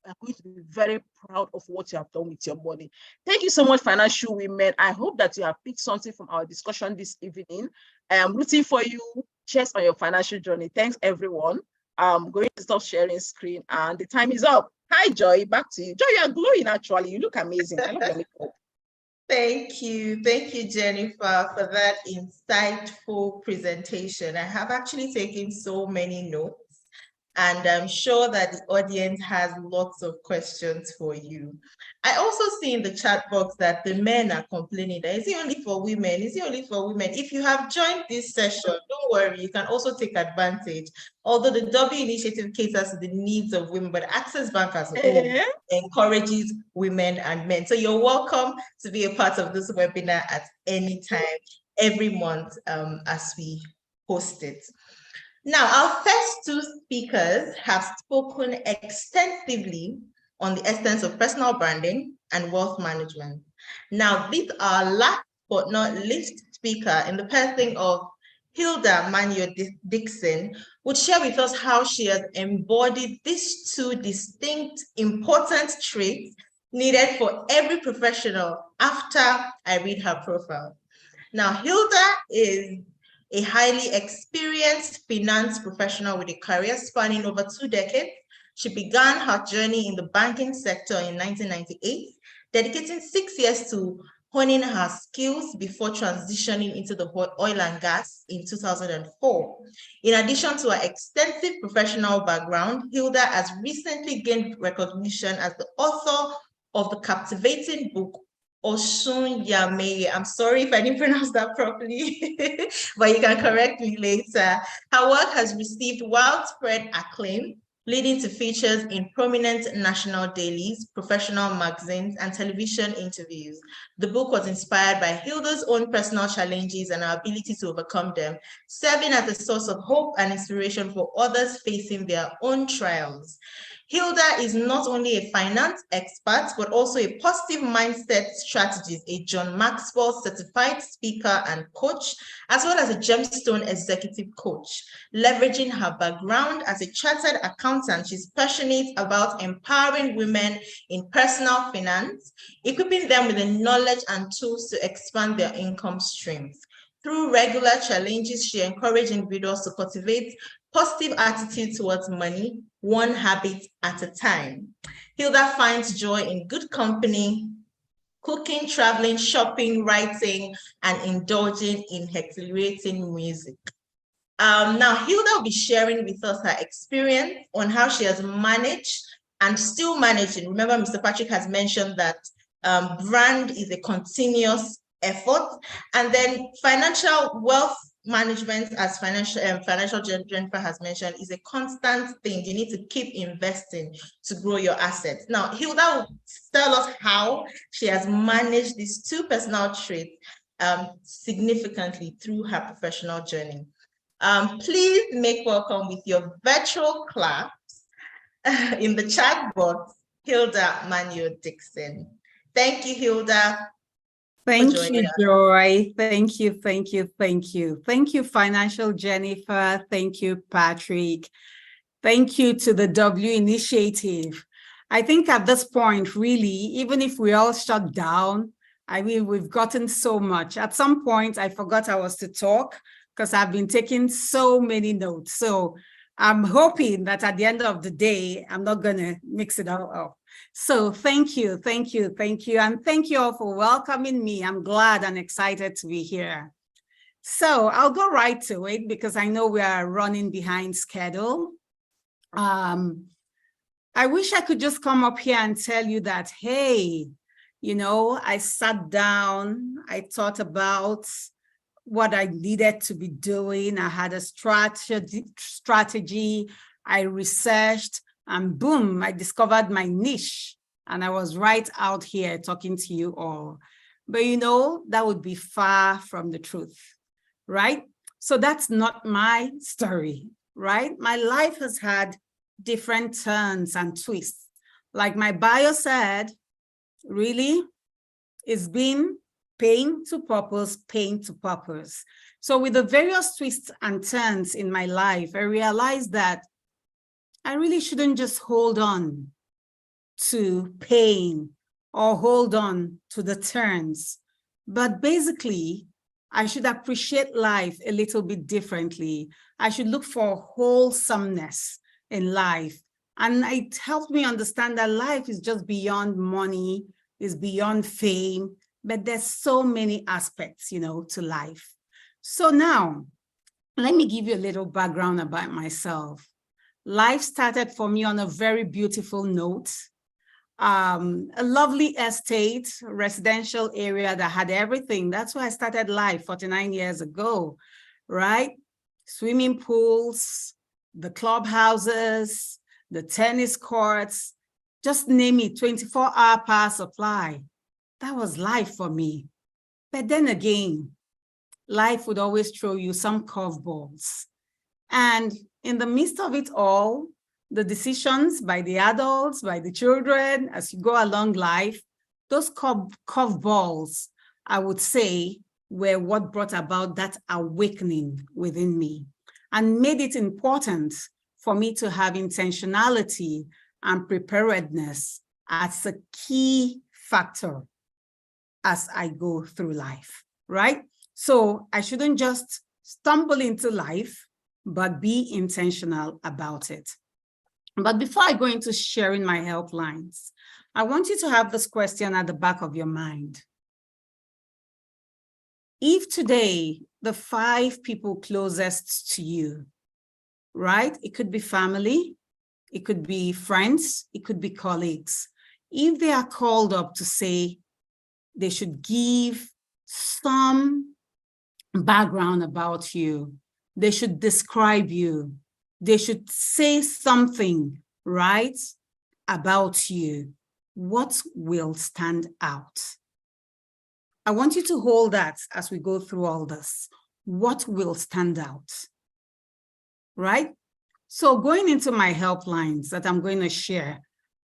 you're going to be very proud of what you have done with your money. Thank you so much, financial women. I hope that you have picked something from our discussion this evening. I am rooting for you. Cheers on your financial journey. Thanks, everyone. I'm going to stop sharing screen, and the time is up. Hi, Joy. Back to you. Joy, you're glowing, actually. You look amazing. I love your makeup. Thank you, Jennifer, for that insightful presentation. I have actually taken so many notes, and I'm sure that the audience has lots of questions for you. I also see in the chat box that the men are complaining that is it only for women? Is it only for women? If you have joined this session, don't worry, you can also take advantage. Although the W initiative caters to the needs of women, but Access Bank as a whole encourages women and men. So you're welcome to be a part of this webinar at any time, every month as we host it. Now, our first 2 speakers have spoken extensively on the essence of personal branding and wealth management. Now, this our last but not least speaker, in the person of Hilda Manio-Dixon, would share with us how she has embodied these 2 distinct, important traits needed for every professional after I read her profile. Now, Hilda is a highly experienced finance professional with a career spanning over 2 decades. She began her journey in the banking sector in 1998, dedicating 6 years to honing her skills before transitioning into the oil and gas in 2004. In addition to her extensive professional background, Hilda has recently gained recognition as the author of the captivating book, Osun Yameye. I'm sorry if I didn't pronounce that properly, but you can correct me later. Her work has received widespread acclaim, leading to features in prominent national dailies, professional magazines, and television interviews. The book was inspired by Hilda's own personal challenges and her ability to overcome them, serving as a source of hope and inspiration for others facing their own trials. Hilda is not only a finance expert, but also a positive mindset strategist, a John Maxwell certified speaker and coach, as well as a Gemstone executive coach. Leveraging her background as a chartered accountant, she's passionate about empowering women in personal finance, equipping them with the knowledge and tools to expand their income streams. Through regular challenges, she encourages individuals to cultivate positive attitude towards money, one habit at a time. Hilda finds joy in good company, cooking, traveling, shopping, writing, and indulging in exhilarating music. Now, Hilda will be sharing with us her experience on how she has managed and still managing. Remember, Mr. Patrick has mentioned that brand is a continuous effort, and then financial wealth management, as financial Jennifer has mentioned, is a constant thing. You need to keep investing to grow your assets. Now, Hilda will tell us how she has managed these 2 personal traits significantly through her professional journey. Please make welcome with your virtual claps in the chat box, Hilda Manio-Dixon. Thank you, Hilda. Thank you, Joy. Thank you, thank you, thank you. Thank you, Financial Jennifer. Thank you, Patrick. Thank you to the W Initiative. I think at this point, really, even if we all shut down I mean, we've gotten so much. At some point, I forgot I was to talk because I've been taking so many notes. So I'm hoping that at the end of the day, I'm not going to mix it all up. So thank you, thank you, thank you. And thank you all for welcoming me. I'm glad and excited to be here. So I'll go right to it because I know we are running behind schedule. I wish I could just come up here and tell you that, hey, you know, I sat down, I thought about what I needed to be doing. I had a strategy, I researched, and boom, I discovered my niche. And I was right out here talking to you all. But you know, that would be far from the truth, right? So that's not my story, right? My life has had different turns and twists. Like my bio said, really, it's been pain to purpose, pain to purpose. So with the various twists and turns in my life, I realized that I really shouldn't just hold on to pain or hold on to the turns, but basically, I should appreciate life a little bit differently. I should look for wholesomeness in life. And it helped me understand that life is just beyond money, is beyond fame, but there's so many aspects, you know, to life. So now, let me give you a little background about myself. Life started for me on a very beautiful note. A lovely estate, residential area that had everything. That's where I started life 49 years ago, right? Swimming pools, the clubhouses, the tennis courts, just name it, 24-hour power supply. That was life for me. But then again, life would always throw you some curveballs. And in the midst of it all, the decisions by the adults, by the children, as you go along life, those curveballs, I would say, were what brought about that awakening within me and made it important for me to have intentionality and preparedness as a key factor as I go through life, right? So I shouldn't just stumble into life, but be intentional about it. But before I go into sharing my helplines, I want you to have this question at the back of your mind. If today, the 5 people closest to you, right? It could be family, it could be friends, it could be colleagues. If they are called up to say they should give some background about you, they should describe you, they should say something, right, about you, what will stand out? I want you to hold that as we go through all this. What will stand out, right? So going into my helplines that I'm going to share,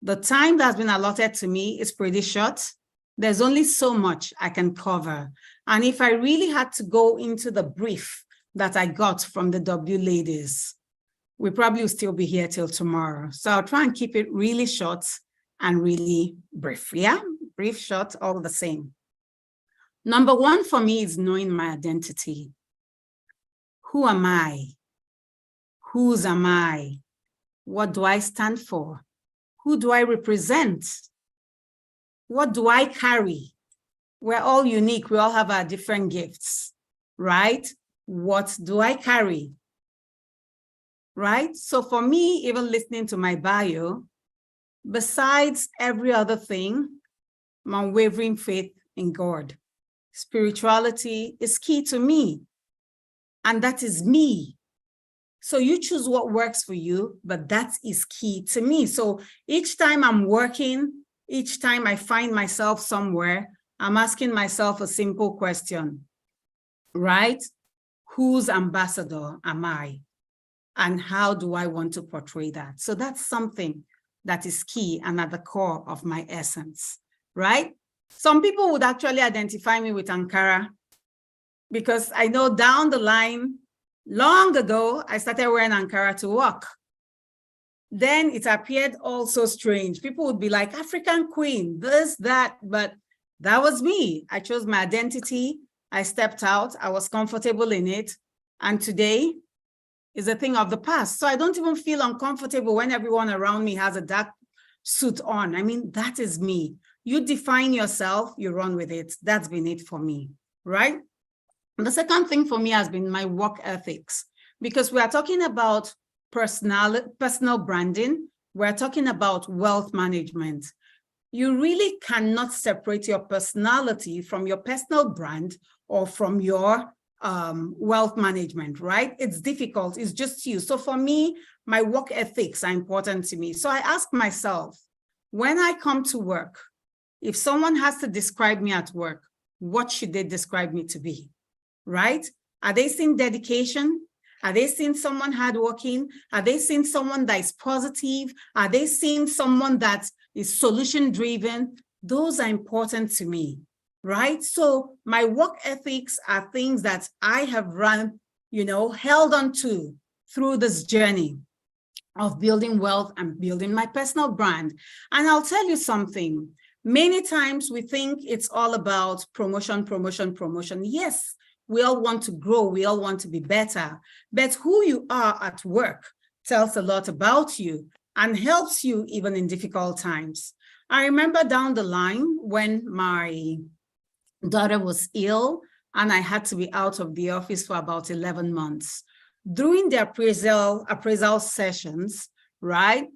the time that's been allotted to me is pretty short. There's only so much I can cover. And if I really had to go into the brief that I got from the W ladies, we probably will still be here till tomorrow. So I'll try and keep it really short and really brief. Yeah, brief, short, all the same. Number 1 for me is knowing my identity. Who am I? Whose am I? What do I stand for? Who do I represent? What do I carry? We're all unique. We all have our different gifts, right? What do I carry? Right? So for me, even listening to my bio, besides every other thing, my unwavering faith in God. Spirituality is key to me, and that is me. So you choose what works for you, but that is key to me. So each time I'm working, each time I find myself somewhere, I'm asking myself a simple question, right? Whose ambassador am I? And how do I want to portray that? So that's something that is key and at the core of my essence, right? Some people would actually identify me with Ankara because I know down the line, long ago, I started wearing Ankara to work. Then it appeared all so strange. People would be like, African queen, this, that, but That was me. I chose my identity. I stepped out. I was comfortable in it. And today is a thing of the past. So I don't even feel uncomfortable when everyone around me has a dark suit on. I mean, that is me. You define yourself, you run with it. That's been it for me, right? And the second thing for me has been my work ethics, because we are talking about personal branding. We're talking about wealth management. You really cannot separate your personality from your personal brand or from your wealth management, right? It's difficult, it's just you. So for me, my work ethics are important to me. So I ask myself, when I come to work, if someone has to describe me at work, what should they describe me to be, right? Are they seeing dedication? Are they seeing someone hardworking? Are they seeing someone that is positive? Are they seeing someone that is solution-driven? Those are important to me, right? So my work ethics are things that I have run, held on to through this journey of building wealth and building my personal brand. And I'll tell you something, many times we think it's all about promotion, promotion, promotion. Yes, we all want to grow, we all want to be better, but who you are at work tells a lot about you and helps you even in difficult times. I remember down the line when my daughter was ill and I had to be out of the office for about 11 months. During the appraisal sessions, right,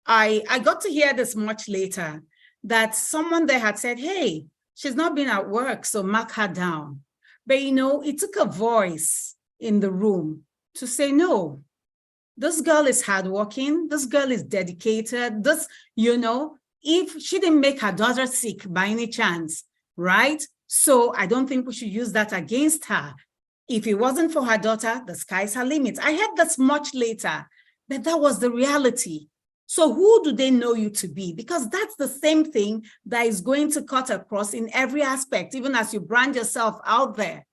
I got to hear this much later, that someone there had said, hey, she's not been at work, so mark her down. But it took a voice in the room to say, no, this girl is hardworking, this girl is dedicated, if she didn't make her daughter sick by any chance, right? So I don't think we should use that against her. If it wasn't for her daughter, the sky's her limit. I heard this much later, but that was the reality. So who do they know you to be? Because that's the same thing that is going to cut across in every aspect, even as you brand yourself out there.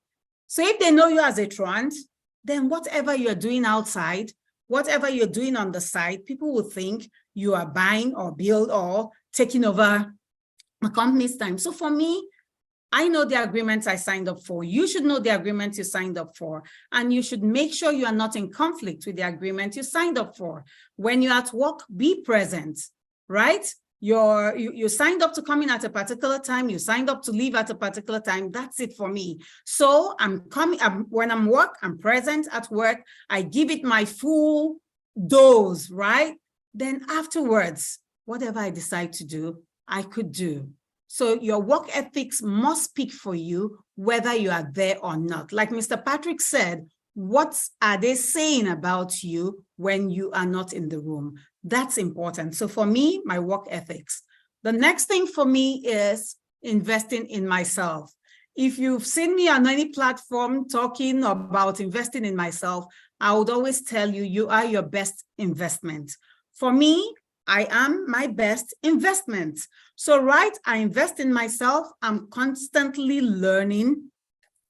So if they know you as a trend, then whatever you're doing outside, whatever you're doing on the side, people will think you are buying or build or taking over a company's time. So for me, I know the agreements I signed up for. You should know the agreements you signed up for. And you should make sure you are not in conflict with the agreement you signed up for. When you're at work, be present, right? You signed up to come in at a particular time. You signed up to leave at a particular time. That's it for me. So when I'm work, I'm present at work. I give it my full dose, right? Then afterwards, whatever I decide to do, I could do. So your work ethics must speak for you, whether you are there or not. Like Mr. Patrick said, what are they saying about you when you are not in the room? That's important. So for me, my work ethics. The next thing for me is investing in myself. If you've seen me on any platform talking about investing in myself, I would always tell you, you are your best investment. For me, I am my best investment. So, right, I invest in myself. I'm constantly learning,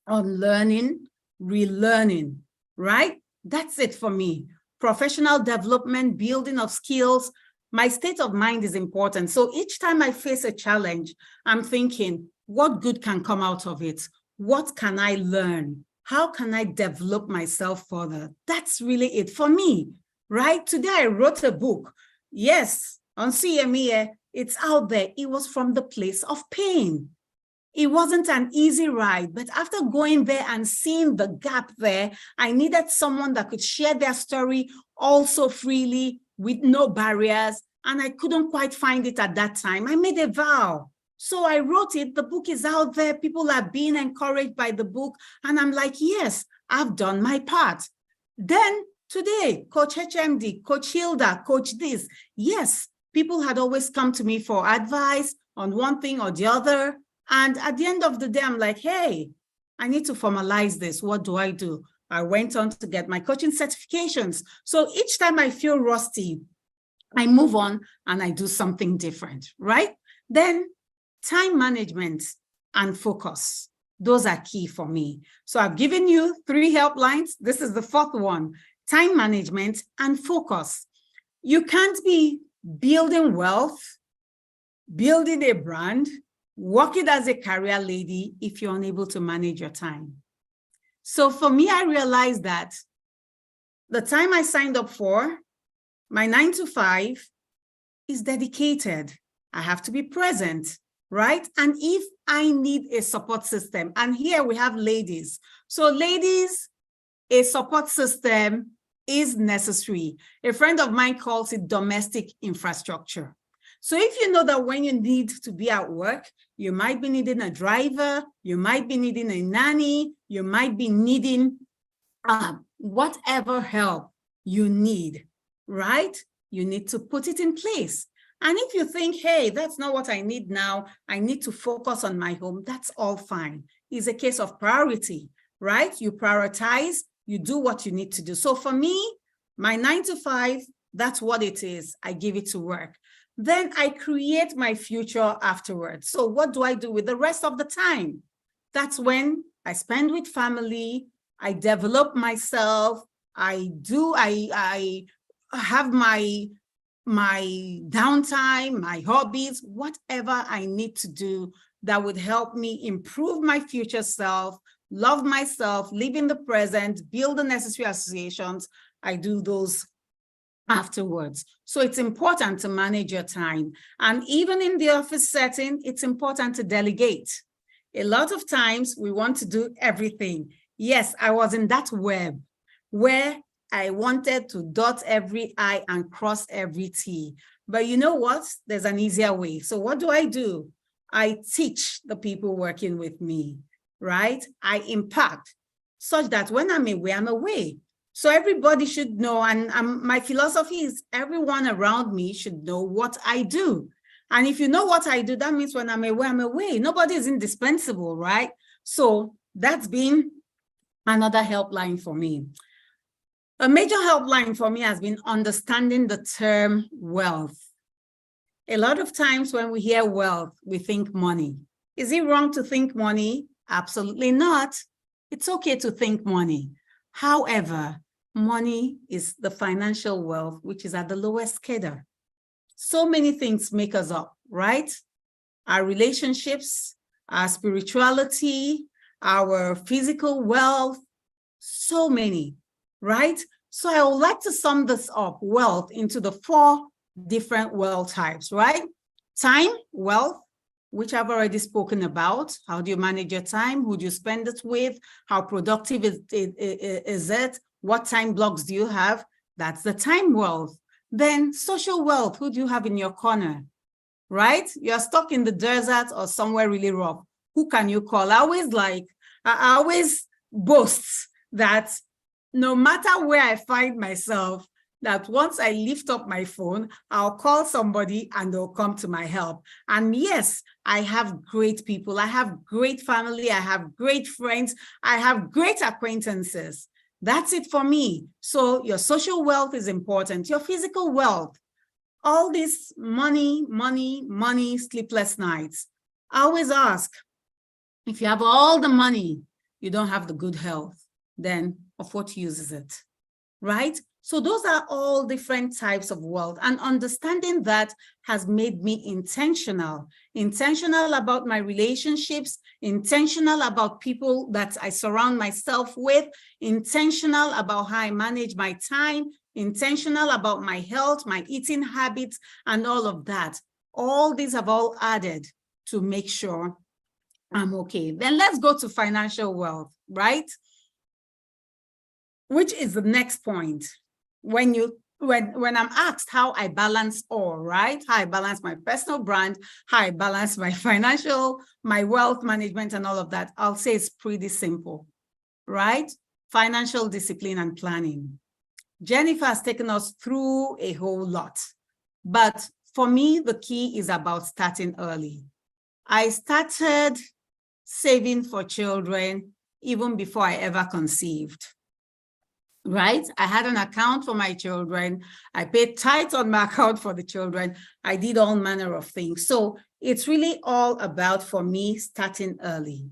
unlearning, relearning, right? That's it for me. Professional development, building of skills. My state of mind is important. So each time I face a challenge, I'm thinking, what good can come out of it? What can I learn? How can I develop myself further? That's really it for me, right? Today I wrote a book. Yes, on CME, it's out there. It was from the place of pain. It wasn't an easy ride, but after going there and seeing the gap there, I needed someone that could share their story also freely with no barriers. And I couldn't quite find it at that time. I made a vow. So I wrote it. The book is out there. People are being encouraged by the book. And I'm like, yes, I've done my part. Then today, Coach HMD, Coach Hilda, Coach this. Yes, people had always come to me for advice on one thing or the other. And at the end of the day, I'm like, hey, I need to formalize this. What do? I went on to get my coaching certifications. So each time I feel rusty, I move on and I do something different, right? Then time management and focus. Those are key for me. So I've given you 3 helplines. This is the 4th one. Time management and focus. You can't be building wealth, building a brand, Work it as a career lady if you're unable to manage your time. So for me, I realized that the time I signed up for, my 9 to 5, is dedicated. I have to be present, right? And if I need a support system, and here we have ladies. So ladies, a support system is necessary. A friend of mine calls it domestic infrastructure. So if you know that when you need to be at work, you might be needing a driver, you might be needing a nanny, you might be needing whatever help you need, right? You need to put it in place. And if you think, hey, that's not what I need now, I need to focus on my home, that's all fine. It's a case of priority, right? You prioritize, you do what you need to do. So for me, my 9 to 5, that's what it is. I give it to work. Then I create my future afterwards. So what do I do with the rest of the time? That's when I spend with family, I develop myself, I have my downtime, my hobbies, whatever I need to do that would help me improve my future self, love myself, live in the present, build the necessary associations. I do those afterwards. So it's important to manage your time. And even in the office setting, it's important to delegate. A lot of times we want to do everything. Yes, I was in that web where I wanted to dot every I and cross every T. But you know what? There's an easier way. So what do? I teach the people working with me, right? I impact such that when I'm away, I'm away. So everybody should know, and my philosophy is everyone around me should know what I do. And if you know what I do, that means when I'm away, I'm away. Nobody is indispensable, right? So that's been another helpline for me. A major helpline for me has been understanding the term wealth. A lot of times when we hear wealth, we think money. Is it wrong to think money? Absolutely not. It's okay to think money. However, money is the financial wealth, which is at the lowest cadre. So many things make us up, right? Our relationships, our spirituality, our physical wealth, so many, right? So I would like to sum this up, wealth, into the 4 different wealth types, right? Time, wealth, which I've already spoken about. How do you manage your time? Who do you spend it with? How productive is it? What time blocks do you have? That's the time wealth. Then social wealth, who do you have in your corner, right? You're stuck in the desert or somewhere really rough. Who can you call? I always boast that no matter where I find myself, that once I lift up my phone, I'll call somebody and they'll come to my help. And yes, I have great people. I have great family. I have great friends. I have great acquaintances. That's it for me. So your social wealth is important. Your physical wealth, all this money, sleepless nights. I always ask, if you have all the money, you don't have the good health, then of what use is it, right? So those are all different types of wealth, and understanding that has made me intentional about my relationships, intentional about people that I surround myself with, intentional about how I manage my time, intentional about my health, my eating habits, and all of that. All these have all added to make sure I'm okay. Then let's go to financial wealth, right? Which is the next point. When I'm asked how I balance all, right? How I balance my personal brand, how I balance my financial, my wealth management and all of that, I'll say it's pretty simple, right? Financial discipline and planning. Jennifer has taken us through a whole lot, but for me, the key is about starting early. I started saving for children even before I ever conceived. Right? I had an account for my children. I paid tithe on my account for the children. I did all manner of things. So it's really all about, for me, starting early,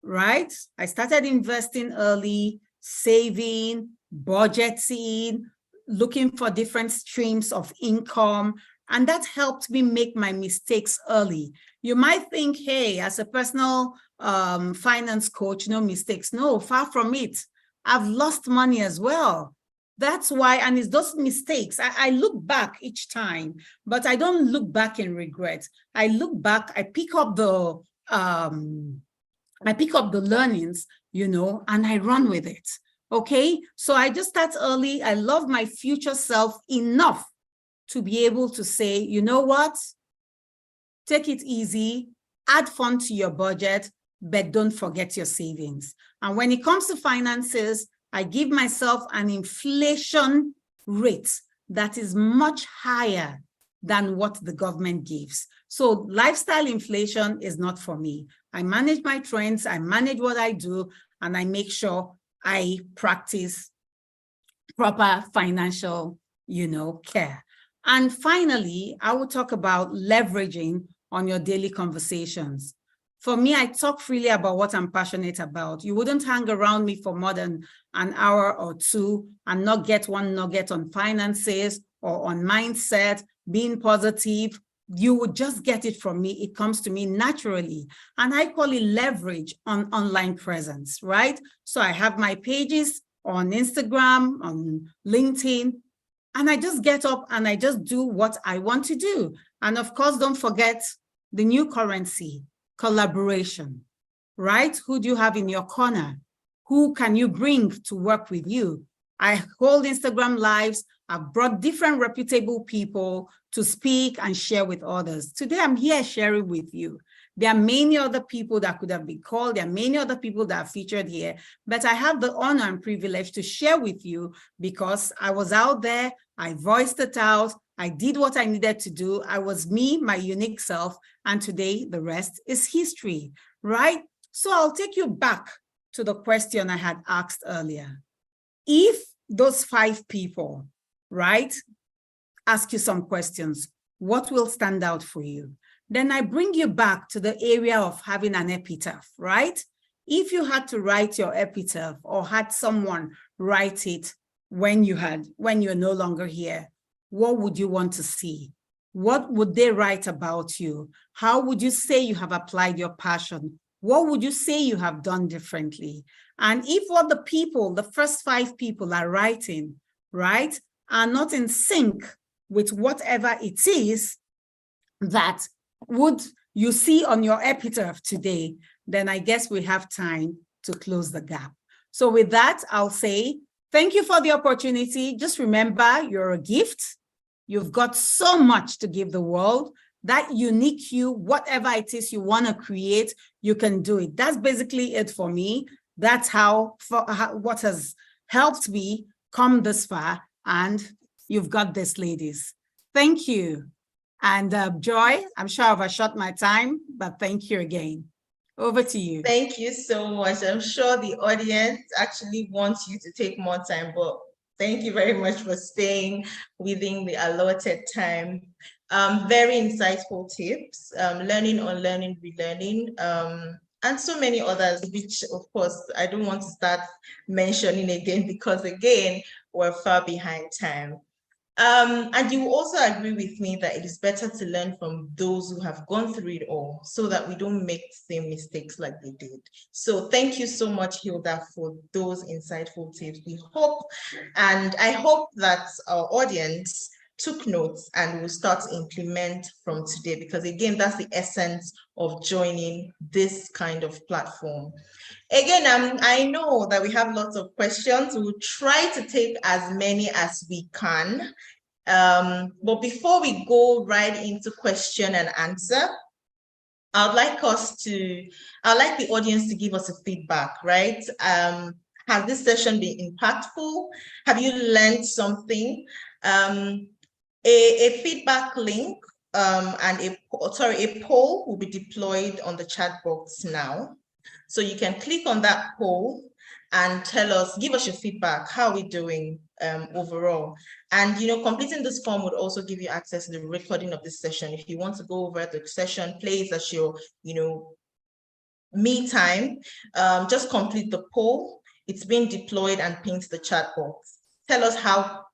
right? I started investing early, saving, budgeting, looking for different streams of income. And that helped me make my mistakes early. You might think, hey, as a personal finance coach, no mistakes. No, far from it. I've lost money as well. That's why, and it's those mistakes. I look back each time, but I don't look back in regret. I look back, I pick up the learnings, and I run with it. Okay, so I just start early. I love my future self enough to be able to say, you know what? Take it easy, add fun to your budget, but don't forget your savings. And when it comes to finances, I give myself an inflation rate that is much higher than what the government gives. So lifestyle inflation is not for me. I manage my trends, I manage what I do, and I make sure I practice proper financial, care. And finally, I will talk about leveraging on your daily conversations. For me, I talk freely about what I'm passionate about. You wouldn't hang around me for more than an hour or two and not get one nugget on finances or on mindset, being positive. You would just get it from me. It comes to me naturally. And I call it leverage on online presence, right? So I have my pages on Instagram, on LinkedIn, and I just get up and I just do what I want to do. And of course, don't forget the new currency, collaboration, right? Who do you have in your corner? Who can you bring to work with you? I hold Instagram lives. I've brought different reputable people to speak and share with others. Today, I'm here sharing with you. There are many other people that could have been called. There are many other people that are featured here, but I have the honor and privilege to share with you because I was out there, I voiced it out, I did what I needed to do. I was me, my unique self, and today the rest is history, right? So I'll take you back to the question I had asked earlier. If those 5 people, right, ask you some questions, what will stand out for you? Then I bring you back to the area of having an epitaph, right? If you had to write your epitaph or had someone write it when you're no longer here, what would you want to see? What would they write about you? How would you say you have applied your passion? What would you say you have done differently? And if what the people, the first 5 people are writing, right, are not in sync with whatever it is that would you see on your epitaph today, then I guess we have time to close the gap. So with that, I'll say, thank you for the opportunity. Just remember, you're a gift. You've got so much to give the world. That unique you, whatever it is you want to create, you can do it. That's basically it for me. That's what has helped me come this far. And you've got this, ladies. Thank you. And Joy, I'm sure I've shot my time, but thank you again. Over to you. Thank you so much. I'm sure the audience actually wants you to take more time, but thank you very much for staying within the allotted time. Very insightful tips, learning, unlearning, relearning, and so many others, which of course, I don't want to start mentioning again, because again, we're far behind time. And you also agree with me that it is better to learn from those who have gone through it all so that we don't make the same mistakes like they did. So thank you so much, Hilda, for those insightful tips. I hope that our audience took notes and will start to implement from today, because again, that's the essence of joining this kind of platform. Again, I know that we have lots of questions. We'll try to take as many as we can. But before we go right into question and answer, I'd like the audience to give us a feedback, right? Has this session been impactful? Have you learned something? A feedback link and a poll will be deployed on the chat box now. So you can click on that poll and give us your feedback. How are we doing overall? And completing this form would also give you access to the recording of this session. If you want to go over the session, play it as your me time, just complete the poll. It's being deployed and pinned to the chat box. Tell us how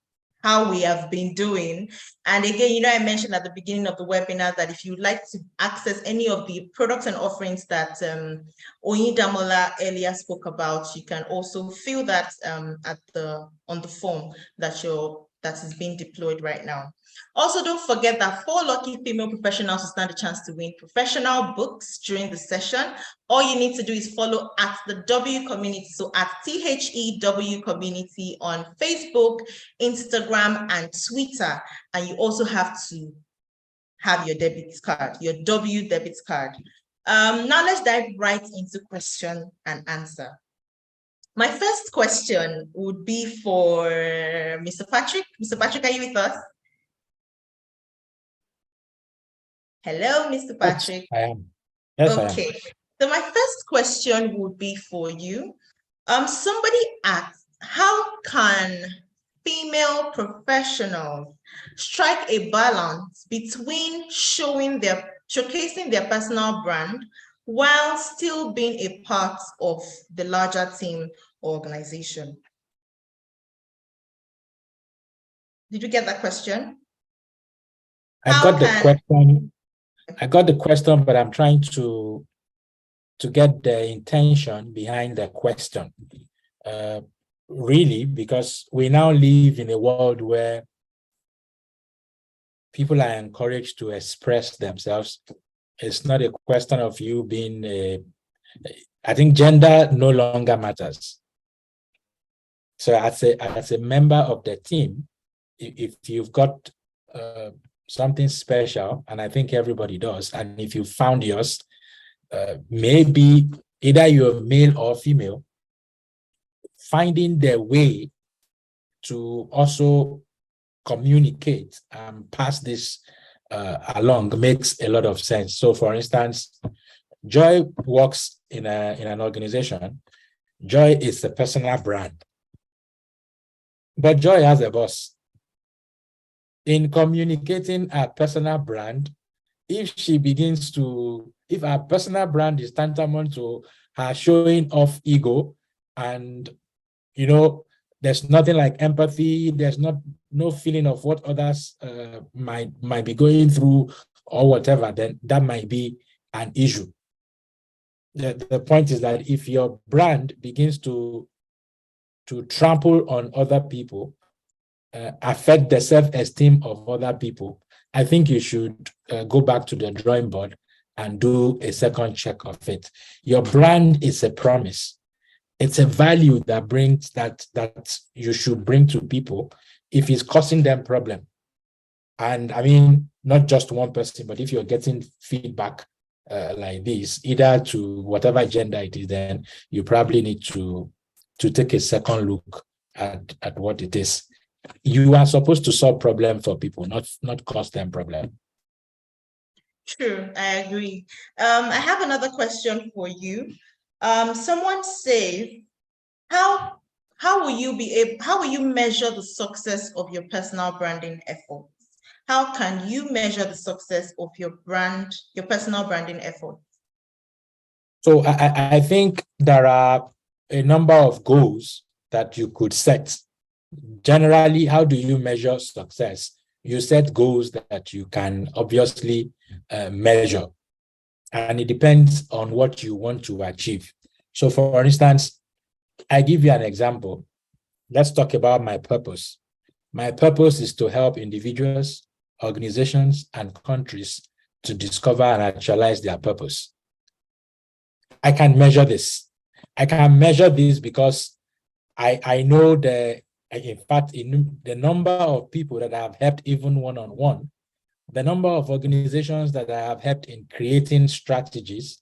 how we have been doing. And again, I mentioned at the beginning of the webinar that if you'd like to access any of the products and offerings that Oyedamola earlier spoke about, you can also fill that on the form that is being deployed right now. Also, don't forget that 4 lucky female professionals will stand a chance to win professional books during the session. All you need to do is follow at the W Community, so at THEW Community on Facebook, Instagram, and Twitter. And you also have to have your debit card, your W debit card. Now let's dive right into question and answer. My first question would be for Mr. Patrick. Mr. Patrick, are you with us? Hello, Mr. Patrick. Yes, I am. Yes, okay. I am. So my first question would be for you. Somebody asked, how can female professionals strike a balance between showcasing their personal brand while still being a part of the larger team or organization? Did you get that question? I got the question, but I'm trying to get the intention behind the question. Really, because we now live in a world where people are encouraged to express themselves. It's not a question of you being I think gender no longer matters. So as a member of the team, if you've got something special, and I think everybody does, and if you found yours, maybe either you're male or female, finding their way to also communicate and pass this along makes a lot of sense. So for instance, Joy works in an organization. Joy is a personal brand, but Joy has a boss. In communicating a personal brand, if our personal brand is tantamount to her showing off ego, and there's nothing like empathy, there's no feeling of what others might be going through or whatever, then that might be an issue. The point is that if your brand begins to trample on other people, affect the self-esteem of other people, I think you should go back to the drawing board and do a second check of it. Your brand is a promise. It's a value that you should bring to people if it's causing them problem. And I mean, not just one person, but if you're getting feedback like this, either to whatever gender it is, then you probably need to take a second look at what it is. You are supposed to solve problem for people, not cause them problem. True, I agree. I have another question for you. Someone says, how will you measure the success of your personal branding efforts? How can you measure the success of your personal branding efforts? So I think there are a number of goals that you could set. Generally, how do you measure success? You set goals that you can obviously measure, and it depends on what you want to achieve. So for instance, I give you an example. Let's talk about my purpose. My purpose is to help individuals, organizations, and countries to discover and actualize their purpose. I can measure this. I can measure this because I know in fact, in the number of people that I have helped even one-on-one, the number of organizations that I have helped in creating strategies,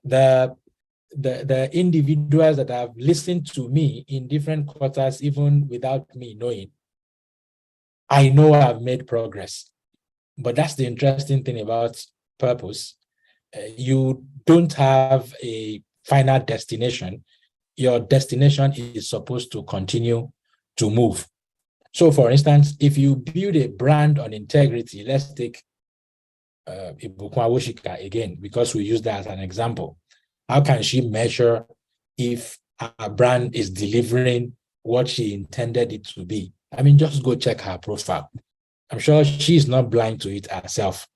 the individuals that have listened to me in different quarters, even without me knowing, I know I've made progress. But that's the interesting thing about purpose. You don't have a final destination. Your destination is supposed to continue to move. So for instance, if you build a brand on integrity, let's take Ibukwa Woshika again, because we use that as an example. How can she measure if a brand is delivering what she intended it to be? I mean, just go check her profile. I'm sure she's not blind to it herself.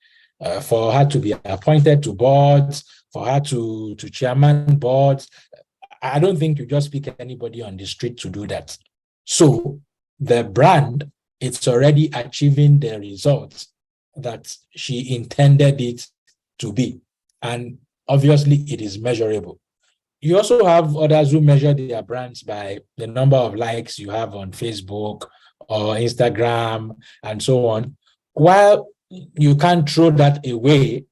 For her to be appointed to boards, for her to chairman boards, I don't think you just pick anybody on the street to do that. So the brand, it's already achieving the results that she intended it to be. And obviously it is measurable. You also have others who measure their brands by the number of likes you have on Facebook or Instagram and so on. While you can't throw that away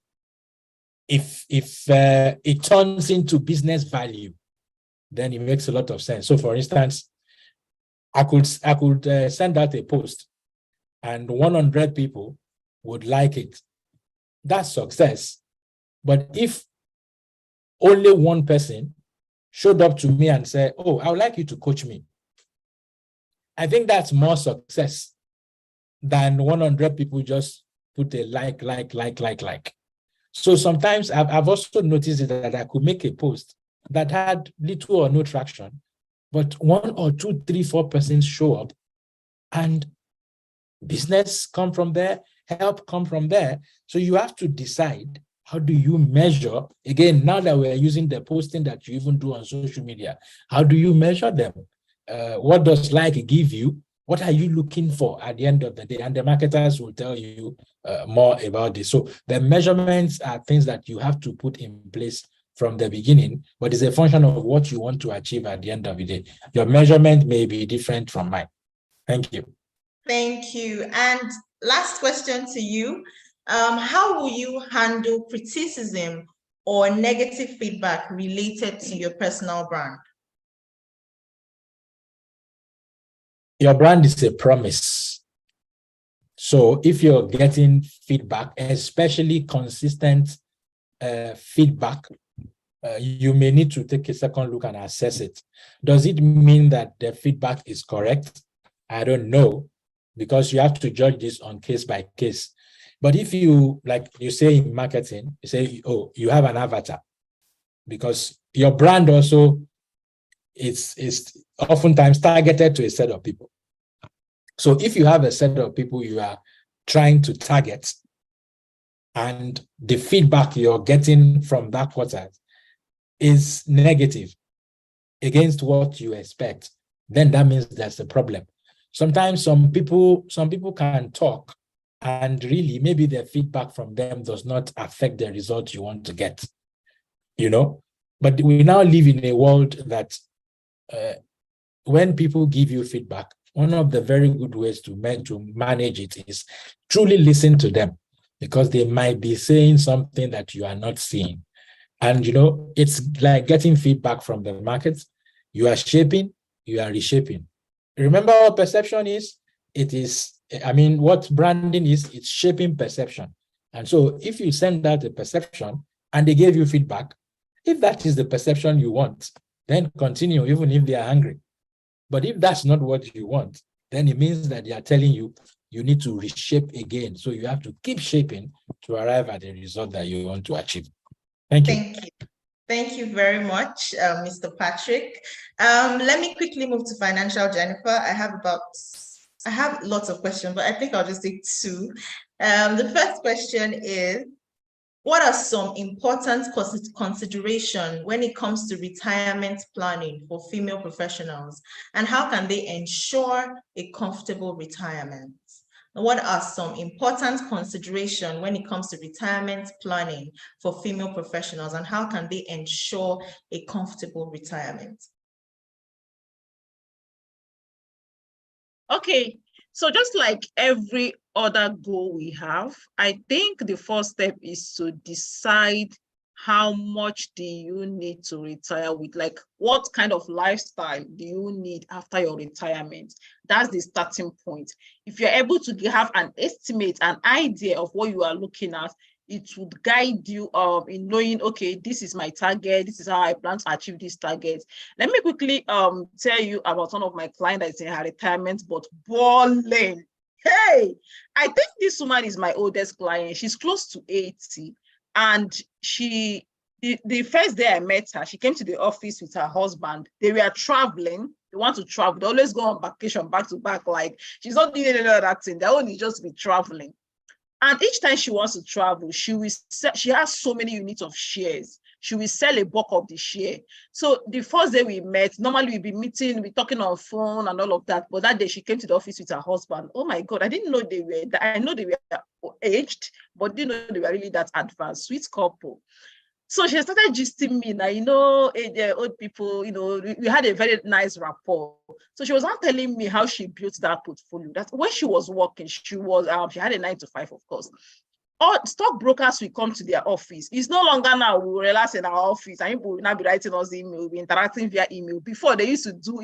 if it turns into business value, then it makes a lot of sense. So for instance, I could send out a post and 100 people would like it. That's success. But if only one person showed up to me and said, oh, I would like you to coach me, I think that's more success than 100 people just put a like. So sometimes I've also noticed that I could make a post that had little or no traction, but 1 or 2, 3, 4 persons show up and business come from there, help come from there. So you have to decide, how do you measure? Again, now that we're using the posting that you even do on social media, how do you measure them? What does like give you? What are you looking for at the end of the day? And the marketers will tell you more about this. So the measurements are things that you have to put in place from the beginning, but it's a function of what you want to achieve at the end of the day. Your measurement may be different from mine. Thank you. Thank you. And last question to you. How will you handle criticism or negative feedback related to your personal brand? Your brand is a promise. So if you're getting feedback, especially consistent feedback, you may need to take a second look and assess it. Does it mean that the feedback is correct? I don't know, because you have to judge this on case by case. But if you, like you say in marketing, you say, oh, you have an avatar, because your brand also is oftentimes targeted to a set of people. So if you have a set of people you are trying to target, and the feedback you're getting from that quarter is negative against what you expect, then that means there's a problem. Sometimes some people can talk, and really maybe the feedback from them does not affect the result you want to get, you know. But we now live in a world that when people give you feedback, one of the very good ways to manage it is truly listen to them, because they might be saying something that you are not seeing. And, you know, it's like getting feedback from the market. You are shaping, you are reshaping. Remember what perception is? It is, I mean, what branding is, it's shaping perception. And so if you send out a perception and they gave you feedback, if that is the perception you want, then continue, even if they are angry. But if that's not what you want, then it means that they are telling you you need to reshape again. So you have to keep shaping to arrive at the result that you want to achieve. Thank you. Thank you. Thank you very much, Mr. Patrick. Let me quickly move to financial Jennifer. I have lots of questions, but I think I'll just take 2. The first question is, what are some important considerations when it comes to retirement planning for female professionals, and how can they ensure a comfortable retirement? What are some important considerations when it comes to retirement planning for female professionals, and how can they ensure a comfortable retirement? Okay, so just like every other goal we have, I think the first step is to decide how much do you need to retire with, like what kind of lifestyle do you need after your retirement? That's the starting point. If you're able to have an estimate, an idea of what you are looking at, it would guide you in knowing, okay, this is my target, this is how I plan to achieve this target. Let me quickly tell you about one of my clients that is in her retirement, but balling. Hey, I think this woman is my oldest client. She's close to 80, and she The first day I met her, she came to the office with her husband. They were traveling. They want to travel. They always go on vacation back to back. Like, she's not doing any of that thing. They only just be traveling. And each time she wants to travel, she has so many units of shares. She will sell a bulk of the share. So the first day we met, normally we'd be meeting, we're talking on phone and all of that. But that day she came to the office with her husband. Oh my God, I didn't know they were, I know they were aged, but didn't know they were really that advanced. Sweet couple. So she started gisting me now, old people, we had a very nice rapport. So she was not telling me how she built that portfolio. That when she was working, she had a 9 to 5, of course. All stockbrokers will come to their office. It's no longer now we relax in our office and people will now be writing us email, we'll be interacting via email. Before, they used to do,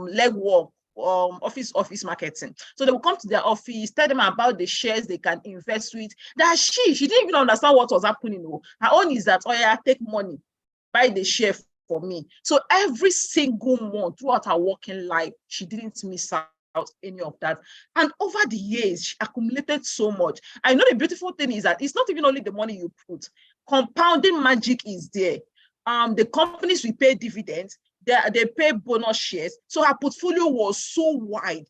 leg work, office marketing. So they will come to their office, tell them about the shares they can invest with. That she didn't even understand what was happening. Her own is that, oh yeah, take money, buy the share for me. So every single month throughout her working life, she didn't miss out any of that. And over the years, she accumulated so much. I know the beautiful thing is that it's not even only the money you put. Compounding magic is there. The companies will pay dividends, they pay bonus shares. So her portfolio was so wide.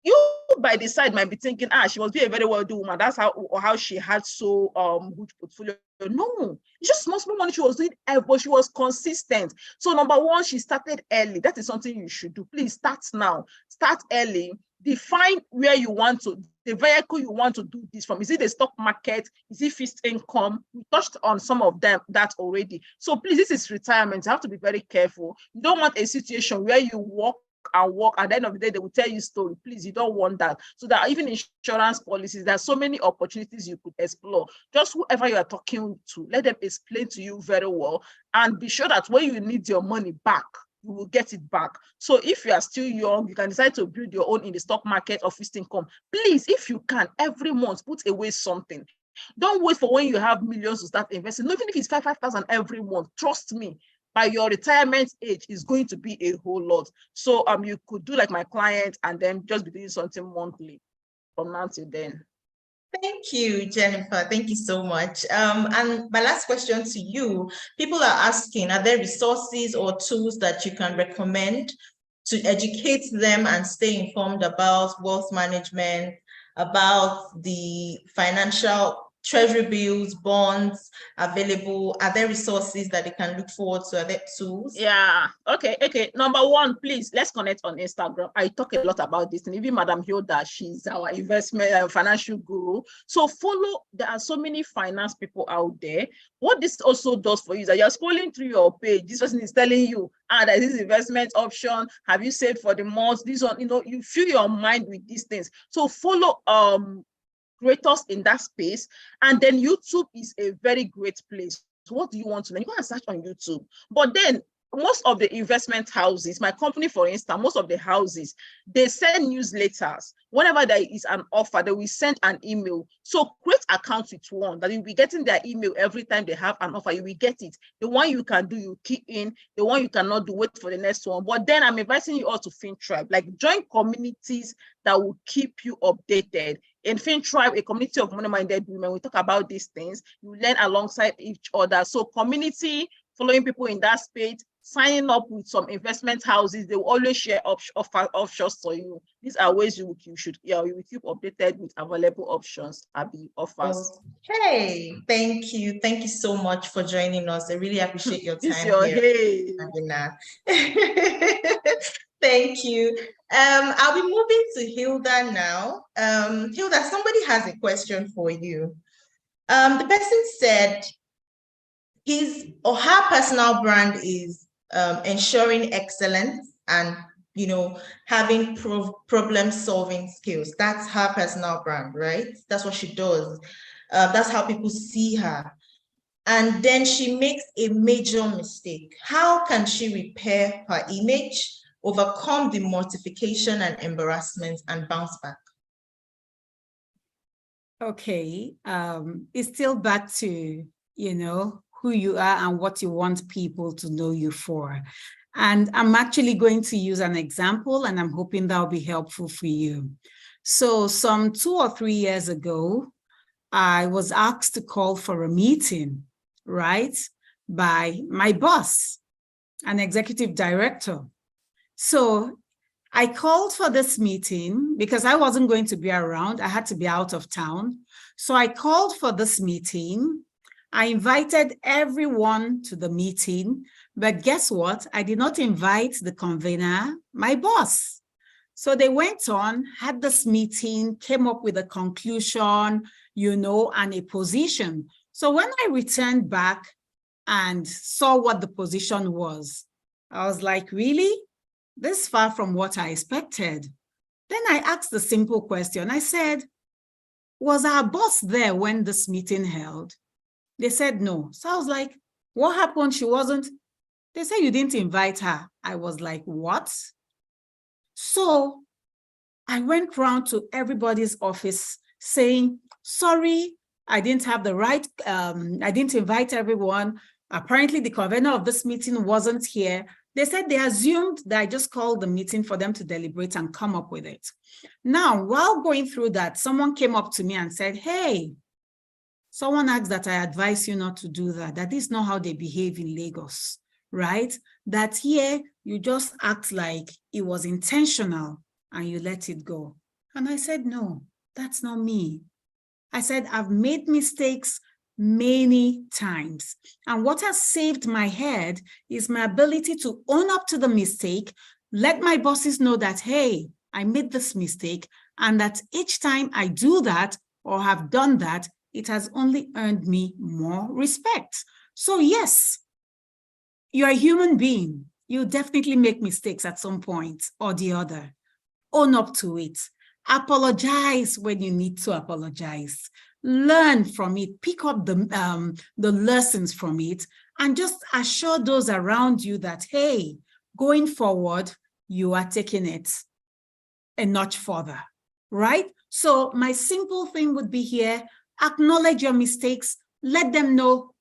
You by the side might be thinking, she must be a very wealthy woman. That's how she had so good portfolio. No, it's just small money she was doing, but she was consistent. So number one, she started early. That is something you should do. Please start now. Start early. Define where you want to, the vehicle you want to do this from. Is it the stock market? Is it fixed income? We touched on some of them that already. So please, this is retirement. You have to be very careful. You don't want a situation where you work, at the end of the day they will tell you story. Please, you don't want that. So that even insurance policies, there are so many opportunities you could explore. Just whoever you are talking to, let them explain to you very well, and be sure that when you need your money back, you will get it back. So if you are still young, you can decide to build your own in the stock market or fixed income. Please, if you can, every month put away something. Don't wait for when you have millions to start investing. Even if it's 5,000 every month, trust me, by your retirement age is going to be a whole lot. So you could do like my client and then just be doing something monthly from now till then. Thank you, Jennifer. Thank you so much. And my last question to you, people are asking, are there resources or tools that you can recommend to educate them and stay informed about wealth management, about the financial treasury bills, bonds available? Are there resources that they can look forward to? Are there tools? Yeah. Okay. Number one, please, let's connect on Instagram. I talk a lot about this, and even Madam Hilda, she's our investment financial guru. So follow. There are so many finance people out there. What this also does for you is that you're scrolling through your page. This person is telling you, there's this investment option. Have you saved for the month? This one, you fill your mind with these things. So follow creators in that space, and then YouTube is a very great place. So what do you want to learn? You can search on YouTube. But then most of the investment houses, my company for instance, most of the houses, they send newsletters. Whenever there is an offer, they will send an email. So create accounts with one that you'll be getting their email every time they have an offer. You will get it. The one you can do, you key in. The one you cannot do, wait for the next one. But then I'm inviting you all to FinTribe, like join communities that will keep you updated. In FinTribe, a community of money-minded women, we talk about these things. You learn alongside each other. So community, following people in that space, signing up with some investment houses, they will always share offers for you. These are ways you should you will keep updated with available options, offers. Okay, thank you so much for joining us. I really appreciate your time here. Thank you. I'll be moving to Hilda now. Hilda, somebody has a question for you. The person said his or her personal brand is ensuring excellence and having problem-solving skills. That's her personal brand, right? That's what she does. That's how people see her. And then she makes a major mistake. How can she repair her image, overcome the mortification and embarrassment, and bounce back? Okay, it's still back to, who you are and what you want people to know you for. And I'm actually going to use an example, and I'm hoping that'll be helpful for you. So some 2 or 3 years ago, I was asked to call for a meeting, right? by my boss, an executive director. So I called for this meeting because I wasn't going to be around. I had to be out of town. So I called for this meeting. I invited everyone to the meeting, but guess what? I did not invite the convener, my boss. So they went on, had this meeting, came up with a conclusion, and a position. So when I returned back and saw what the position was, I was like, really? This is far from what I expected. Then I asked the simple question. I said, was our boss there when this meeting held? They said no. So I was like, what happened? She wasn't. They said you didn't invite her. I was like, what? So I went round to everybody's office saying, sorry, I didn't have the right, I didn't invite everyone. Apparently the convener of this meeting wasn't here. They said they assumed that I just called the meeting for them to deliberate and come up with it. Now, while going through that, someone came up to me and said, hey, someone asked that I advise you not to do that. That is not how they behave in Lagos, right? That here, you just act like it was intentional and you let it go. And I said, no, that's not me. I said, I've made mistakes many times. And what has saved my head is my ability to own up to the mistake, let my bosses know that, hey, I made this mistake, and that each time I do that or have done that, it has only earned me more respect. So yes, you're a human being. You definitely make mistakes at some point or the other. Own up to it. Apologize when you need to apologize. Learn from it, pick up the lessons from it, and just assure those around you that, hey, going forward, you are taking it a notch further, right? So my simple thing would be here, acknowledge your mistakes, let them know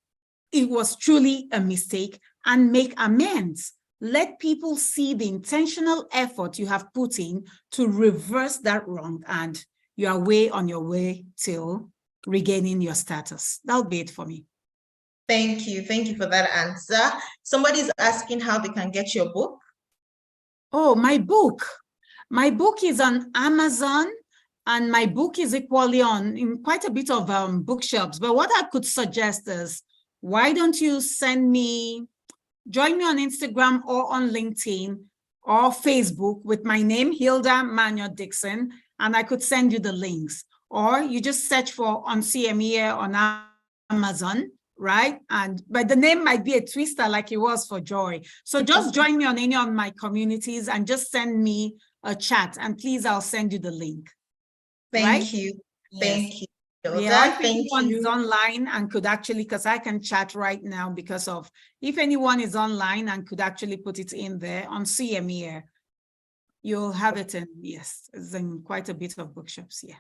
it was truly a mistake, and make amends. Let people see the intentional effort you have put in to reverse that wrong, and you are way on your way till regaining your status. That'll be it for me. Thank you. Thank you for that answer. Somebody's asking how they can get your book. Oh, my book. My book is on Amazon, and my book is equally in quite a bit of bookshops. But what I could suggest is, why don't you join me on Instagram or on LinkedIn or Facebook with my name, Hilda Manuel Dixon, and I could send you the links. Or you just search for on CME on Amazon, right? But the name might be a twister like it was for Joy. So just join me on any of my communities and just send me a chat, and please, I'll send you the link. Thank you. Thank you. Yeah, if anyone is online and could actually, because I can chat right now because of, if anyone is online and could actually put it in there on CME, you'll have it in, yes, it's in quite a bit of bookshops, yeah.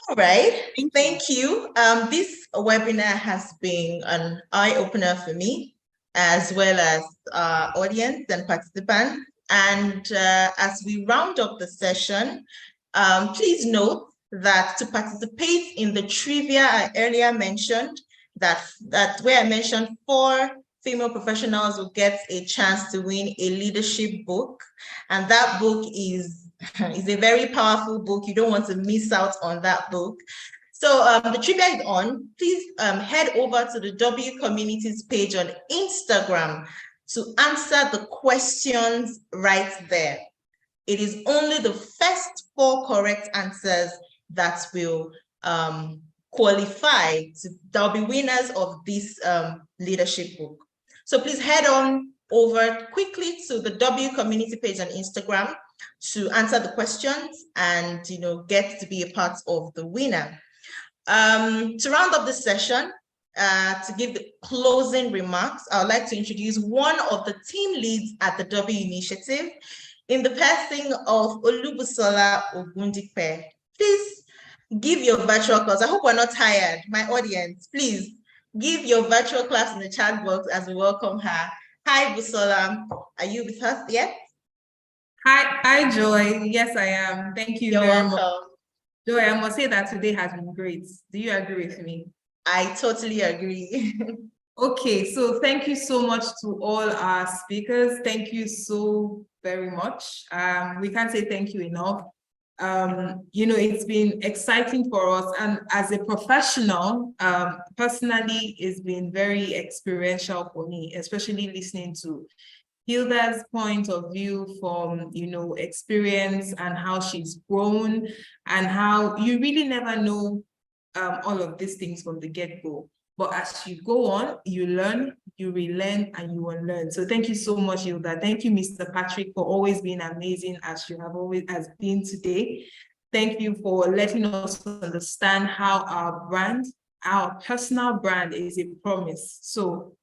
All right, thank you. This webinar has been an eye-opener for me, as well as our audience and participants. And as we round up the session, please note that to participate in the trivia I earlier mentioned, that where I mentioned 4 female professionals will get a chance to win a leadership book. And that book is a very powerful book. You don't want to miss out on that book. So the trivia is on. Please head over to the W Communities page on Instagram to answer the questions right there. It is only the first 4 correct answers that will qualify that'll be winners of this leadership book. So please head on over quickly to the W Community page on Instagram to answer the questions and get to be a part of the winner. To round up the session, to give the closing remarks, I would like to introduce one of the team leads at the W Initiative in the person of Olubusola Ogundipe. Please give your virtual class. I hope we're not tired. My audience, please give your virtual class in the chat box as we welcome her. Hi, Busola. Are you with us yet? Hi, Joy. Yes, I am. Thank you very much. Joy, I must say that today has been great. Do you agree with me? I totally agree. Okay, so thank you so much to all our speakers. Thank you so very much. We can't say thank you enough. It's been exciting for us, and as a professional, personally, it's been very experiential for me, especially listening to Hilda's point of view from, experience and how she's grown, and how you really never know all of these things from the get-go. But as you go on, you learn, you relearn, and you unlearn. So thank you so much, Hilda. Thank you, Mr. Patrick, for always being amazing as you have always has been today. Thank you for letting us understand how our brand, our personal brand, is a promise. So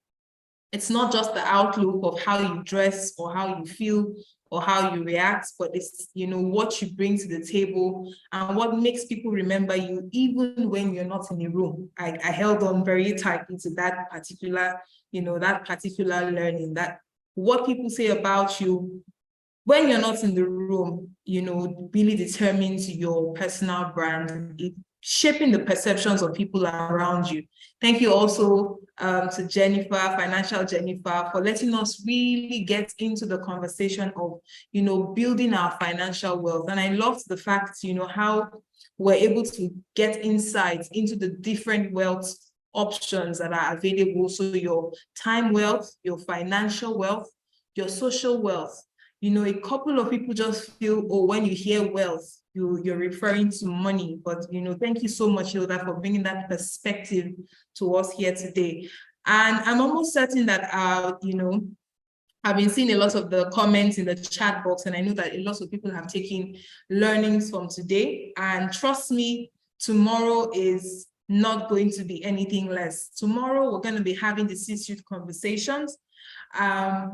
it's not just the outlook of how you dress or how you feel or how you react, but it's, what you bring to the table and what makes people remember you even when you're not in the room. I held on very tightly to that particular, that particular learning, that what people say about you when you're not in the room, really determines your personal brand, shaping the perceptions of people around you. Thank you also to Jennifer, Financial Jennifer, for letting us really get into the conversation of, building our financial wealth. And I loved the fact, how we're able to get insights into the different wealth options that are available. So your time wealth, your financial wealth, your social wealth. A couple of people just feel, oh, when you hear wealth, you're referring to money. But, thank you so much, Hilda, for bringing that perspective to us here today. And I'm almost certain that, I've been seeing a lot of the comments in the chat box, and I know that a lot of people have taken learnings from today. And trust me, tomorrow is not going to be anything less. Tomorrow, we're going to be having the C-suite conversations.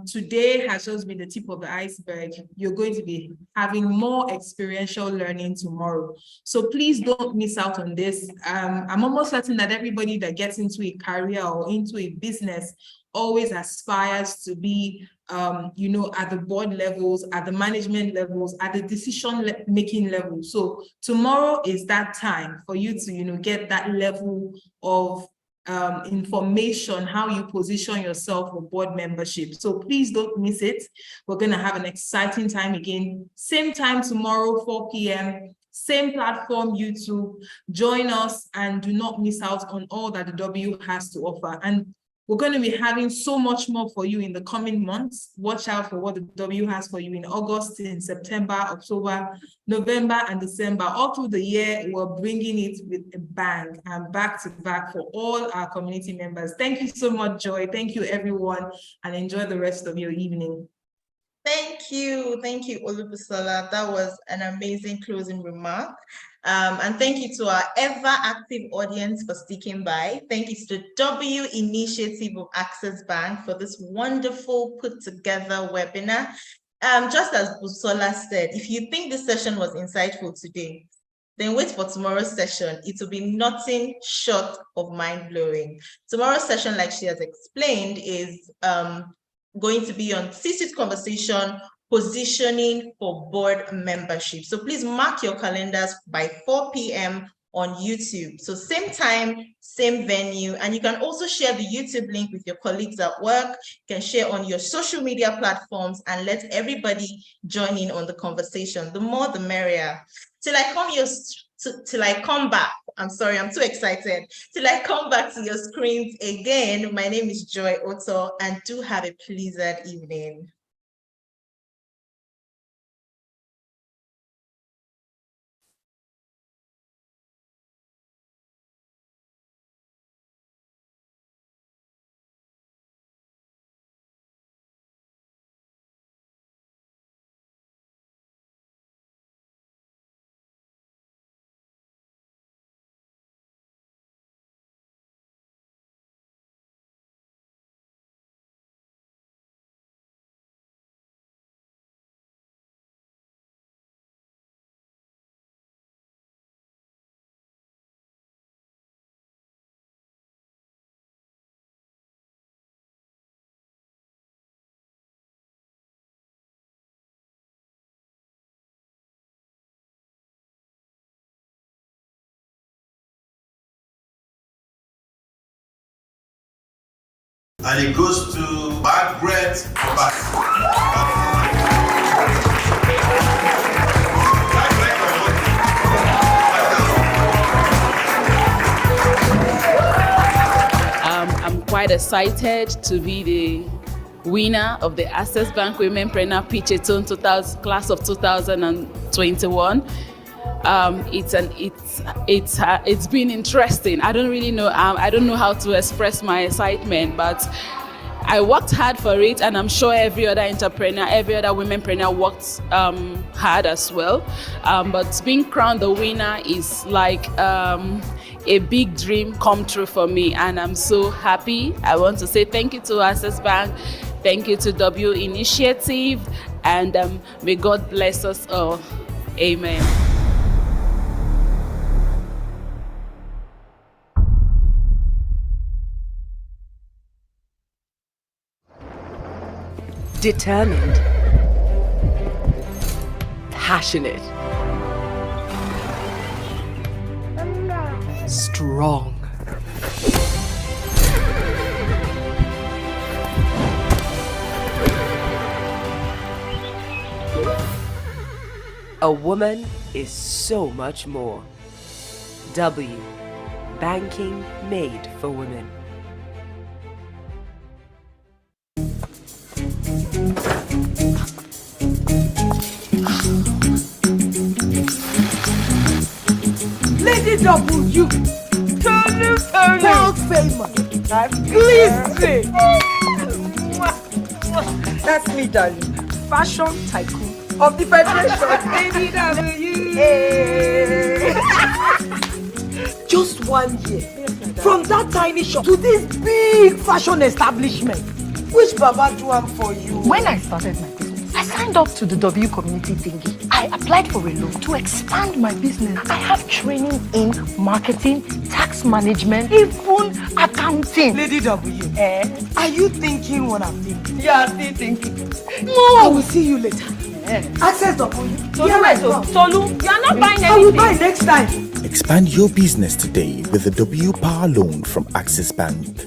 Today has just been the tip of the iceberg. You're going to be having more experiential learning tomorrow. So please don't miss out on this. I'm almost certain that everybody that gets into a career or into a business always aspires to be, at the board levels, at the management levels, at the decision-making level. So tomorrow is that time for you to, get that level of information, how you position yourself for board membership. So please don't miss it. We're going to have an exciting time again. Same time tomorrow, 4 p.m. Same platform, YouTube. Join us and do not miss out on all that the W has to offer. And we're going to be having so much more for you in the coming months. Watch out for what the W has for you in August, in September, October, November, and December. All through the year, we're bringing it with a bang and back to back for all our community members. Thank you so much, Joy. Thank you, everyone, and enjoy the rest of your evening. Thank you, Olubusola. That was an amazing closing remark. And thank you to our ever active audience for sticking by. Thank you to the W Initiative of Access Bank for this wonderful put together webinar. Just as Busola said, if you think this session was insightful today, then wait for tomorrow's session. It will be nothing short of mind-blowing. Tomorrow's session, like she has explained, is going to be on C-suite conversation, positioning for board membership. So please mark your calendars by 4 p.m. on YouTube. So same time, same venue. And you can also share the YouTube link with your colleagues at work. You can share on your social media platforms and let everybody join in on the conversation. The more, the merrier. Till I come back. I'm sorry, I'm too excited. Till I come back to your screens again, my name is Joy Otto, and do have a pleasant evening. and it goes to Margaret. I'm quite excited to be the winner of the Access Bank Womenpreneur Pitchathon class of 2021. It's been interesting. I don't really know. I don't know how to express my excitement, but I worked hard for it, and I'm sure every other entrepreneur, every other womenpreneur worked hard as well. But being crowned the winner is like a big dream come true for me, and I'm so happy. I want to say thank you to Access Bank, thank you to W Initiative, and may God bless us all. Amen. Determined, passionate, strong. A woman is so much more. W, banking made for women. Lady W, world famous, glitzy. That's me, darling. Fashion tycoon of the Federation. Lady W. Just 1 year, from that tiny shop to this big fashion establishment. Which Baba do am for you? When I started my business, I signed up to the W community thingy. I applied for a loan to expand my business. I have training in marketing, tax management, even accounting. Lady W, are you thinking what I'm thinking? Yeah, I'm still thinking. I will see you later. Access W. Tolu, you are not buying anything. I will buy next time. Expand your business today with the W Power Loan from Access Bank.